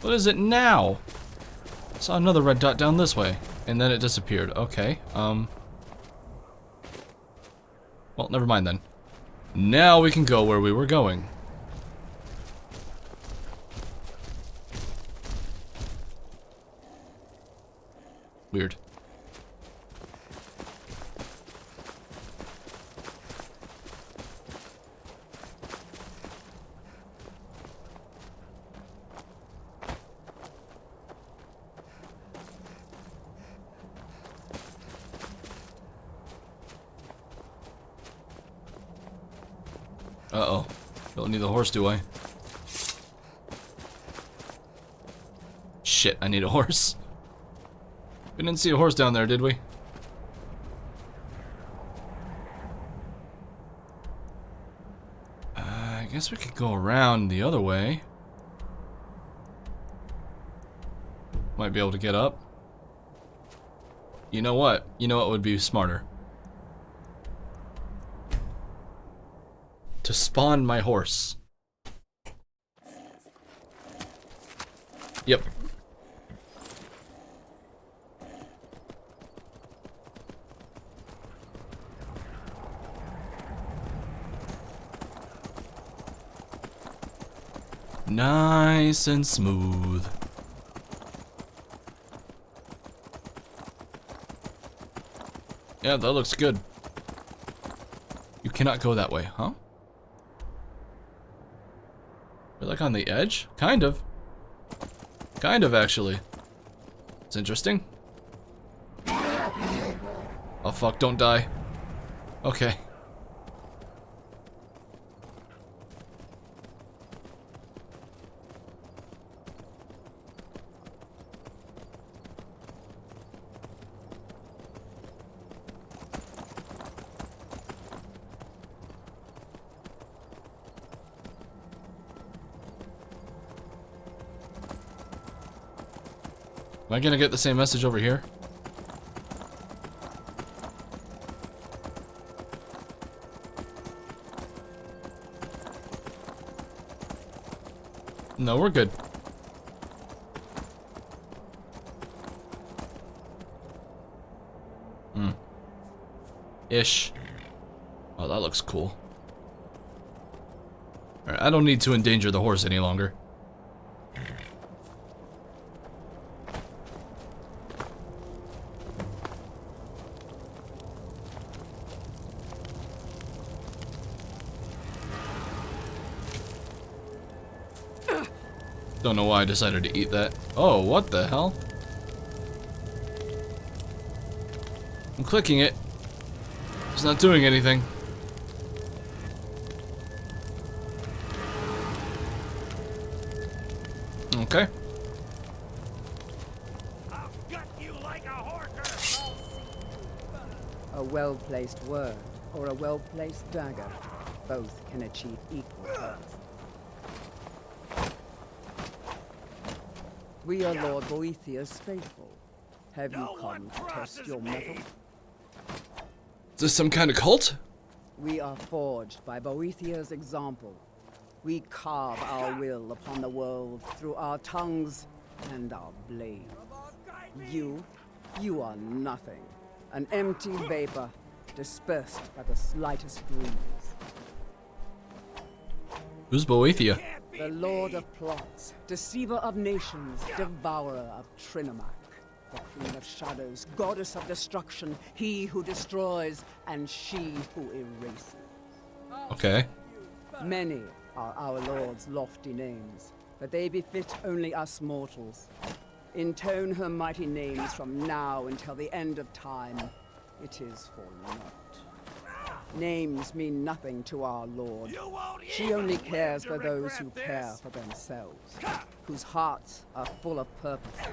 What is it now? Saw another red dot down this way, and then it disappeared. Okay, well, never mind then. Now we can go where we were going. Weird. Uh-oh. Don't need the horse, do I? Shit, I need a horse. We didn't see a horse down there, did we? I guess we could go around the other way. Might be able to get up. You know what? You know what would be smarter? to spawn my horse. Yep. Nice and smooth. Yeah, that looks good. You cannot go that way, huh? We're like on the edge? Kind of. Kind of, actually. It's interesting. Oh fuck, don't die. Okay. Am I gonna get the same message over here? No, we're good. Ish. Oh, that looks cool. Alright, I don't need to endanger the horse any longer. Don't know why I decided to eat that. Oh, what the hell? I'm clicking it. It's not doing anything. Okay. A well-placed word or a well-placed dagger, both can achieve equal terms. We are Lord Boethiah's faithful. Have you come to test your mettle? Is this some kind of cult? We are forged by Boethiah's example. We carve our will upon the world through our tongues and our blade. You are nothing. An empty vapor, dispersed by the slightest breeze. Who's Boethia? The Lord of Plots, Deceiver of Nations, Devourer of Trinomac, the Queen of Shadows, Goddess of Destruction, he who destroys, and she who erases. Okay. Many are our Lord's lofty names, but they befit only us mortals. Intone her mighty names from now until the end of time. It is for naught. Names mean nothing to our Lord. She only cares for those who care for themselves, whose hearts are full of purpose,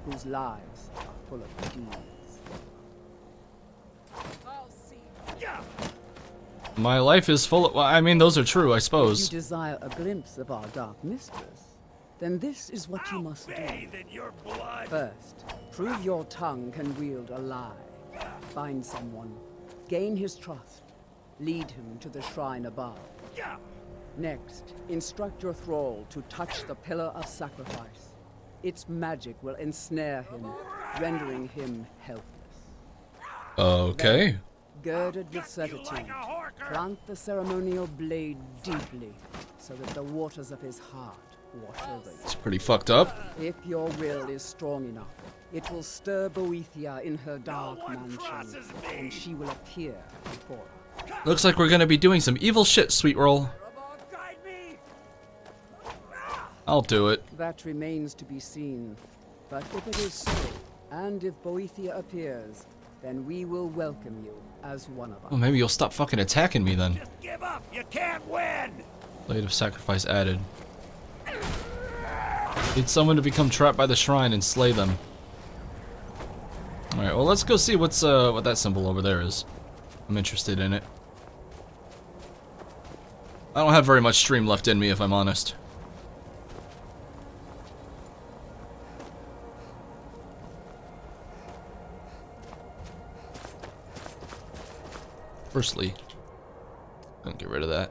whose lives are full of deeds. My life is full of... Well, I mean, those are true, I suppose. If you desire a glimpse of our dark mistress, then this is what you must do. First, prove your tongue can wield a lie. Find someone, gain his trust, lead him to the shrine above. Next, instruct your thrall to touch the pillar of sacrifice. Its magic will ensnare him, rendering him helpless. Okay. Then, girded with certitude, plant the ceremonial blade deeply, so that the waters of his heart wash over you. It's pretty fucked up. If your will is strong enough, it will stir Boethia in her dark mansion, and she will appear before us. Looks like we're gonna be doing some evil shit, Sweet Roll. I'll do it. That remains to be seen. But if it is so, and if Boethia appears, then we will welcome you as one of us. Well, maybe you'll stop fucking attacking me then. Just give up. You can't win. Blade of Sacrifice added. Need someone to become trapped by the shrine and slay them. Alright, well let's go see what that symbol over there is. I'm interested in it. I don't have very much stream left in me, if I'm honest. Firstly, gonna get rid of that.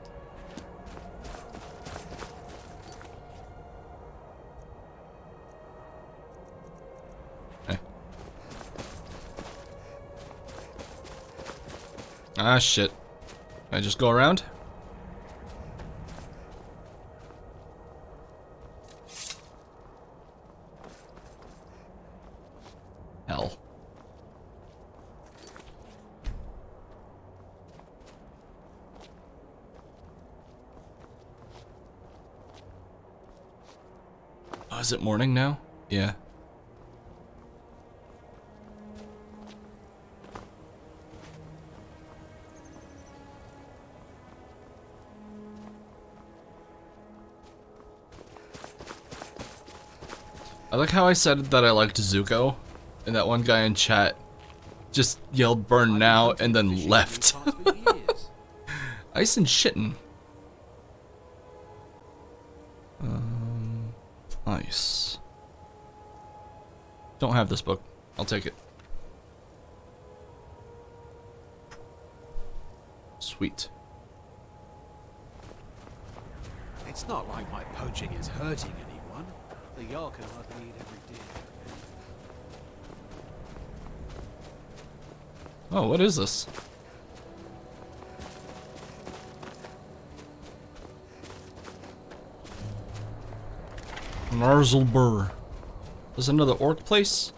Ah, shit. Can I just go around? Hell. Oh, is it morning now? Yeah. I like how I said that I liked Zuko, and that one guy in chat just yelled burn now and then left. Ice and shittin'. Ice. Don't have this book. I'll take it. Sweet. It's not like my poaching is hurting anyone. The Jarl can hardly eat every day. Oh, what is this? Narzelbur. There's another orc place?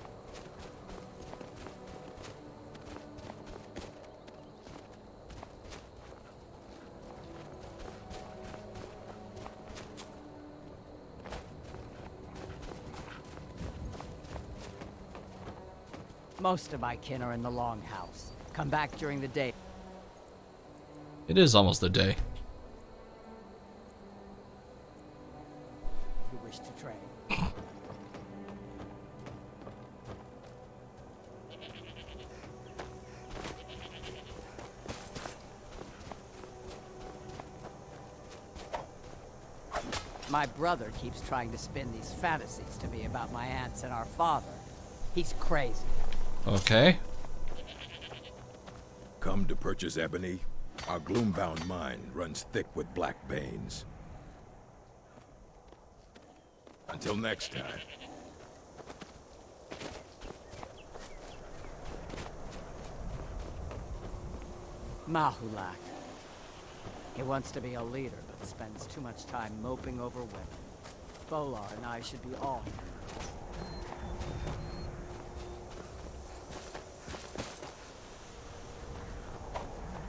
Most of my kin are in the Longhouse. Come back during the day. It is almost the day. You wish to trade. My brother keeps trying to spin these fantasies to me about my aunts and our father. He's crazy. Okay. Come to purchase ebony? Our gloom-bound mine runs thick with black veins. Until next time. Mahulak. He wants to be a leader, but spends too much time moping over women. Bolar and I should be all here.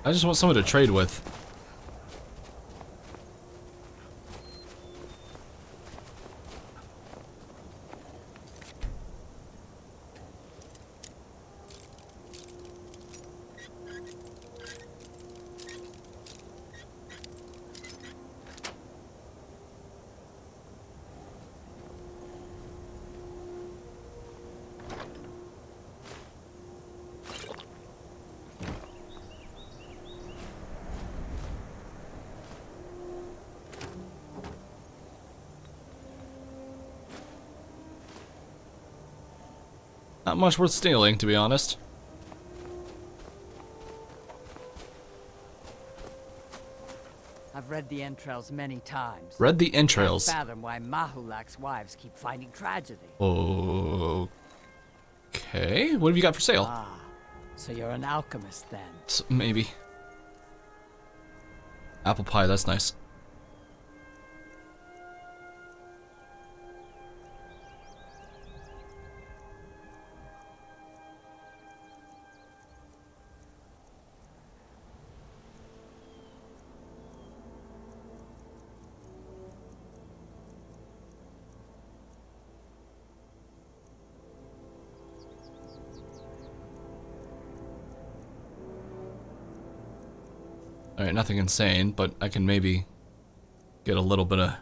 I just want someone to trade with. Not much worth stealing, to be honest. I've read the entrails many times. Read the entrails. Can't fathom why Mahulak's wives keep finding tragedy. Okay. What have you got for sale? Ah, so you're an alchemist then? Maybe. Apple pie, that's nice. Alright, nothing insane, but I can maybe get a little bit of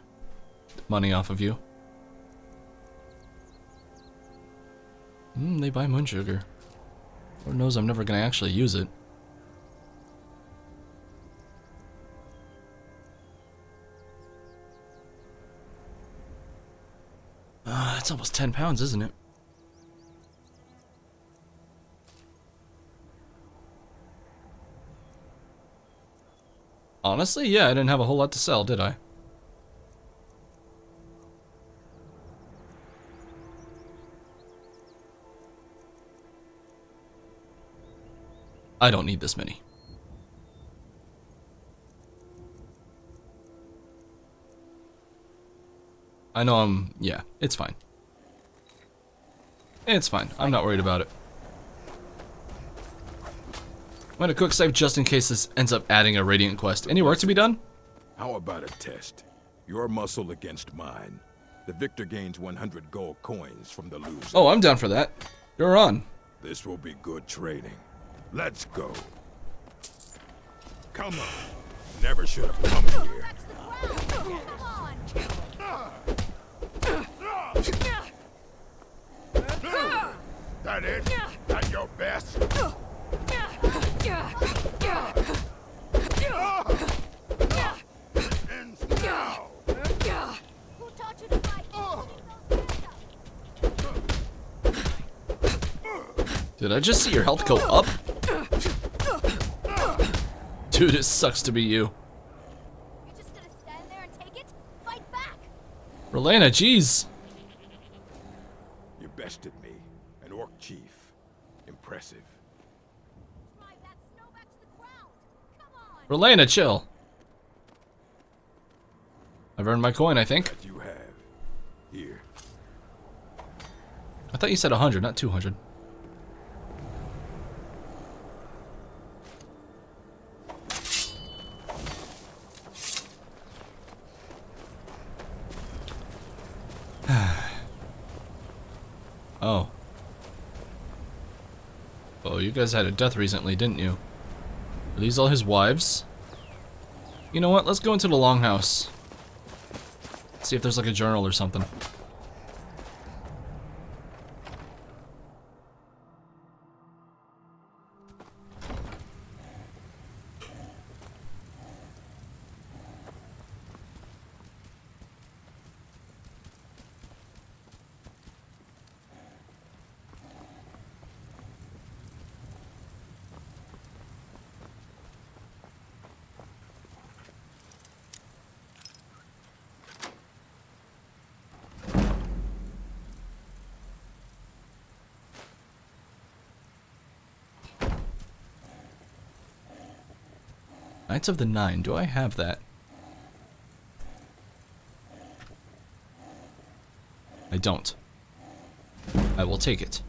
money off of you. They buy moon sugar. Lord knows I'm never gonna actually use it. It's almost 10 pounds, isn't it? Honestly, yeah, I didn't have a whole lot to sell, did I? I don't need this many. I know yeah, it's fine. It's fine. I'm not worried about it. I'm gonna quick save just in case this ends up adding a Radiant quest. Any work to be done? How about a test? Your muscle against mine. The victor gains 100 gold coins from the loser. Oh, I'm down for that. You're on. This will be good training. Let's go. Come on. Never should have come here. That it? At your best? This ends now. Who taught you to fight? Did I just see your health go up? Dude, it sucks to be you. You're just gonna stand there and take it? Fight back! Relena, jeez. You bested me. An orc chief. Impressive. Relena, chill. I've earned my coin, I think. That you have. Here. I thought you said 100, not 200. Oh. Oh, you guys had a death recently, didn't you? Are these all his wives? You know what? Let's go into the longhouse. See if there's like a journal or something. Knights of the Nine, do I have that? I don't. I will take it.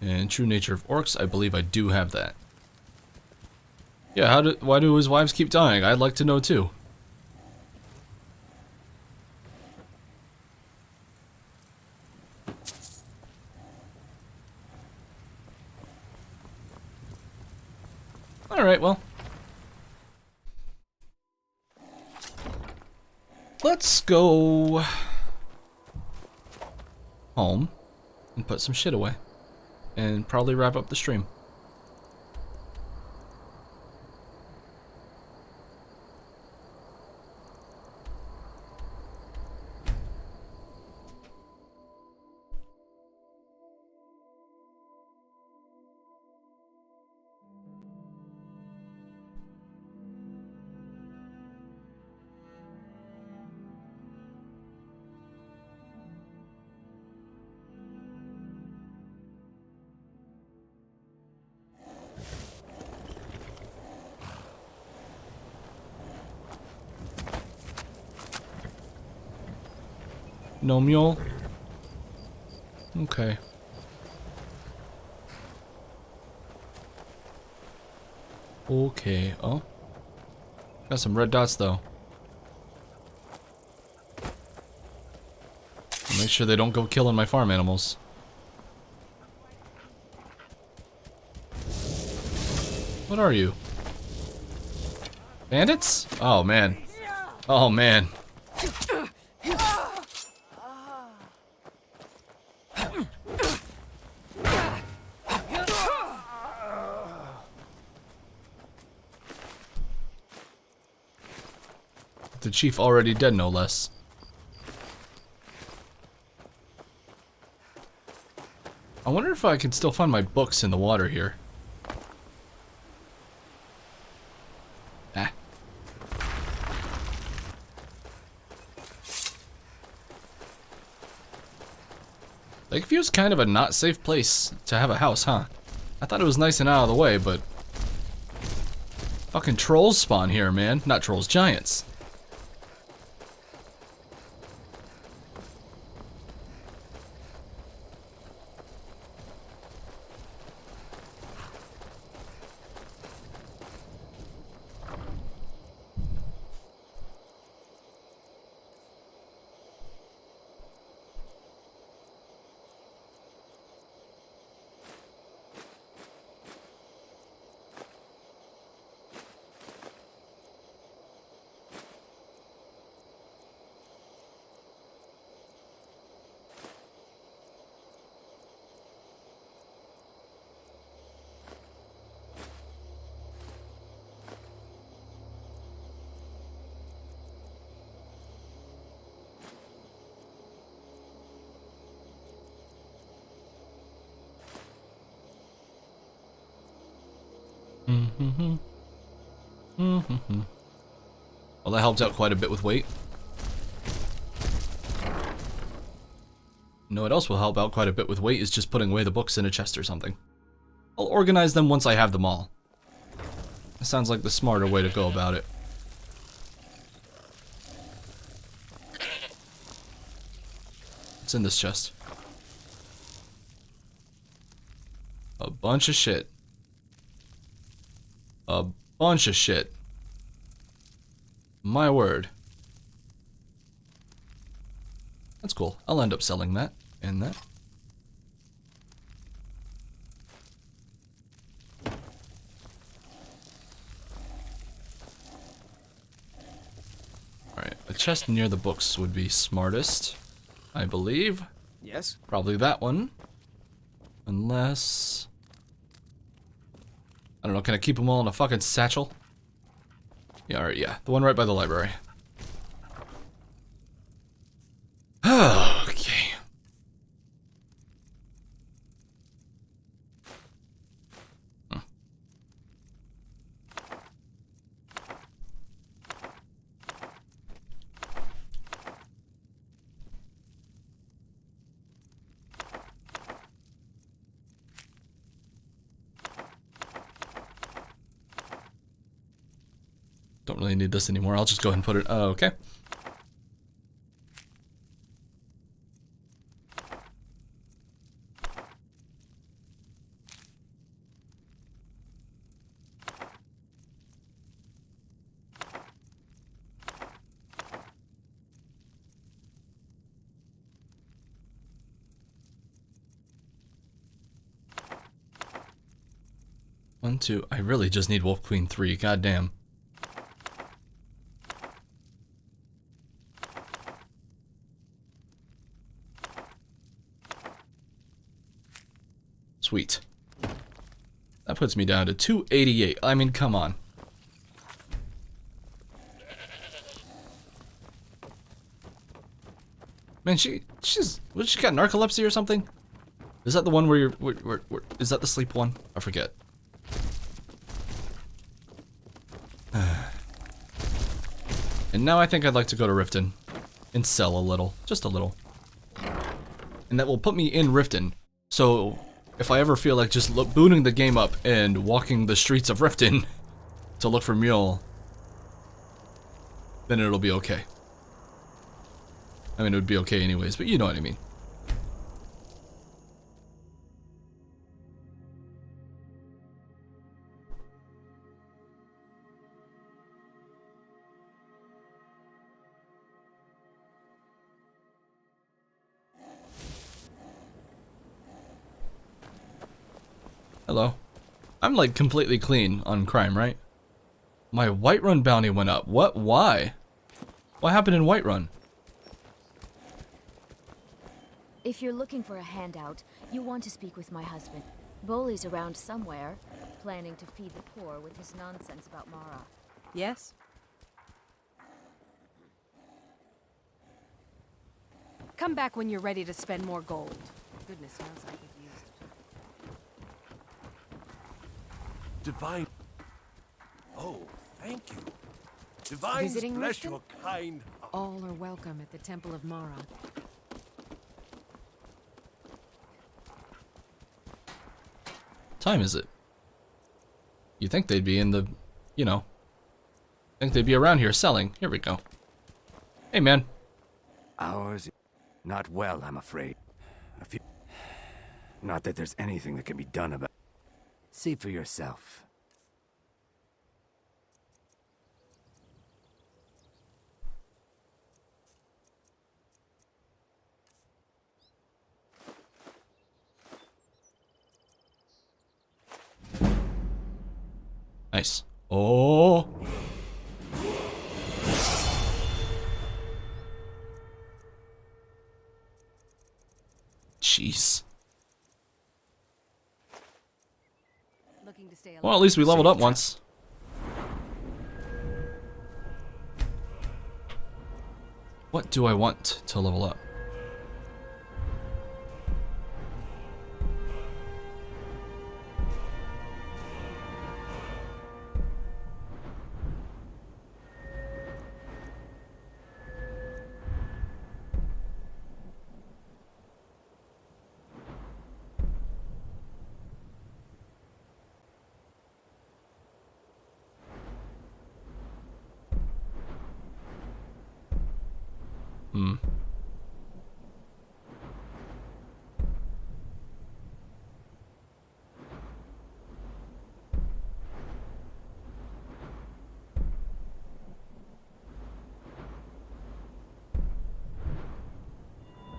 And True Nature of Orcs, I believe I do have that. Yeah, why do his wives keep dying? I'd like to know too. Alright, well. Let's go home and put some shit away. And probably wrap up the stream. No mule? Okay. Okay, oh. Got some red dots though. Make sure they don't go killing my farm animals. What are you? Bandits? Oh man. Oh man. The chief already dead, no less. I wonder if I can still find my books in the water here. Ah. Lakeview's kind of a not safe place to have a house, huh? I thought it was nice and out of the way, but fucking trolls spawn here, man. Not trolls, giants. Well, that helped out quite a bit with weight. You know what else will help out quite a bit with weight is just putting away the books in a chest or something. I'll organize them once I have them all. That sounds like the smarter way to go about it. What's in this chest? A bunch of shit. A bunch of shit. My word. That's cool. I'll end up selling that and that. Alright, a chest near the books would be smartest, I believe. Yes? Probably that one. Unless... I don't know, can I keep them all in a fucking satchel? Yeah, alright, yeah. The one right by the library. Okay. Don't really need this anymore. I'll just go ahead and put it. Oh, okay. One, two. I really just need Wolf Queen 3. Goddamn. Sweet. That puts me down to 288. I mean, come on. Man, she got narcolepsy or something? Is that the one where you're, is that the sleep one? I forget. And now I think I'd like to go to Riften and sell a little, just a little. And that will put me in Riften. So if I ever feel like just booting the game up and walking the streets of Riften to look for Mule, then it'll be okay. I mean, it would be okay anyways, but you know what I mean. Hello. I'm like completely clean on crime, right? My Whiterun bounty went up. What? Why? What happened in Whiterun? If you're looking for a handout, you want to speak with my husband. Bolly's around somewhere, planning to feed the poor with his nonsense about Mara. Yes? Come back when you're ready to spend more gold. Goodness knows I could use it. Divine. Oh, thank you. Divine Visiting bless Riften? your kind. All are welcome at the Temple of Mara. time is it? You think they'd be in the, you know, think they'd be around here selling. Here we go. Hey, man. Ours? Not well, I'm afraid. Not that there's anything that can be done about it. See for yourself. Nice. Oh. Jeez. Looking to stay alive. Well, at least we leveled up once. What do I want to level up? Hmm.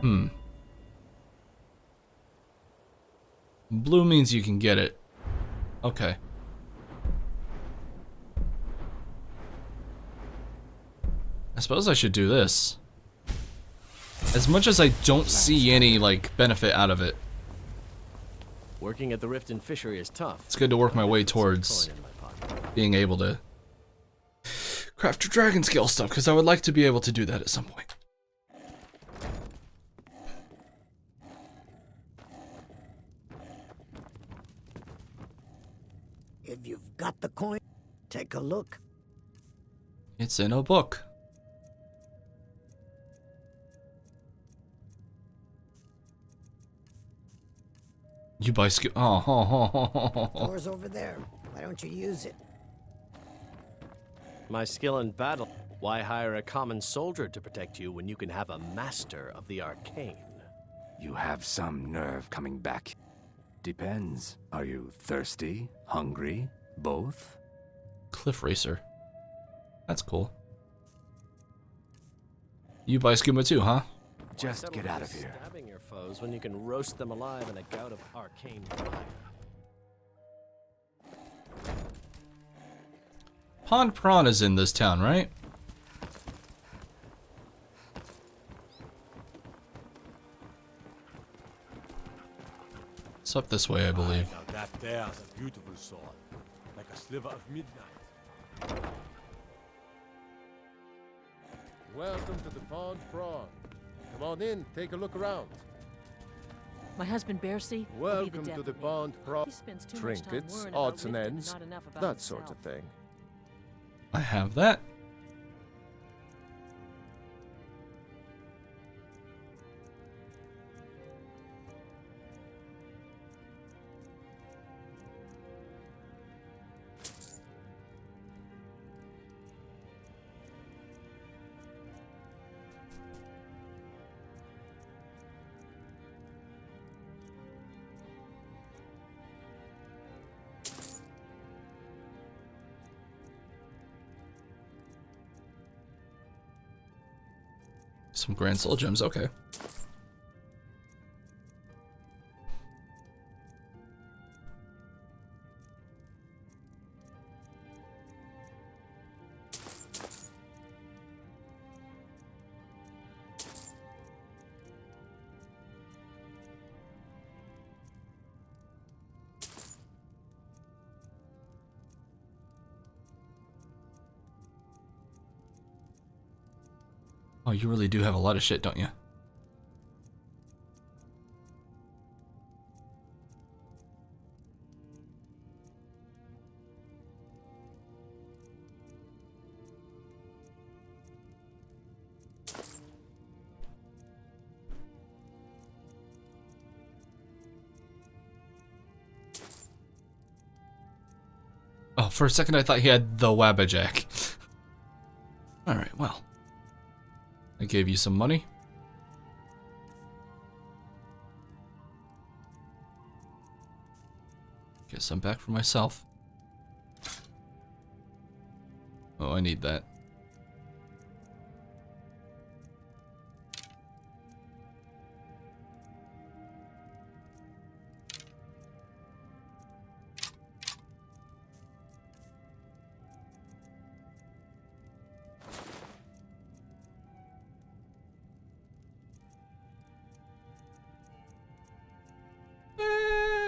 Hmm. Blue means you can get it. Okay. I suppose I should do this. As much as I don't see any, like, benefit out of it. Working at the Rift and Fishery is tough. It's good to work my way towards being able to craft your dragon scale stuff, because I would like to be able to do that at some point. If you've got the coin, take a look. It's in a book. You buy skill. Oh, Door's over there. Why don't you use it? My skill in battle. Why hire a common soldier to protect you when you can have a master of the arcane? You have some nerve coming back. Depends. Are you thirsty? Hungry? Both? Cliff Racer. That's cool. You buy scuba too, huh? Just get out of here. Stabbing your foes when you can roast them alive in a gout of arcane fire. Pond Prawn is in this town, right? It's up this way, I believe. Now that there's a beautiful sword, like a sliver of midnight. Welcome to the Pond Prawn. Come on in, take a look around. My husband Bercy will be Welcome the death to the of me. Pond Prawn. He spends too much time Trinkets, worrying odds about and Rift ends, not enough about that sort of himself. thing. I have that. Some Grand Soul Gems, okay. Oh, you really do have a lot of shit, don't you? For a second I thought he had the Wabbajack. Alright, well. I gave you some money. Get some back for myself. Oh, I need that.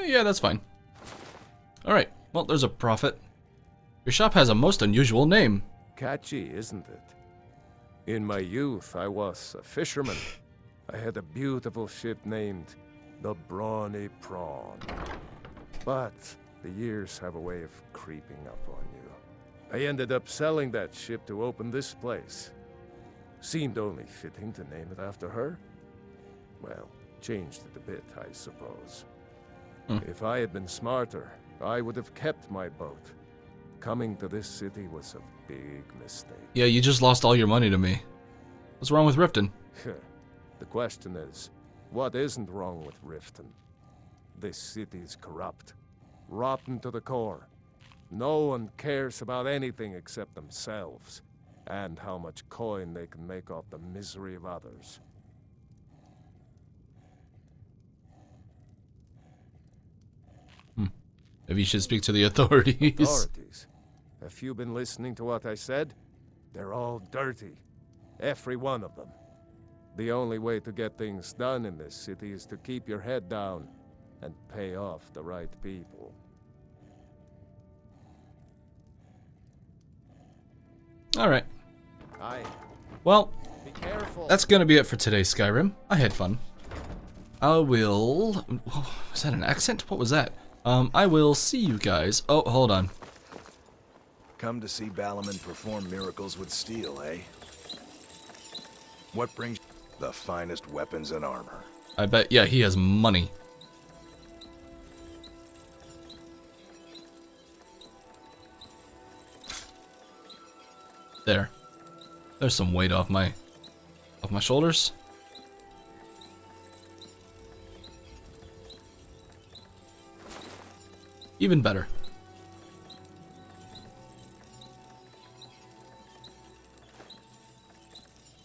Yeah, that's fine. Alright, well, there's a profit. Your shop has a most unusual name. Catchy, isn't it? In my youth, I was a fisherman. I had a beautiful ship named the Brawny Prawn. But the years have a way of creeping up on you. I ended up selling that ship to open this place. Seemed only fitting to name it after her. Well, changed it a bit, I suppose. If I had been smarter, I would have kept my boat. Coming to this city was a big mistake. Yeah, you just lost all your money to me. What's wrong with Riften? The question is, what isn't wrong with Riften? This city's corrupt, rotten to the core. No one cares about anything except themselves, and how much coin they can make off the misery of others. Maybe you should speak to the authorities. Authorities? Have you been listening to what I said? They're all dirty. Every one of them. The only way to get things done in this city is to keep your head down and pay off the right people. Alright. Aye. Well, be careful. That's gonna be it for today, Skyrim. I had fun. I will... Was that an accent? What was that? I will see you guys. Oh, hold on. Come to see Balaman perform miracles with steel, eh? What brings the finest weapons and armor? I bet, yeah, he has money. There. There's some weight off my shoulders. Even better.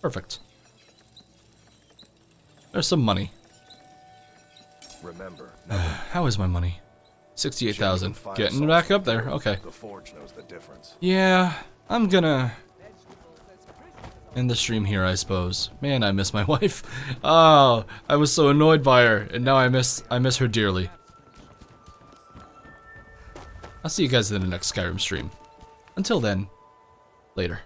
Perfect. There's some money. Remember, how is my money? 68,000. Getting back up there. Okay. The Forge knows the difference. Yeah, I'm gonna end the stream here, I suppose. Man, I miss my wife. Oh, I was so annoyed by her, and now I miss her dearly. I'll see you guys in the next Skyrim stream. Until then, later.